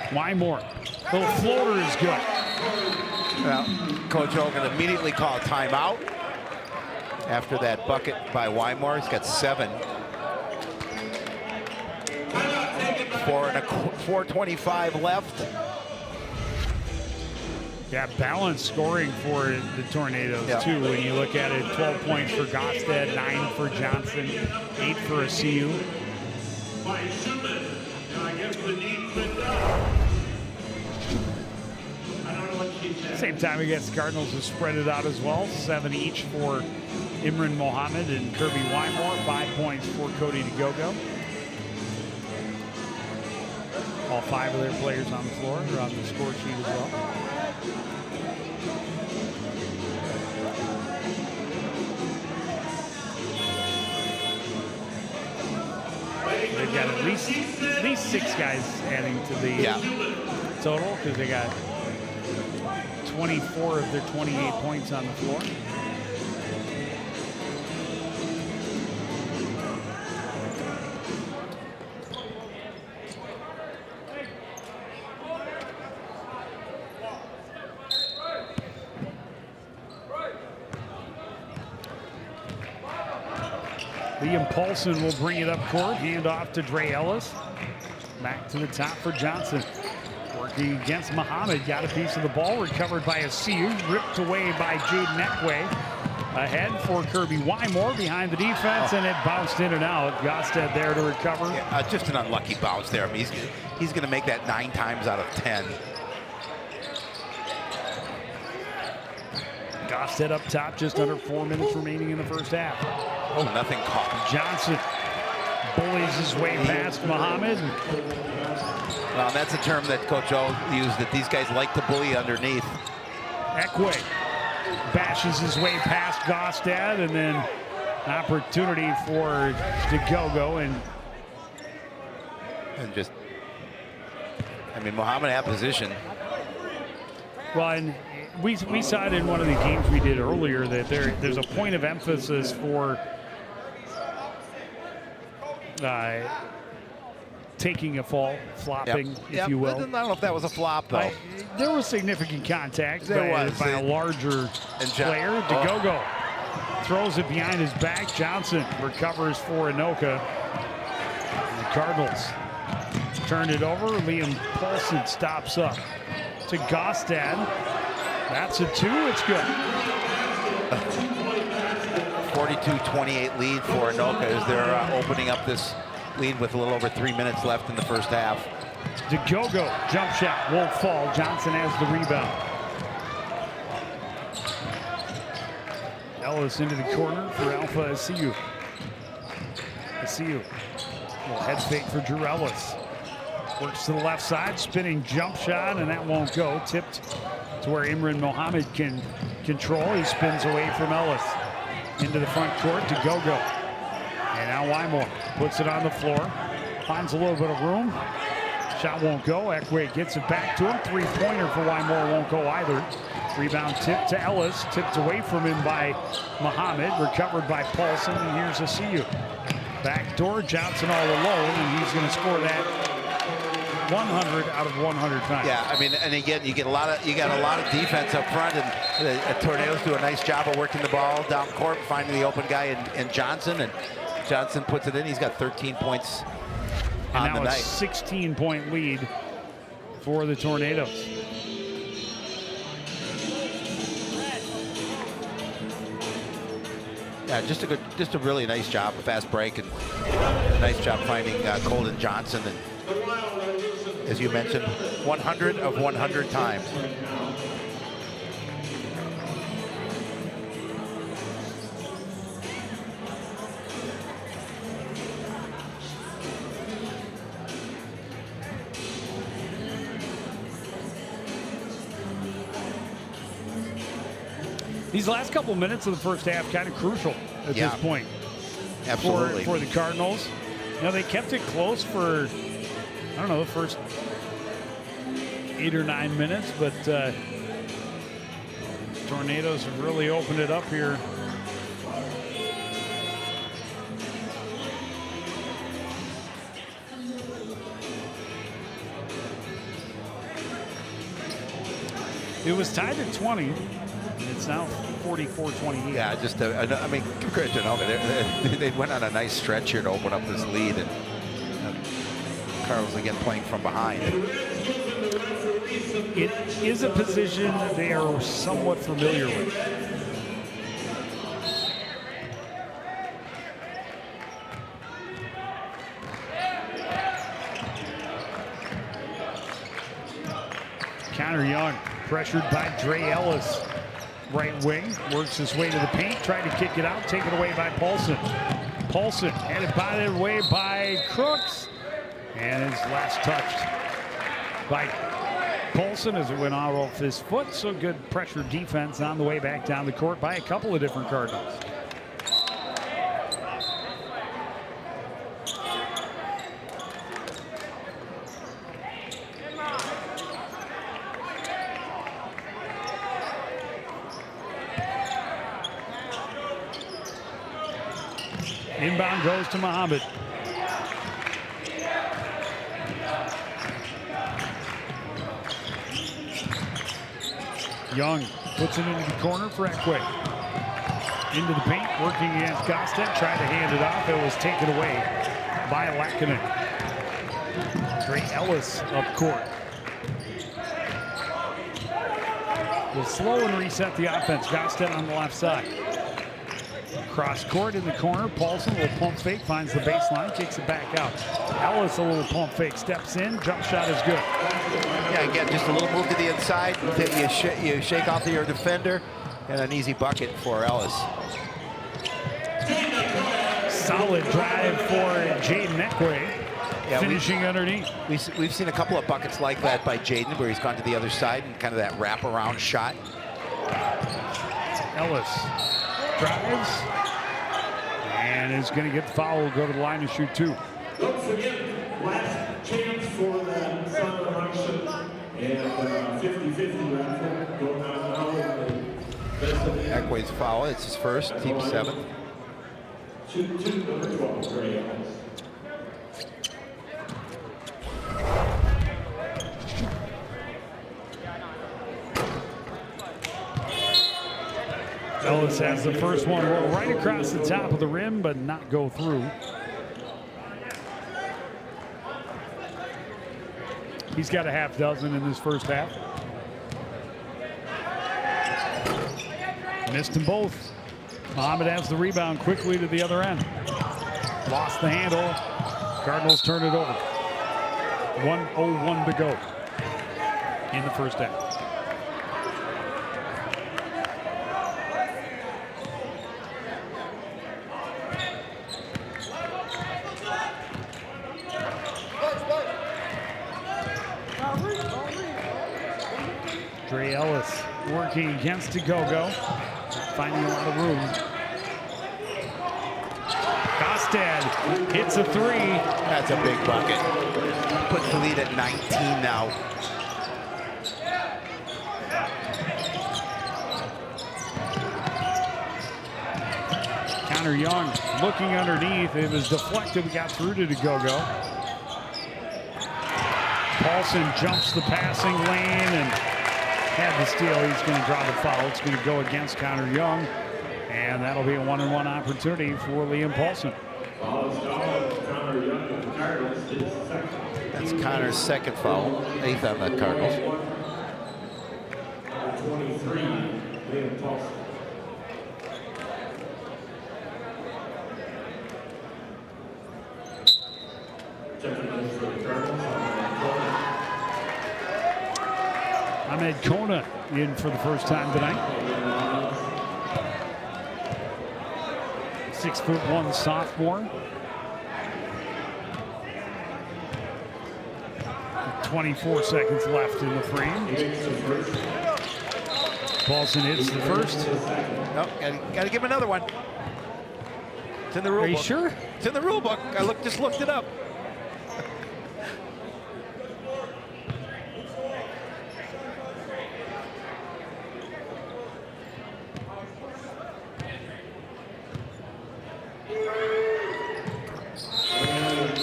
Wymore. Little floater is good. Well, Coach Hogan immediately called timeout after that bucket by Wymore. He's got 7. 4:25 left. Yeah, balanced scoring for the Tornadoes, too. When you look at it, 12 points for Gostet, 9 for Johnson, 8 for CU. Same time against the Cardinals have spread it out as well. 7 each for Imran Mohammed and Kirby Wymore. 5 points for Cody DeGogo. All 5 of their players on the floor are on the score sheet as well. they've got at least 6 guys adding to the total because they got 24 of their 28 points on the floor. Liam Paulson will bring it up court. Hand off to Dre Ellis. Back to the top for Johnson. Working against Muhammad. Got a piece of the ball. Recovered by Asiu. Ripped away by Jaden Ekway. Ahead for Kirby Wymore behind the defense, and it bounced in and out. Gosted there to recover. Yeah, just an unlucky bounce there. I mean, he's going to make that 9 times out of 10. Gosted up top, just under 4 minutes remaining in the first half. Oh, nothing caught. Johnson bullies his way past Muhammad. Well, that's a term that Coach O used, that these guys like to bully underneath. Ekway bashes his way past Gosted, and then opportunity for DeGogo, and just, I mean, Muhammad had position. Well, and we saw it in one of the games we did earlier that there's a point of emphasis for taking a fall, flopping, if you will. I don't know if that was a flop, though. There was significant contact by a larger player. Oh. DeGogo throws it behind his back. Johnson recovers for Anoka. The Cardinals turned it over. Liam Paulson stops up to Gosted. That's a 2. It's good. 42-28 lead for Anoka as they're opening up this lead with a little over 3 minutes left in the first half. DeGogo jump shot won't fall. Johnson has the rebound. Ellis into the corner for Alpha Asiu. Little head fake for Drew Ellis. Works to the left side, spinning jump shot, and that won't go. Tipped to where Imran Mohammed can control. He spins away from Ellis. Into the front court to DeGogo. And now Wymore puts it on the floor. Finds a little bit of room. Shot won't go. Ekway gets it back to him. 3-pointer for Wymore won't go either. Rebound tip to Ellis. Tipped away from him by Muhammad. Recovered by Paulson. And here's Asiu. Backdoor. Johnson all alone. And he's going to score that 100 out of 100 times. Yeah, I mean, and again, you got a lot of defense up front, and the Tornadoes do a nice job of working the ball down court, finding the open guy in Johnson, and Johnson puts it in. He's got 13 points on the night. A 16-point lead for the Tornadoes. Yeah, just a really nice job, a fast break, and a nice job finding Colden Johnson. And as you mentioned, 100 of 100 times. These last couple minutes of the first half kind of crucial at this point. Absolutely. For the Cardinals. You know, they kept it close for, I don't know, the first 8 or 9 minutes, but Tornadoes have really opened it up here. It was tied at 20. It's now 44-28. Yeah, I mean, give credit to Anoka. They went on a nice stretch here to open up this lead, and Cardinals again playing from behind. It is a position they are somewhat familiar with. Connor Young pressured by Dre Ellis. Right wing, works his way to the paint, trying to kick it out, taken away by Paulson. Paulson headed by the way by Crooks. And is last touched by Paulson as it went out off his foot. So good pressure defense on the way back down the court by a couple of different Cardinals. Inbound goes to Muhammad. Young puts it into the corner for Ekwe. Into the paint, working against Gostet, tried to hand it off. It was taken away by Lackinen. Dre Ellis up court. Will slow and reset the offense. Gostet on the left side. Cross court in the corner. Paulson, a little pump fake, finds the baseline, kicks it back out. Ellis, a little pump fake, steps in, jump shot is good. Yeah, again, just a little move to the inside. You shake off your defender, and an easy bucket for Ellis. Solid drive for Jaden Ekwe, finishing underneath. We've seen a couple of buckets like that by Jaden, where he's gone to the other side and kind of that wraparound shot. Ellis drives and is going to get fouled, go to the line to shoot 2. Don't forget, last chance for the summer auction and 50-50 raffle going on now. Ekwe's foul, it's his first, team 7. Shoot 2, number 12, Gray Ellis. Ellis has the first one roll right across the top of the rim, but not go through. He's got a half dozen in this first half. Missed them both. Muhammad has the rebound quickly to the other end. Lost the handle. Cardinals turn it over. 1:01 to go in the first half. Dre Ellis working against Go-Go, finding a lot of room. Gostet hits a 3. That's a big bucket. Puts the lead at 19 now. Connor Young looking underneath. It was deflected. We got through to Go-Go. Paulson jumps the passing lane and had the steal. He's going to draw the foul. It's going to go against Connor Young, and that'll be a 1-on-1 opportunity for Liam Paulson. That's Connor's second foul, 8th on the Cardinals. 23, Liam Paulson. Ahmed Kona in for the first time tonight. 6'1" sophomore. 24 seconds left in the frame. Paulson hits the first. Nope, gotta give him another one. It's in the rule book. Are you sure? It's in the rule book. I just looked it up.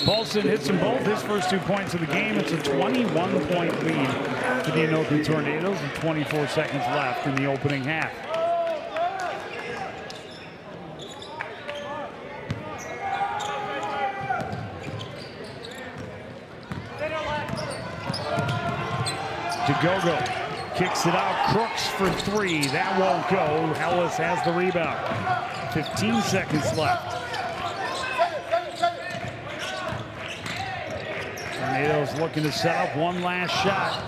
Paulson hits them both, his first 2 points of the game. It's a 21-point lead for the Anoka Tornadoes with 24 seconds left in the opening half. Go-Go kicks it out, Crooks for 3. That won't go. Ellis has the rebound. 15 seconds left. Tornadoes looking to set up one last shot.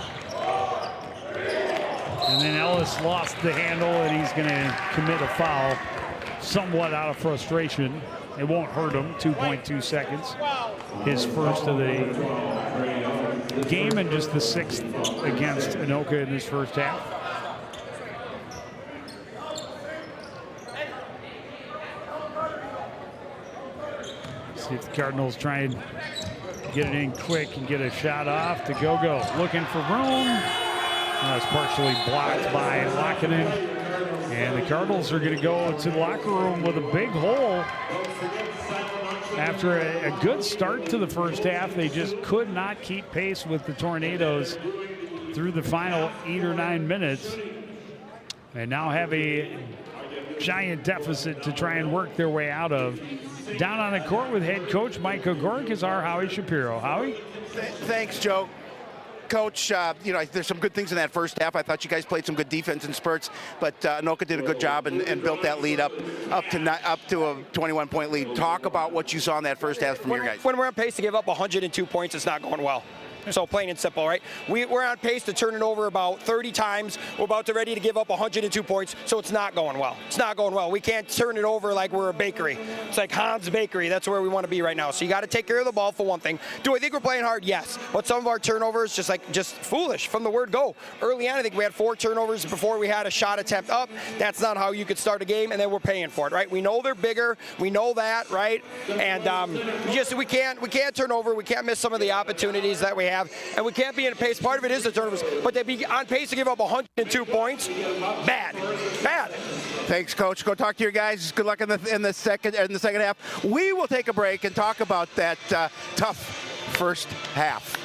And then Ellis lost the handle, and he's going to commit a foul somewhat out of frustration. It won't hurt him. 2.2 seconds. His first of the game and just the 6th against Anoka in this first half. See if the Cardinals try and get it in quick and get a shot off to Go-Go. Looking for room. That's partially blocked by Lackinen. And the Cardinals are going to go to the locker room with a big hole. After a good start to the first half, they just could not keep pace with the Tornadoes through the final 8 or 9 minutes. And now have a giant deficit to try and work their way out of. Down on the court with head coach Mike O'Gork is our Howie Shapiro. Howie? Thanks, Joe. Coach, you know, there's some good things in that first half. I thought you guys played some good defense in spurts, but Anoka did a good job and built that lead up to a 21-point lead. Talk about what you saw in that first half from your guys. When we're on pace to give up 102 points, it's not going well. So plain and simple, right? We're on pace to turn it over about 30 times. We're about to ready to give up 102 points, so it's not going well. It's not going well. We can't turn it over like we're a bakery. It's like Hans Bakery. That's where we want to be right now. So you got to take care of the ball for one thing. Do I think we're playing hard? Yes. But some of our turnovers, just foolish from the word go. Early on, I think we had 4 turnovers before we had a shot attempt up. That's not how you could start a game, and then we're paying for it, right? We know they're bigger. We know that, right? And we can't turn over. We can't miss some of the opportunities that we have, and we can't be in a pace. Part of it is the turnovers, but they be on pace to give up 102 points. Bad. Thanks, Coach. Go talk to your guys. Good luck in the second half. We will take a break and talk about that tough first half.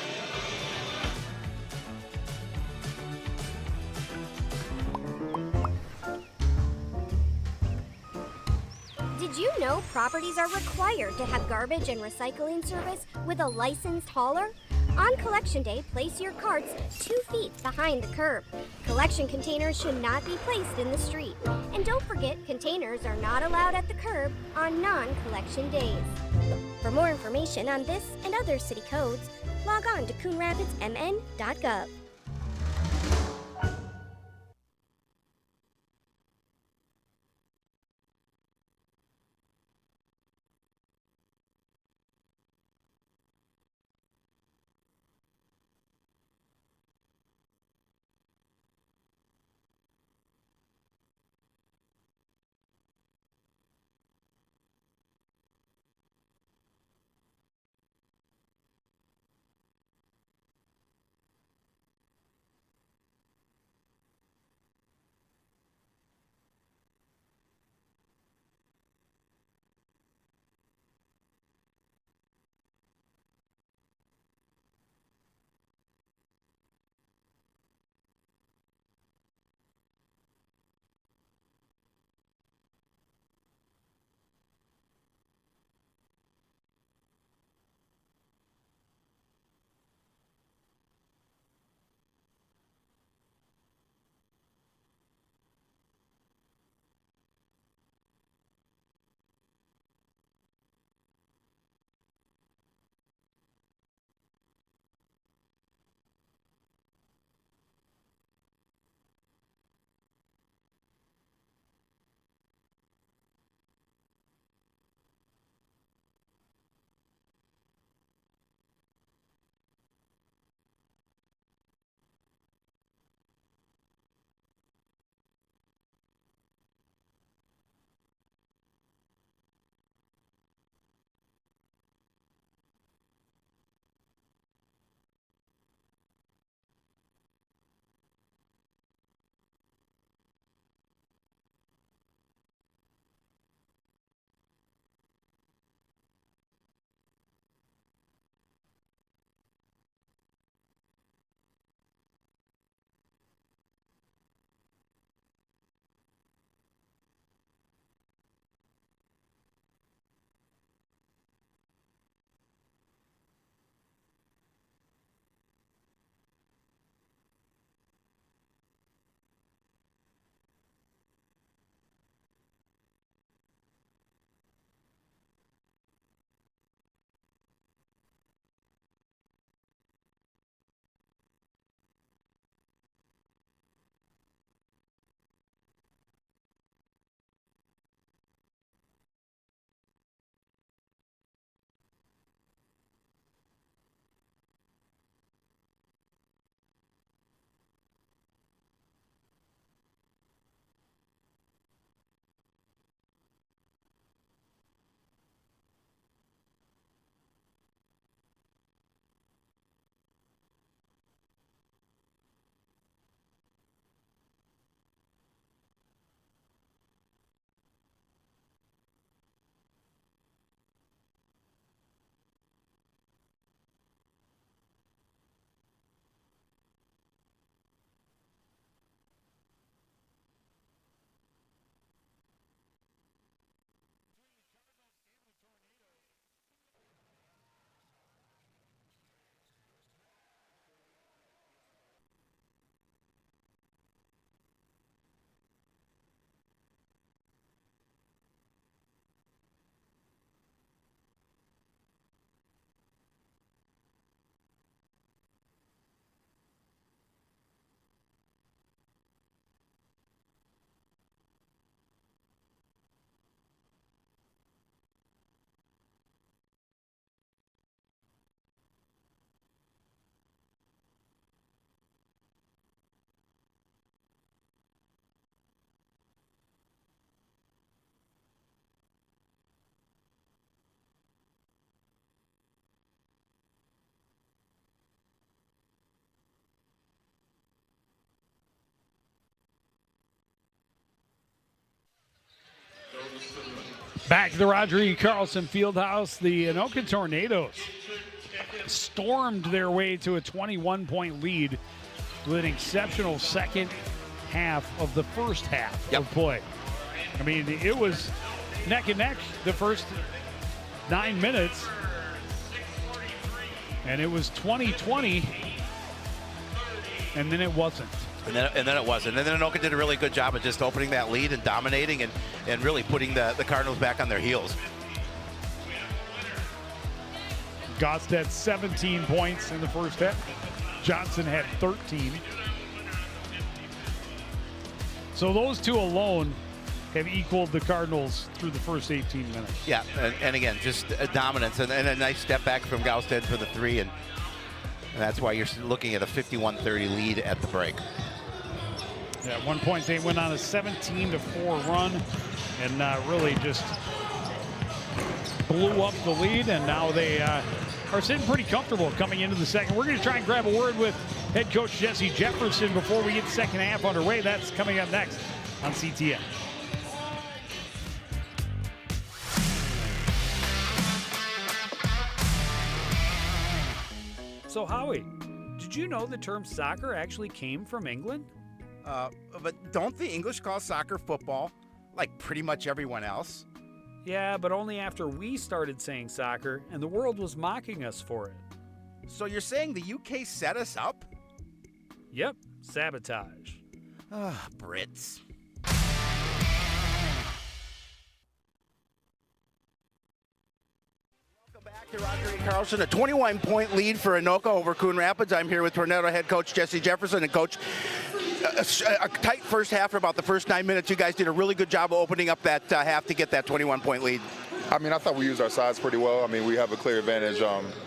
Did you know properties are required to have garbage and recycling service with a licensed hauler? On Collection Day, place your carts 2 feet behind the curb. Collection containers should not be placed in the street. And don't forget, containers are not allowed at the curb on non-collection days. For more information on this and other city codes, log on to coonrapidsmn.gov. Back to the Roger E. Carlson Fieldhouse, the Anoka Tornadoes stormed their way to a 21-point lead with an exceptional second half of the first half of play. I mean, it was neck and neck the first 9 minutes, and it was 20-20, and then it wasn't. And then it wasn't. And then Anoka did a really good job of just opening that lead and dominating and really putting the Cardinals back on their heels. Gost had 17 points in the first half. Johnson had 13. So those two alone have equaled the Cardinals through the first 18 minutes. Yeah, and again, just a dominance and a nice step back from Gausted for the three, and that's why you're looking at a 51-30 lead at the break. Yeah, at one point they went on a 17-4 run and really just blew up the lead, and now they are sitting pretty comfortable coming into the second. We're going to try and grab a word with head coach Jesse Jefferson before we get the second half underway. That's coming up next on CTN. So Howie, did you know the term soccer actually came from England? But don't the English call soccer football, like pretty much everyone else? Yeah, but only after we started saying soccer and the world was mocking us for it. So you're saying the UK set us up? Yep, sabotage. Brits. Back to Roger E. Carlson, a 21-point lead for Anoka over Coon Rapids. I'm here with Tornado head coach Jesse Jefferson and coach. A tight first half for about the first 9 minutes. You guys did a really good job of opening up that half to get that 21-point lead. I mean, I thought we used our size pretty well. I mean, we have a clear advantage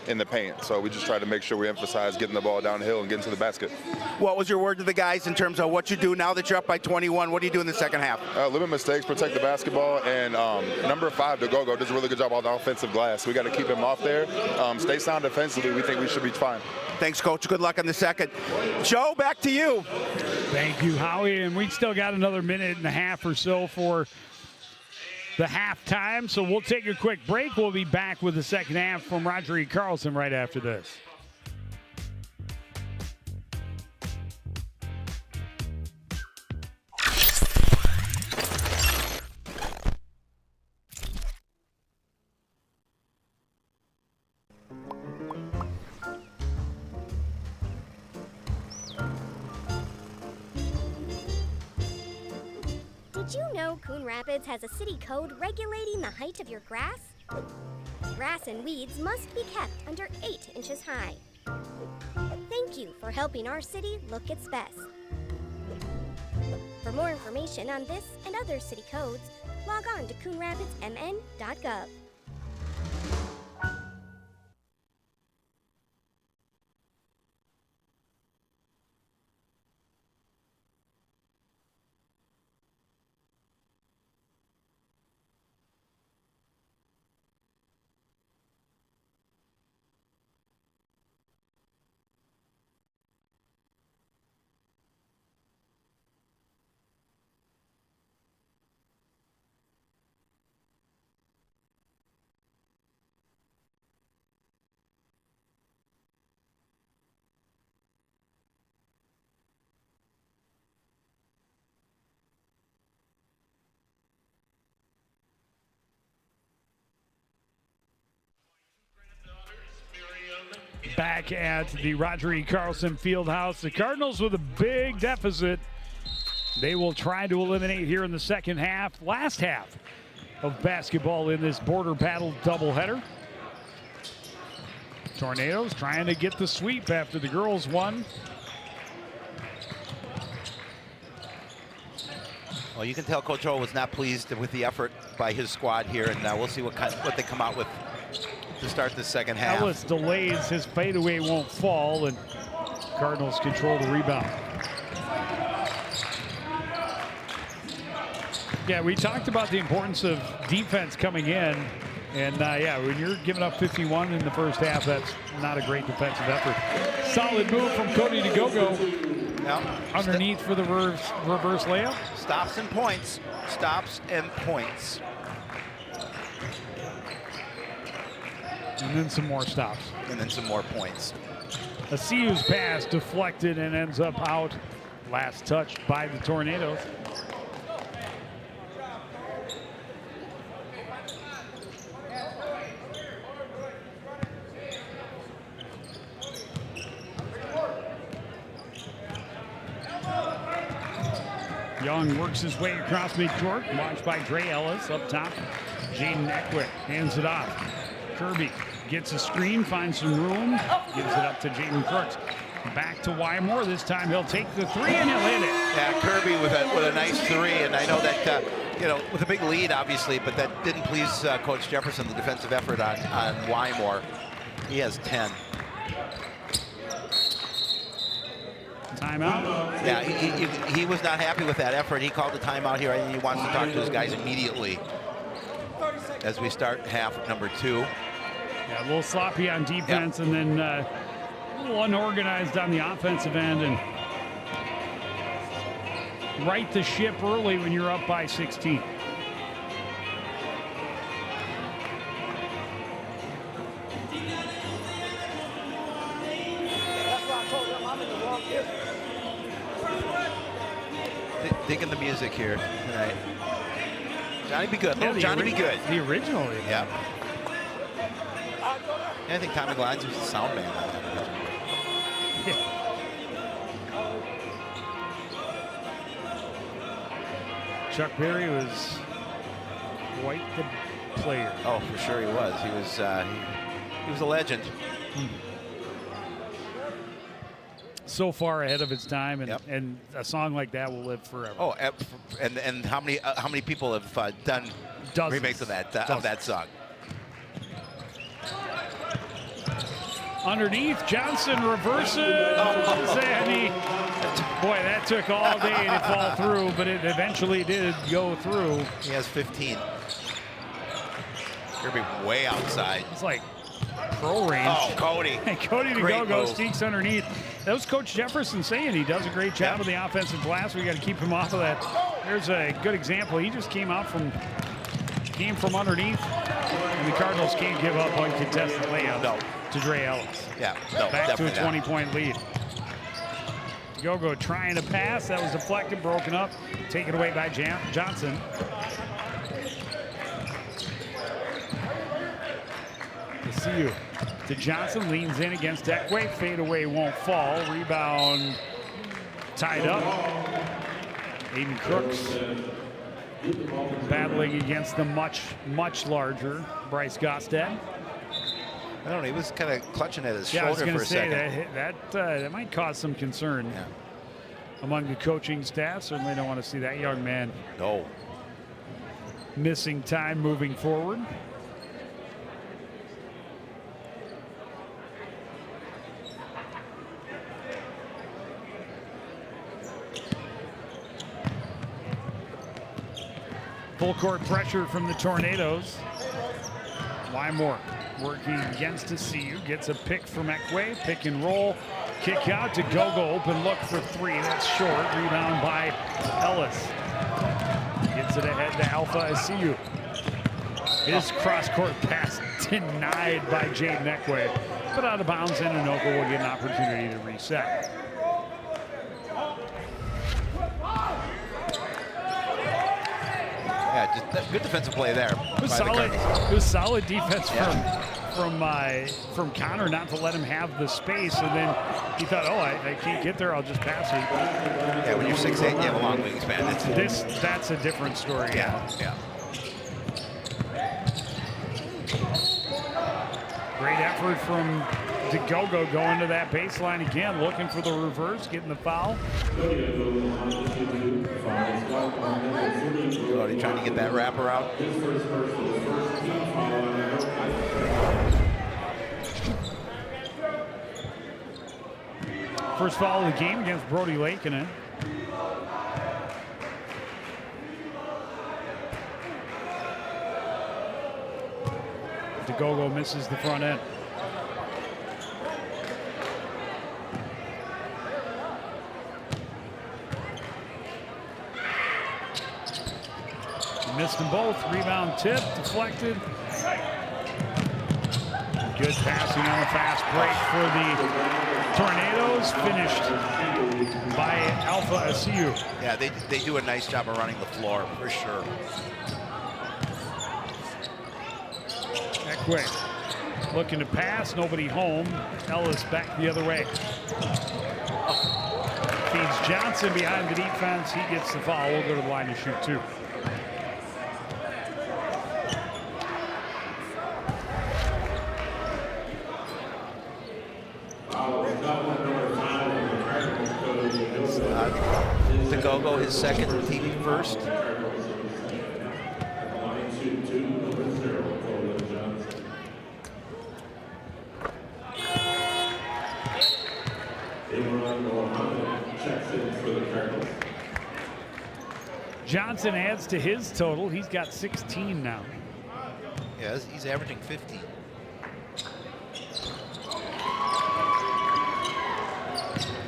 in the paint, so we just tried to make sure we emphasize getting the ball downhill and getting to the basket. What was your word to the guys in terms of what you do now that you're up by 21? What do you do in the second half? Limit mistakes, protect the basketball, and number 5, the go-go, does a really good job on the offensive glass. We got to keep him off there. Stay sound defensively. We think we should be fine. Thanks, Coach. Good luck on the second. Joe, back to you. Thank you, Howie. And we still got another minute and a half or so for the halftime, so we'll take a quick break. We'll be back with the second half from Roger E. Carlson right after this. Did you know Coon Rapids has a city code regulating the height of your grass? Grass and weeds must be kept under 8 inches high. Thank you for helping our city look its best. For more information on this and other city codes, log on to coonrapidsmn.gov. Back at the Roger E. Carlson Fieldhouse, the Cardinals with a big deficit. They will try to eliminate here in the second half, last half of basketball in this border battle doubleheader. Tornadoes trying to get the sweep after the girls won. Well, you can tell Coach O was not pleased with the effort by his squad here, and we'll see what they come out with to start the second half. Ellis delays, his fadeaway won't fall, and Cardinals control the rebound. Yeah, we talked about the importance of defense coming in, and yeah, when you're giving up 51 in the first half, that's not a great defensive effort. Solid move from Cody to go-go. Underneath for the reverse layup. Stops and points. Stops and points. And then some more stops. And then some more points. A CU's pass deflected and ends up out. Last touch by the Tornadoes. Young works his way across midcourt, watched by Dre Ellis up top. Jaden Eckwick hands it off. Kirby gets a screen, finds some room, gives it up to Jaden Crooks. Back to Wymore. This time he'll take the three and he'll hit it. Yeah, Kirby with a nice three, and I know that with a big lead, obviously, but that didn't please Coach Jefferson, the defensive effort on Wymore. He has 10. Timeout. Yeah, he was not happy with that effort. He called a timeout here, and he wants to talk to his guys immediately as we start half number 2. Yeah, a little sloppy on defense, and then a little unorganized on the offensive end, and right the ship early when you're up by 16. Digging the music here tonight. Johnny Be Good. Yeah, Johnny Be Good. The original. Yeah. I think Tommy Glines was the sound man on that original. Chuck Berry was quite the player. Oh, for sure he was. He was a legend. So far ahead of its time, and a song like that will live forever. Oh, and how many people have done Dozens. remakes of that song? Underneath, Johnson reverses, and boy, that took all day to fall through, but it eventually did go through. He has 15. Kirby way outside. It's like pro range. Oh, Cody. And Cody to go sneaks underneath. That was Coach Jefferson saying he does a great job of the offensive glass. We got to keep him off of that. There's a good example. He just came from underneath, and the Cardinals can't give up uncontested layups to Dre Ellis. Yeah, back to a 20-point lead. Go trying to pass. That was deflected, broken up, taken away by Johnson. To CU. To Johnson, leans in against Eckwick. Fade away won't fall. Rebound tied up. Aiden Crooks battling against the much larger Bryce Gostad. I don't know, he was kind of clutching at his shoulder I was for a second. That might cause some concern among the coaching staff. Certainly don't want to see that young man missing time moving forward. Full court pressure from the Tornadoes. Wymore working against a CU, gets a pick from Ekway, pick and roll, kick out to Gogo, open look for three, that's short, rebound by Ellis. Gets it ahead to Alpha CU. His cross-court pass denied by Jaden Ekway, but out of bounds, and Anoka will get an opportunity to reset. Yeah, just good defensive play there. It was solid defense from Connor not to let him have the space, and then he thought, oh, I can't get there, I'll just pass it. Yeah, when you're 6'8", you have a long wingspan. That's a different story. Yeah. Great effort from DeGogo going to that baseline again, looking for the reverse, getting the foul. Cody trying to get that wrapper out. First foul of the game against Brody Lakeinen. DeGogo misses the front end. Missed them both. Rebound tip, deflected. Good passing on a fast break for the Tornadoes, finished by Alpha SCU. Yeah, they do a nice job of running the floor, for sure. Ekwe looking to pass, nobody home. Ellis back the other way. Feeds Johnson behind the defense. He gets the foul. We'll go to the line to shoot 2. To go his second, team first. Johnson adds to his total. He's got 16 now. Yeah, he's averaging 15.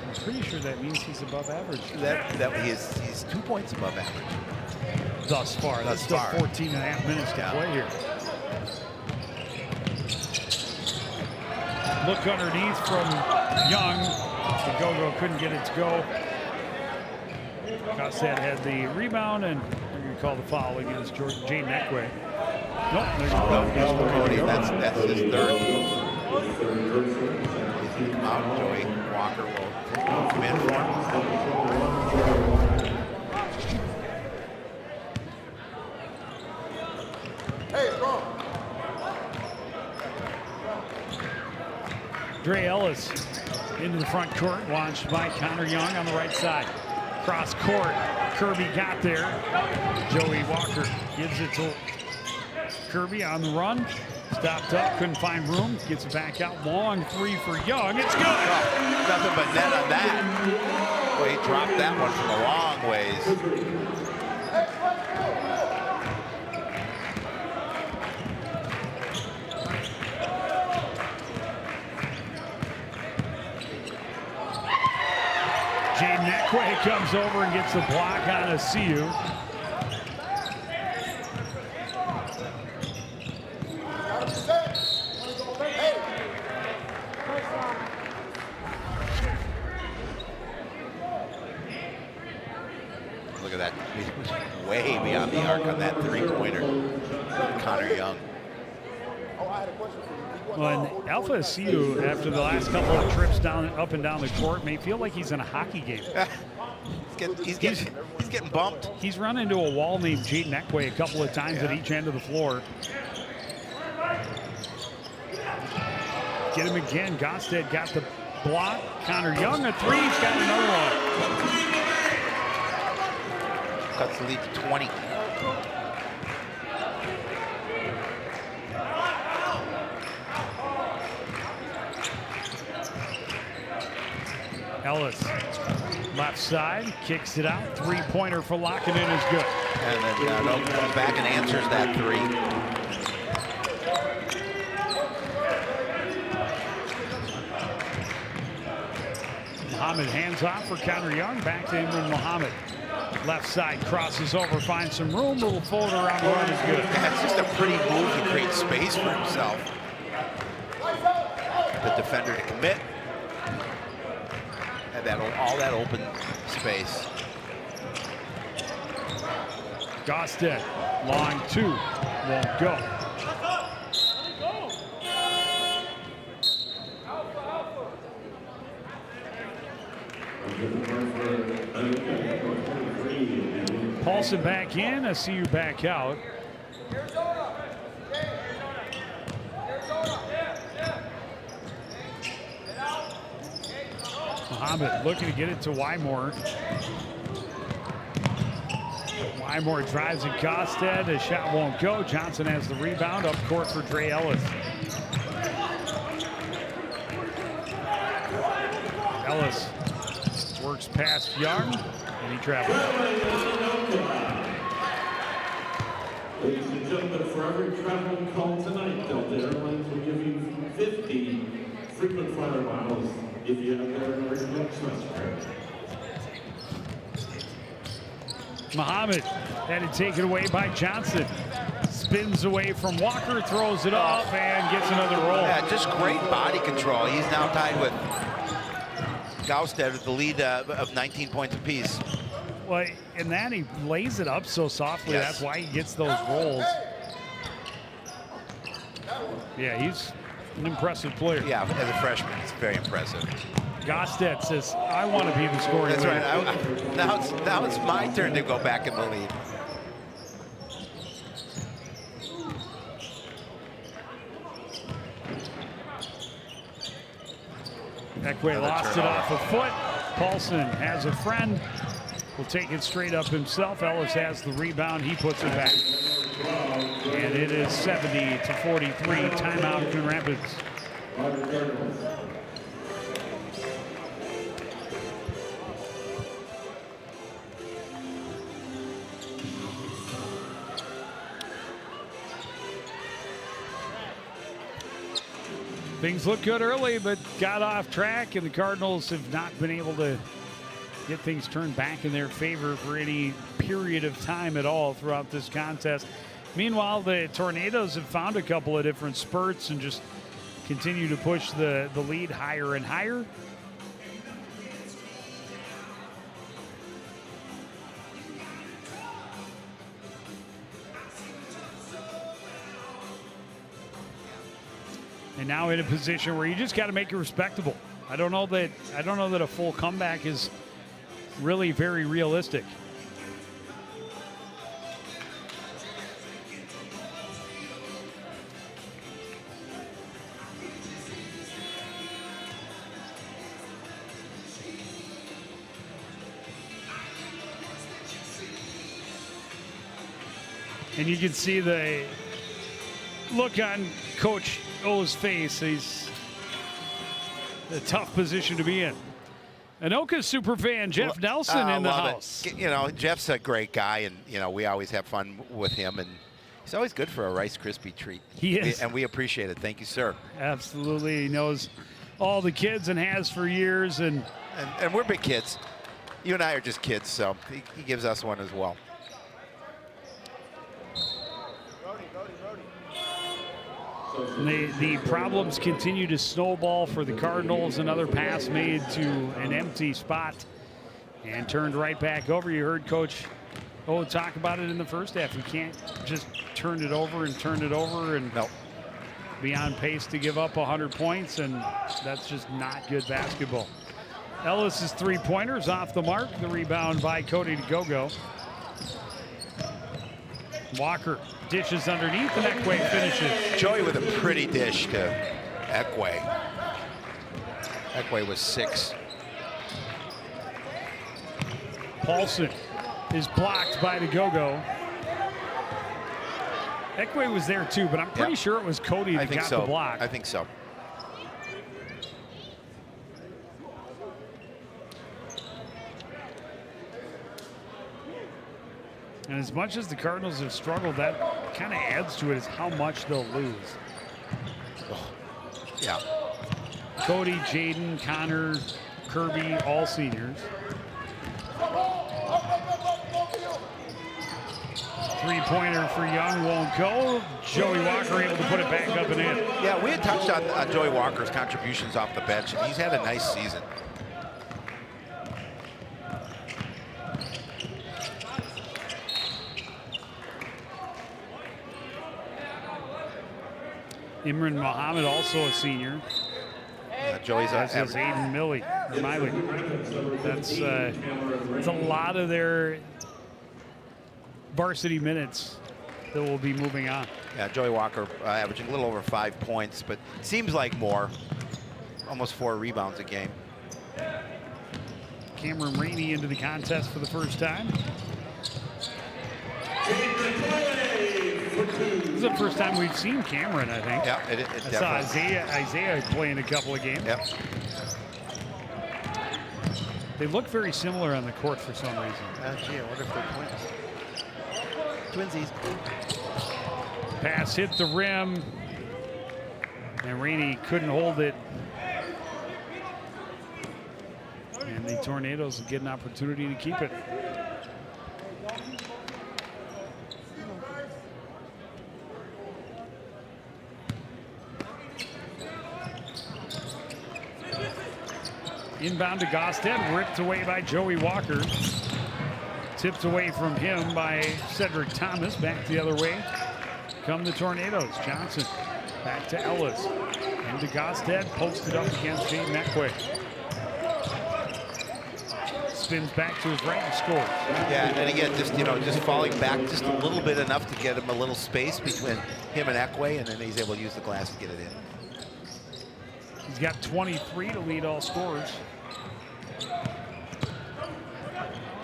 I'm pretty sure that means he's above average. He's 2 points above average. Thus far. That's still 14 and a half minutes to play here. Look underneath from Young. The go-go couldn't get it to go. Gossett had the rebound, and they're going to call the foul against Jaden Ekwe. Nope, there's no Cody. That's his third. He's out. Joey Walker will come in for him. Hey, bro. Dre Ellis into the front court, launched by Connor Young on the right side. Cross court, Kirby got there. Joey Walker gives it to Kirby on the run. Stopped up, couldn't find room. Gets it back out. Long 3 for Young. It's good. Oh, nothing but net on that. Boy, he dropped that one from a long ways. Jaden Ekwe comes over and gets the block on SCU. Look at that. He was way beyond the arc on that three-pointer. Connor Young. Well, and Alpha SCU, after the last couple of trips up and down the court, may feel like he's in a hockey game. He's getting bumped. He's run into a wall named Jaden Ekwe a couple of times at each end of the floor. Get him again. Gosted got the block. Connor Young, a 3. He's got another one. Cuts the lead to 20. Ellis, left side, kicks it out. 3-pointer for Lockett is good. And then Anoka comes back and answers that 3. Muhammad hands off for Connor Young. Back to Imran Muhammad. Left side, crosses over, finds some room. Little folder around the run is good. That's just a pretty move to create space for himself. The defender to commit. And all that open space. Gosted, long 2, won't go. Paulson back in, I see you back out. Muhammad looking to get it to Wymore. Wymore drives and Gosted. The shot won't go. Johnson has the rebound up court for Dre Ellis. Ellis works past Young, and he travels. Ladies and gentlemen, for every travel call tonight, Delta Airlines will give you 50 frequent flyer miles if you have their original express card. Muhammad had it taken away by Johnson. spins away from Walker, throws it up, and gets another roll. Yeah, just great body control. He's now tied with Gausted with the lead of 19 points apiece. Well, and then he lays it up so softly. Yes. That's why he gets those rolls. Yeah, he's an impressive player. Yeah, as a freshman, it's very impressive. Gausted says, I want to be the scoring That's leader. right. Now it's my turn to go back in the lead. Ekwe lost it off a foot. Paulson has a friend. Will take it straight up himself. Ellis has the rebound. He puts it back. And it is 70-43. Timeout, Coon Rapids. Things look good early, but got off track, and the Cardinals have not been able to get things turned back in their favor for any period of time at all throughout this contest. Meanwhile, the Tornadoes have found a couple of different spurts and just continue to push the lead higher and higher. And now in a position where you just got to make it respectable. I don't know that a full comeback is really very realistic. And you can see the look on Coach O's face. He's a tough position to be in. Anoka superfan Jeff Nelson in the house. You know, Jeff's a great guy, and you know we always have fun with him, and he's always good for a Rice Krispie treat. He is, and we appreciate it. Thank you, sir. Absolutely, he knows all the kids and has for years, and we're big kids. You and I are just kids, so he gives us one as well. The problems continue to snowball for the Cardinals. Another pass made to an empty spot and turned right back over. You heard Coach O talk about it in the first half. You can't just turn it over and be on pace to give up 100 points, and that's just not good basketball. Ellis's three-pointers off the mark. The rebound by Cody Gogo. Walker dishes underneath, and Ekwe finishes. Joey with a pretty dish to Ekwe. Ekwe was 6. Paulson is blocked by the Gogo. Ekwe was there too, but I'm pretty sure it was Cody that got the block. I think so. And as much as the Cardinals have struggled, that kind of adds to it is how much they'll lose. Yeah. Cody, Jaden, Connor, Kirby, all seniors. Three-pointer for Young won't go. Joey Walker able to put it back up and in. Yeah, we had touched on Joey Walker's contributions off the bench, and he's had a nice season. Imran Muhammad, also a senior. Joey's as is Aiden Miley. That's a lot of their varsity minutes that will be moving on. Yeah, Joey Walker averaging a little over 5 points, but seems like more. Almost 4 rebounds a game. Cameron Rainey into the contest for the first time. This is the first time we've seen Cameron, I think. Yeah, it I saw Isaiah playing a couple of games. Yep. They look very similar on the court for some reason. Gee, I wonder if they're twins. Twinsies. Pass hit the rim, and Rainey couldn't hold it. And the Tornadoes will get an opportunity to keep it. Inbound to Gosted, ripped away by Joey Walker. Tipped away from him by Cedric Thomas. Back the other way come the Tornadoes. Johnson back to Ellis. Into Gosted, posted up against Jaden Ekwe. Spins back to his right and scores. Yeah, and again, just falling back just a little bit enough to get him a little space between him and Ekwe, and then he's able to use the glass to get it in. He's got 23 to lead all scorers.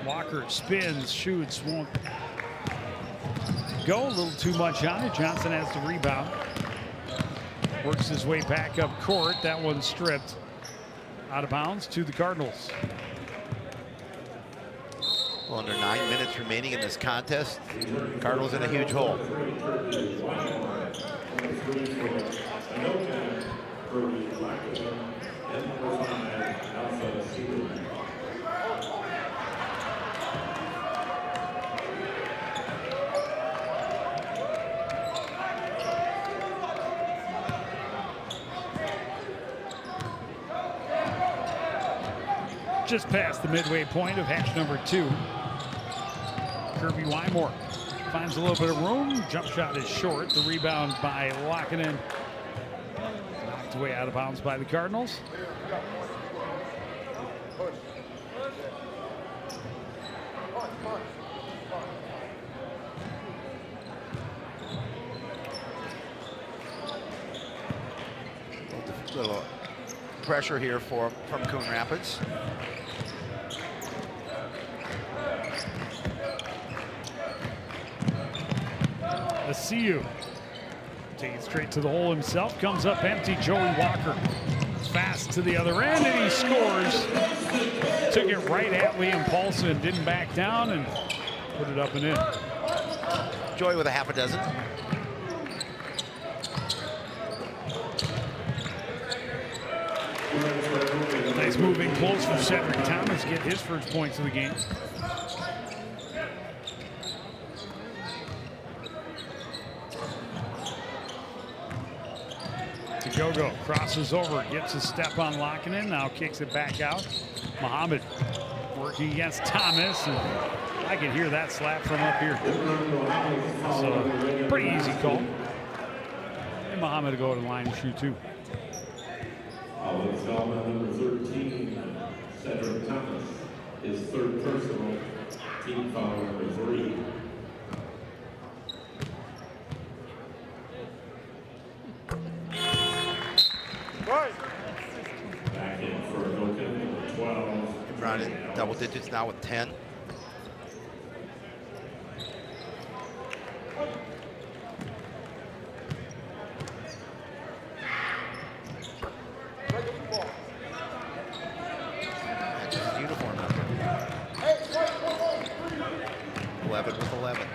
Walker spins, shoots, won't go. A little too much on it. Johnson has the rebound. Works his way back up court. That one's stripped out of bounds to the Cardinals. Well, under 9 minutes remaining in this contest. Cardinals in a huge hole. Just past the midway point of half number 2. Kirby Wymore finds a little bit of room. Jump shot is short. The rebound by Lockinen. Knocked away out of bounds by the Cardinals. Little pressure here from Coon Rapids. Asiu takes it straight to the hole himself, comes up empty. Joey Walker fast to the other end, and he scores. Took it right at Liam Paulson, didn't back down, and put it up and in. Joey with a half a dozen. Nice moving close for Cedric Thomas to get his first points of the game. Gogo crosses over, gets a step on Lockinen, now kicks it back out. Muhammad working against Thomas, and I can hear that slap from up here. So pretty easy call. And Muhammad to go to the line and shoot too. Number 13, Cedric Thomas, his third personal, team foul number 3. Back in for Anoka, number 12. Around in double digits now with 10. That's his uniform number. 11 with 11.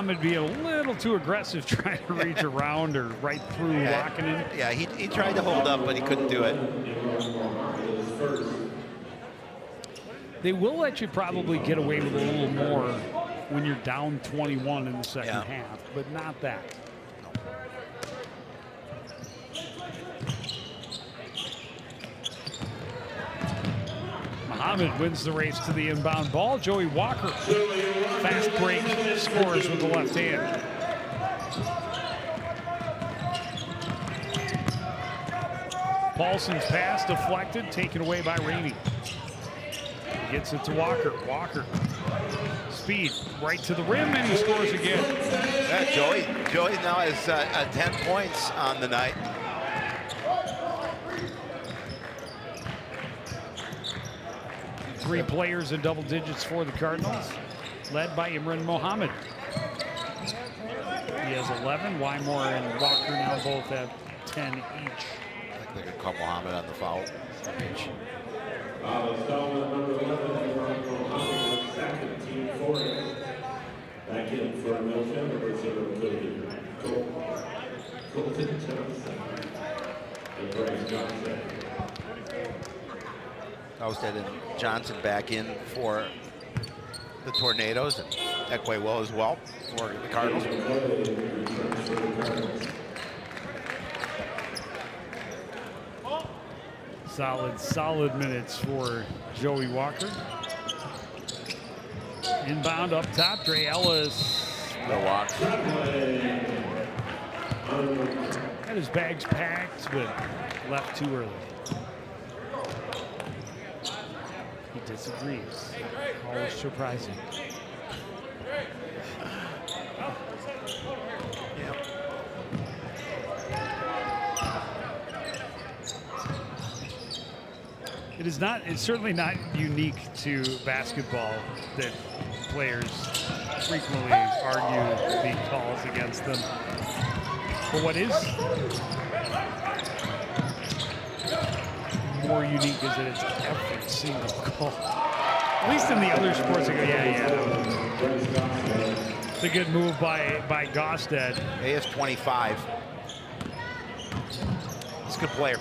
It'd be a little too aggressive trying to reach around or right through Lockinen. Yeah, he tried to hold up, but he couldn't do it. They will let you probably get away with a little more when you're down 21 in the second half, but not that. Muhammad wins the race to the inbound ball. Joey Walker, fast break, scores with the left hand. Paulson's pass deflected, taken away by Ramey. Gets it to Walker. Walker, speed, right to the rim, and he scores again. Yeah, Joey now has 10 points on the night. Three players in double digits for the Cardinals, led by Imran Mohammed. He has 11. Wymore and Walker now both have 10 each. I think they're going to call Mohammed on the foul. Number 11, Mohammed, second, team 4. Back in for Anoka, number 0, Colton Johnson. And Bryce Johnson. Ousted and Johnson back in for the Tornadoes, and Ekwe well as well for the Cardinals. Solid minutes for Joey Walker. Inbound up top, Dre Ellis. No walk. Had his bags packed, but left too early. He disagrees. Always surprising. It's certainly not unique to basketball that players frequently argue the calls against them. But what is more unique is that it's every single call. At least in the other sports, I go, yeah. It's a good move by Gosted. He is 25. He's a good player.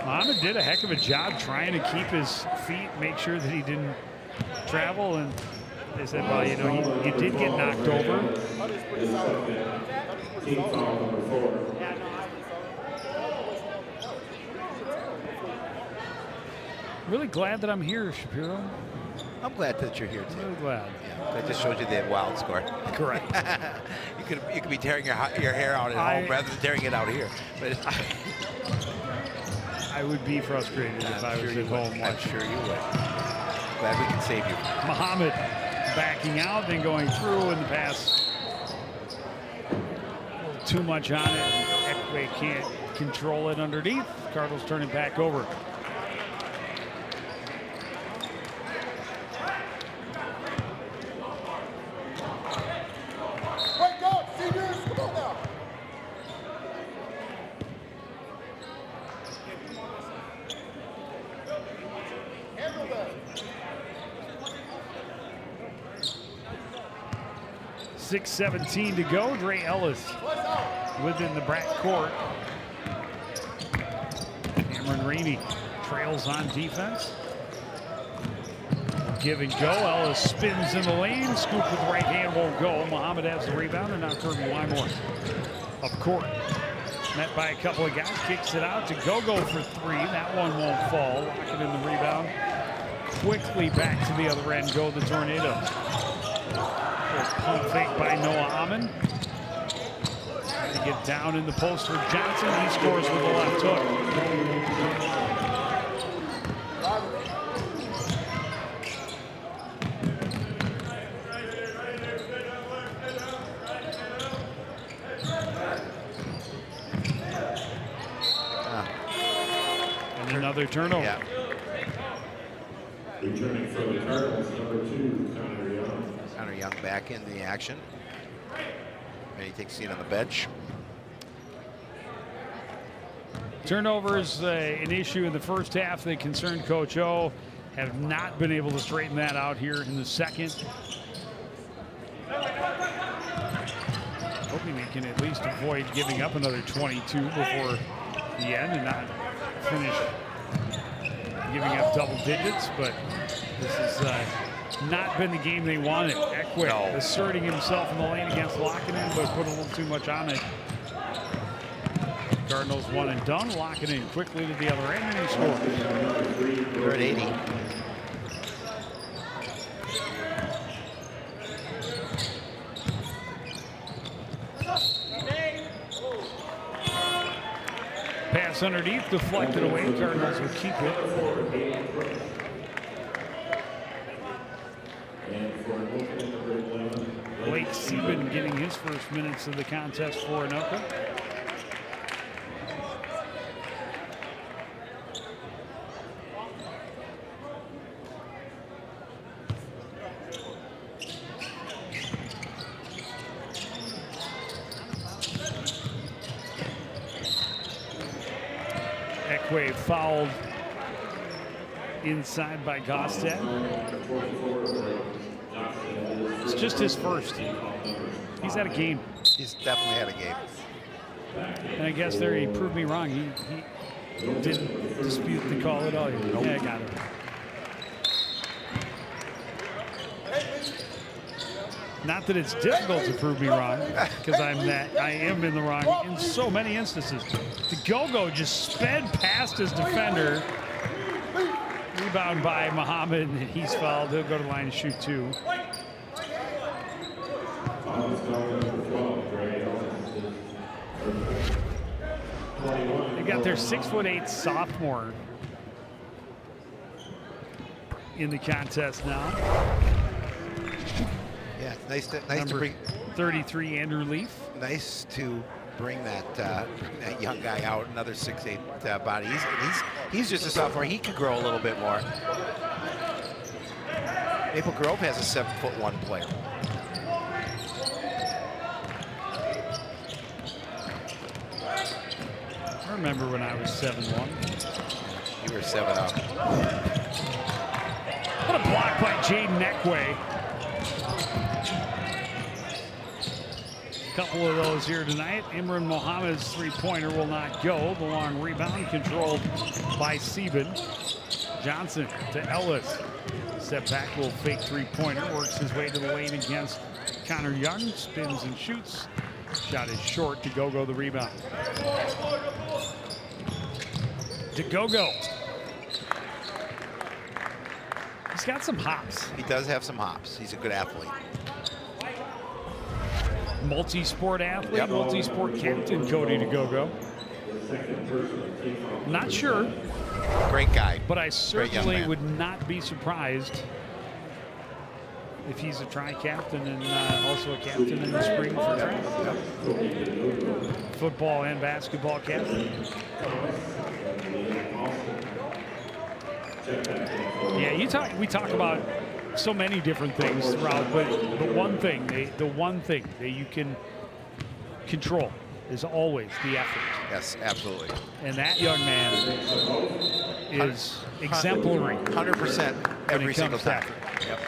Muhammad did a heck of a job trying to keep his feet, make sure that he didn't travel, and they said, well, you know, he did get knocked over. Really glad that I'm here, Shapiro. I'm glad that you're here too. Really glad. Yeah, that just shows you the wild score. Correct. you could be tearing your hair out at home rather than tearing it out here. But I would be frustrated if I was at home. I'm sure you would. Glad we can save you. Muhammad backing out, then going through in the pass. A little too much on it. Ekwe can't control it underneath. Cardinals turn it back over. .6:17 to go. Dre Ellis within the back court. Cameron Rainey trails on defense. Give and go. Ellis spins in the lane. Scoop with the right hand won't go. Muhammad has the rebound, and now Kirby Wymore up court. Met by a couple of guys. Kicks it out to Gogo for three. That one won't fall. Locking in the rebound. Quickly back to the other end go the Tornadoes. Pump fake by Noah Amon. Trying to get down in the post for Johnson. He scores with the left hook. And another turnover. Yeah. Returning from the Cardinals, number 2, Connor Young. Connor Young back in the action. And he takes a seat on the bench. Turnovers, an issue in the first half that concerned Coach O. Have not been able to straighten that out here in the second. Hoping they can at least avoid giving up another 22 before the end and not finish giving up double digits, but this has not been the game they wanted. Ekwe asserting himself in the lane against Lockinen, but put a little too much on it. Cardinals one and done. Lockinen quickly to the other end, and he scores. They're at 80. Pass underneath, deflected away. Cardinals will keep it. Blake Sieben getting his first minutes of the contest for Anoka. Ekwe fouled inside by Gosted. It's just his first. He's had a game. He's definitely had a game. And I guess there he proved me wrong. He didn't dispute the call at all. Nope. Yeah, I got it. Not that it's difficult to prove me wrong, because I am in the wrong in so many instances. The Go-Go just sped past his defender. Rebound by Muhammad, and he's fouled. He'll go to the line and shoot 2. They got their 6'8" sophomore in the contest now. Yeah, nice to bring 33 Andrew Leaf. Nice to bring that young guy out, another 6'8" body. He's just a sophomore. He could grow a little bit more. Maple Grove has a 7'1" player. I remember when I was 7'1". You were 7'0". What a block by Jaden Eckway. Couple of those here tonight. Imran Mohammed's three-pointer will not go. The long rebound controlled by Sieben. Johnson to Ellis. Step back, will fake three-pointer. Works his way to the lane against Connor Young. Spins and shoots. Shot is short. To Go-Go the rebound. To Go-Go. He's got some hops. He does have some hops. He's a good athlete. Multi-sport athlete, multi-sport captain, Cody to Go-Go. Not sure. Great guy. But I certainly would not be surprised if he's a tri-captain and also a captain in the spring for track. Football and basketball captain. Yeah, we talk about so many different things throughout, but the one thing that you can control is always the effort. Yes, absolutely. And that young man is exemplary. 100% every single time. Yep.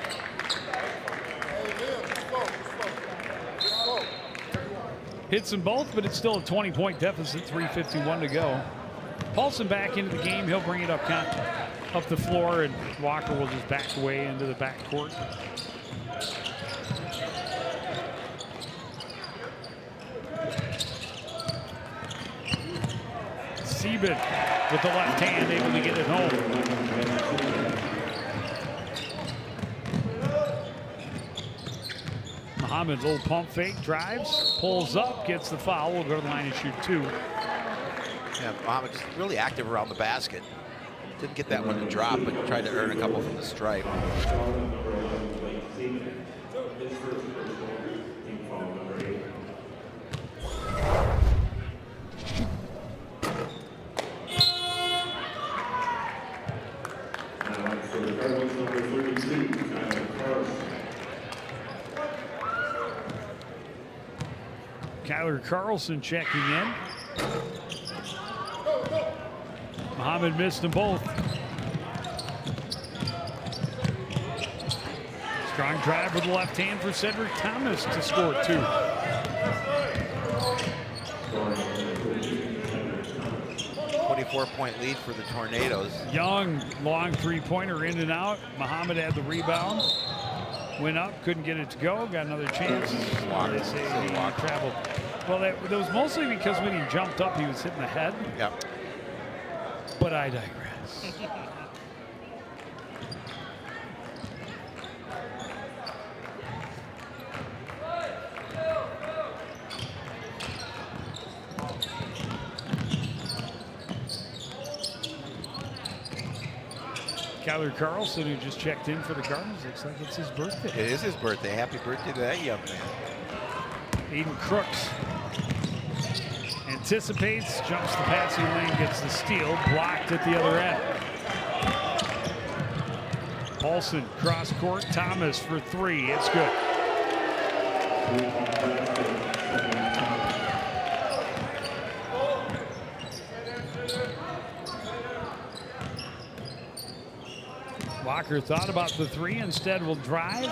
Hits them both, but it's still a 20-point deficit, 3:51 to go. Paulson back into the game. He'll bring it up the floor, and Walker will just back away into the backcourt. Sieben with the left hand, able to get it home. Muhammad, little pump fake, drives, pulls up, gets the foul. Will go to the line and shoot 2. Yeah, Muhammad just really active around the basket. Didn't get that one to drop, but tried to earn a couple from the stripe. Kyler Carlson checking in. Muhammad missed them both. Strong drive with the left hand for Cedric Thomas to score 2. 24-point lead for the Tornadoes. Young, long three-pointer in and out. Muhammad had the rebound. Went up, couldn't get it to go. Got another chance. They say he traveled. Well, that was mostly because when he jumped up, he was hitting the head. Yep. But I digress. Kyler Carlson, who just checked in for the Cardinals, looks like it's his birthday. It is his birthday. Happy birthday to that young man. Aiden Crooks anticipates, jumps the passing lane, gets the steal, blocked at the other end. Paulson, cross court, Thomas for 3. It's good. Walker thought about the 3, instead will drive.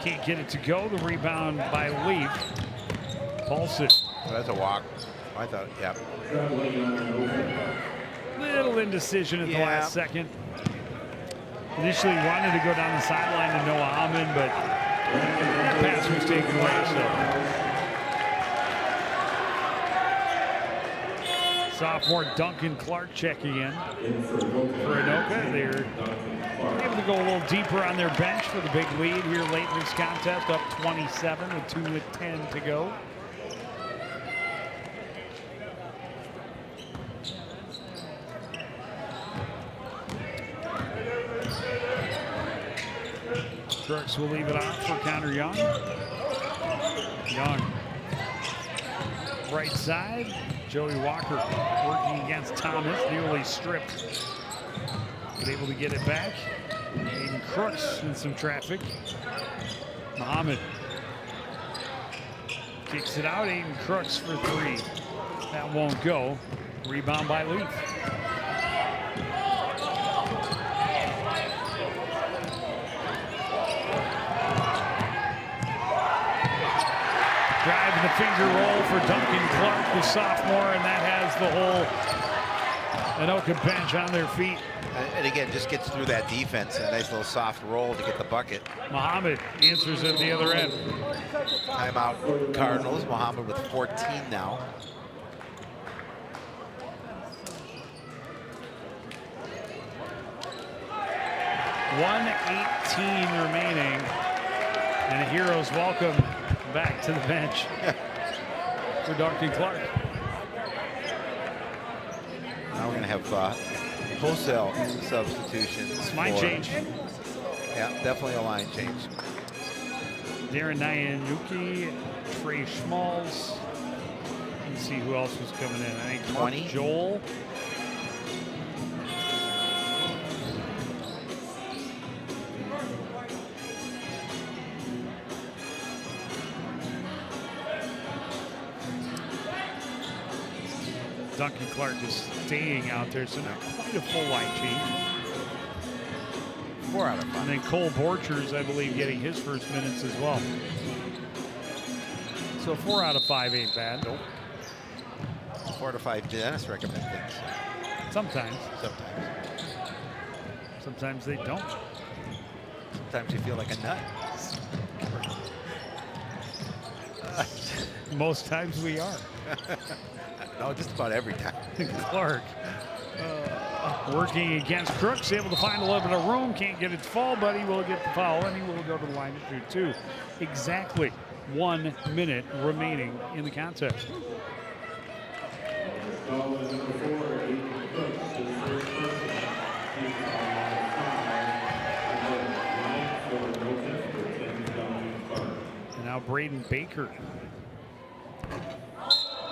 Can't get it to go. The rebound by Leaf. Paulson. Oh, that's a walk. I thought, yeah. Little indecision at the last second. Initially wanted to go down the sideline to Noah Ahmed, but that pass was taken away, so. Sophomore Duncan Clark checking in for Anoka. They're able to go a little deeper on their bench for the big lead here late in this contest, up 27 with 2:10 to go. Crooks will leave it off for Connor Young. Young. Right side, Joey Walker working against Thomas, nearly stripped. But able to get it back. Aiden Crooks in some traffic. Muhammad kicks it out. Aiden Crooks for three. That won't go. Rebound by Leaf. Driving the finger roll for Duncan Clark, the sophomore, and that has the whole Anoka bench on their feet. And again, just gets through that defense. A nice little soft roll to get the bucket. Muhammad answers at the other end. Timeout Cardinals. Muhammad with 14 now. .118 remaining. And a hero's welcome back to the bench for Duncan Clark. Now we're going to have wholesale substitutions. Line change. Yeah, definitely a line change. Darren Nyanuki, Trey Schmalls. Let's see who else was coming in. I think 20. Joel. Duncan Clark is staying out there, so not quite a full line change. 4 out of 5. And then Cole Borchers, I believe, getting his first minutes as well. So 4 out of 5 ain't bad. Nope. 4 out of 5 Dennis recommend things. Sometimes. Sometimes. Sometimes they don't. Sometimes you feel like a nut. Most times we are. No, just about every time. Clark working against Crooks, able to find a little bit of room, can't get it to fall, but he will get the foul, and he will go to the line to shoot two. Exactly 1 minute remaining in the contest. And now Braden Baker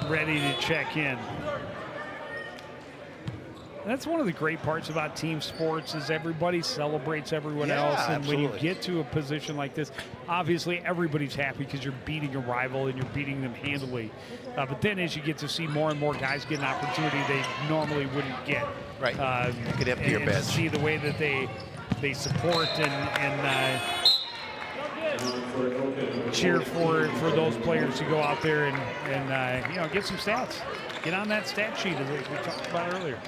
ready to check in. That's one of the great parts about team sports is everybody celebrates everyone else. And absolutely. when you get to a position like this, obviously everybody's happy because you're beating a rival and you're beating them handily. But then as you get to see more and more guys get an opportunity they normally wouldn't get. Right. You could empty your bench. See the way that they support and cheer for those players to go out there and get some stats. Get on that stat sheet as we talked about earlier.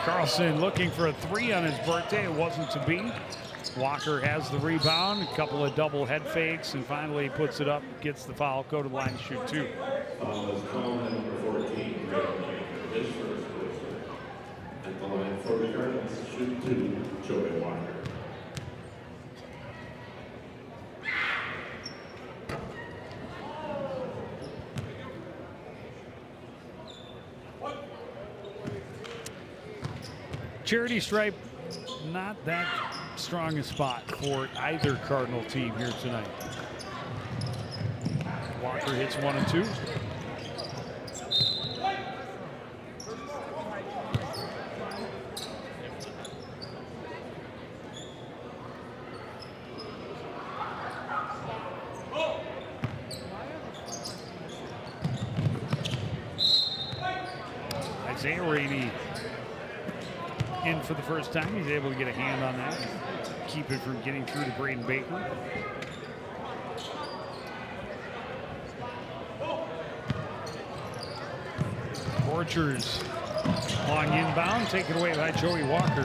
Carlson looking for a three on his birthday. It wasn't to be. Walker has the rebound, a couple of double head fakes, and finally puts it up, gets the foul, go to the line to shoot two. Number 14, his first quarter. At the line for the Cardinals, shoot two, Joey Walker. Charity stripe, not that strong a spot for either Cardinal team here tonight. Walker hits 1 and 2. Isaiah Rainey in for the first time. He's able to get a hand on that, keep it from getting through to Braden Baker. Borchers Long inbound, taken away by Joey Walker.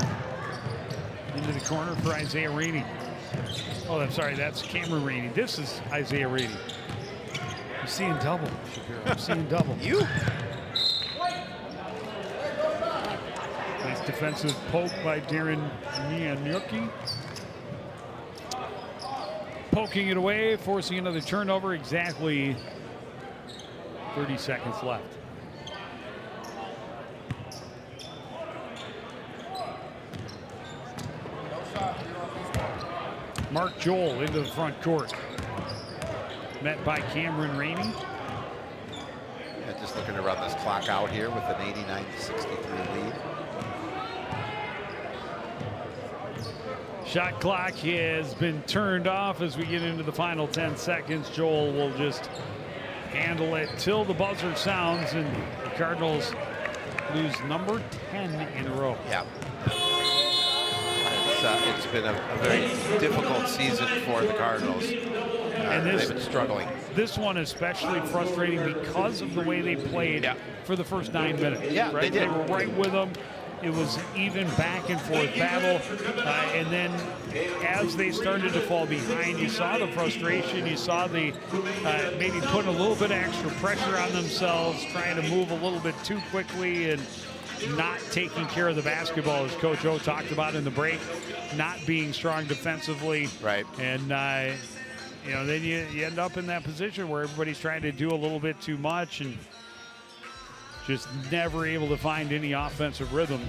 Into the corner for Isaiah Rainey. Oh, I'm sorry, that's Cameron Rainey. This is Isaiah Rainey. I'm seeing double, Shapiro. I'm seeing double. You? Nice defensive poke by Darren Mianuki. Poking it away, forcing another turnover. Exactly 30 seconds left. Mark Joel into the front court. Met by Cameron Rainey. Yeah, just looking to run this clock out here with an 89-63 lead. Shot clock has been turned off as we get into the final 10 seconds. Joel will just handle it till the buzzer sounds, and the Cardinals lose number 10 in a row. Yeah. It's been a very difficult season for the Cardinals. And they've been struggling. This one especially frustrating because of the way they played for the first 9 minutes. Yeah, right? they did. They were right with them. It was even back and forth battle. And then as they started to fall behind, you saw the frustration. You saw the maybe putting a little bit of extra pressure on themselves, trying to move a little bit too quickly and not taking care of the basketball, as Coach O talked about in the break, not being strong defensively. Right. And, you know, then you end up in that position where everybody's trying to do a little bit too much and just never able to find any offensive rhythm.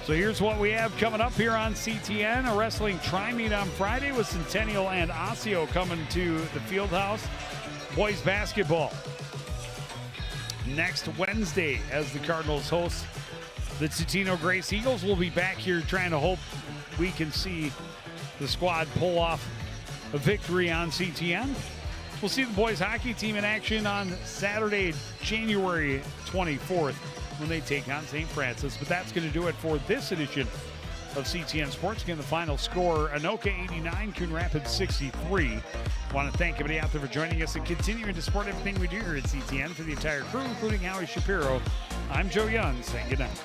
So here's what we have coming up here on CTN. A wrestling tri-meet on Friday with Centennial and Osseo coming to the Fieldhouse. Boys basketball next Wednesday as the Cardinals host the Totino Grace Eagles. We'll be back here trying to hope we can see the squad pull off a victory on CTN. We'll see the boys hockey team in action on Saturday, January 24th when they take on St. Francis. But that's going to do it for this edition of CTN Sports. Again, the final score, Anoka 89, Coon Rapids 63. Want to thank everybody out there for joining us and continuing to support everything we do here at CTN. For the entire crew, including Howie Shapiro, I'm Joe Young saying good night.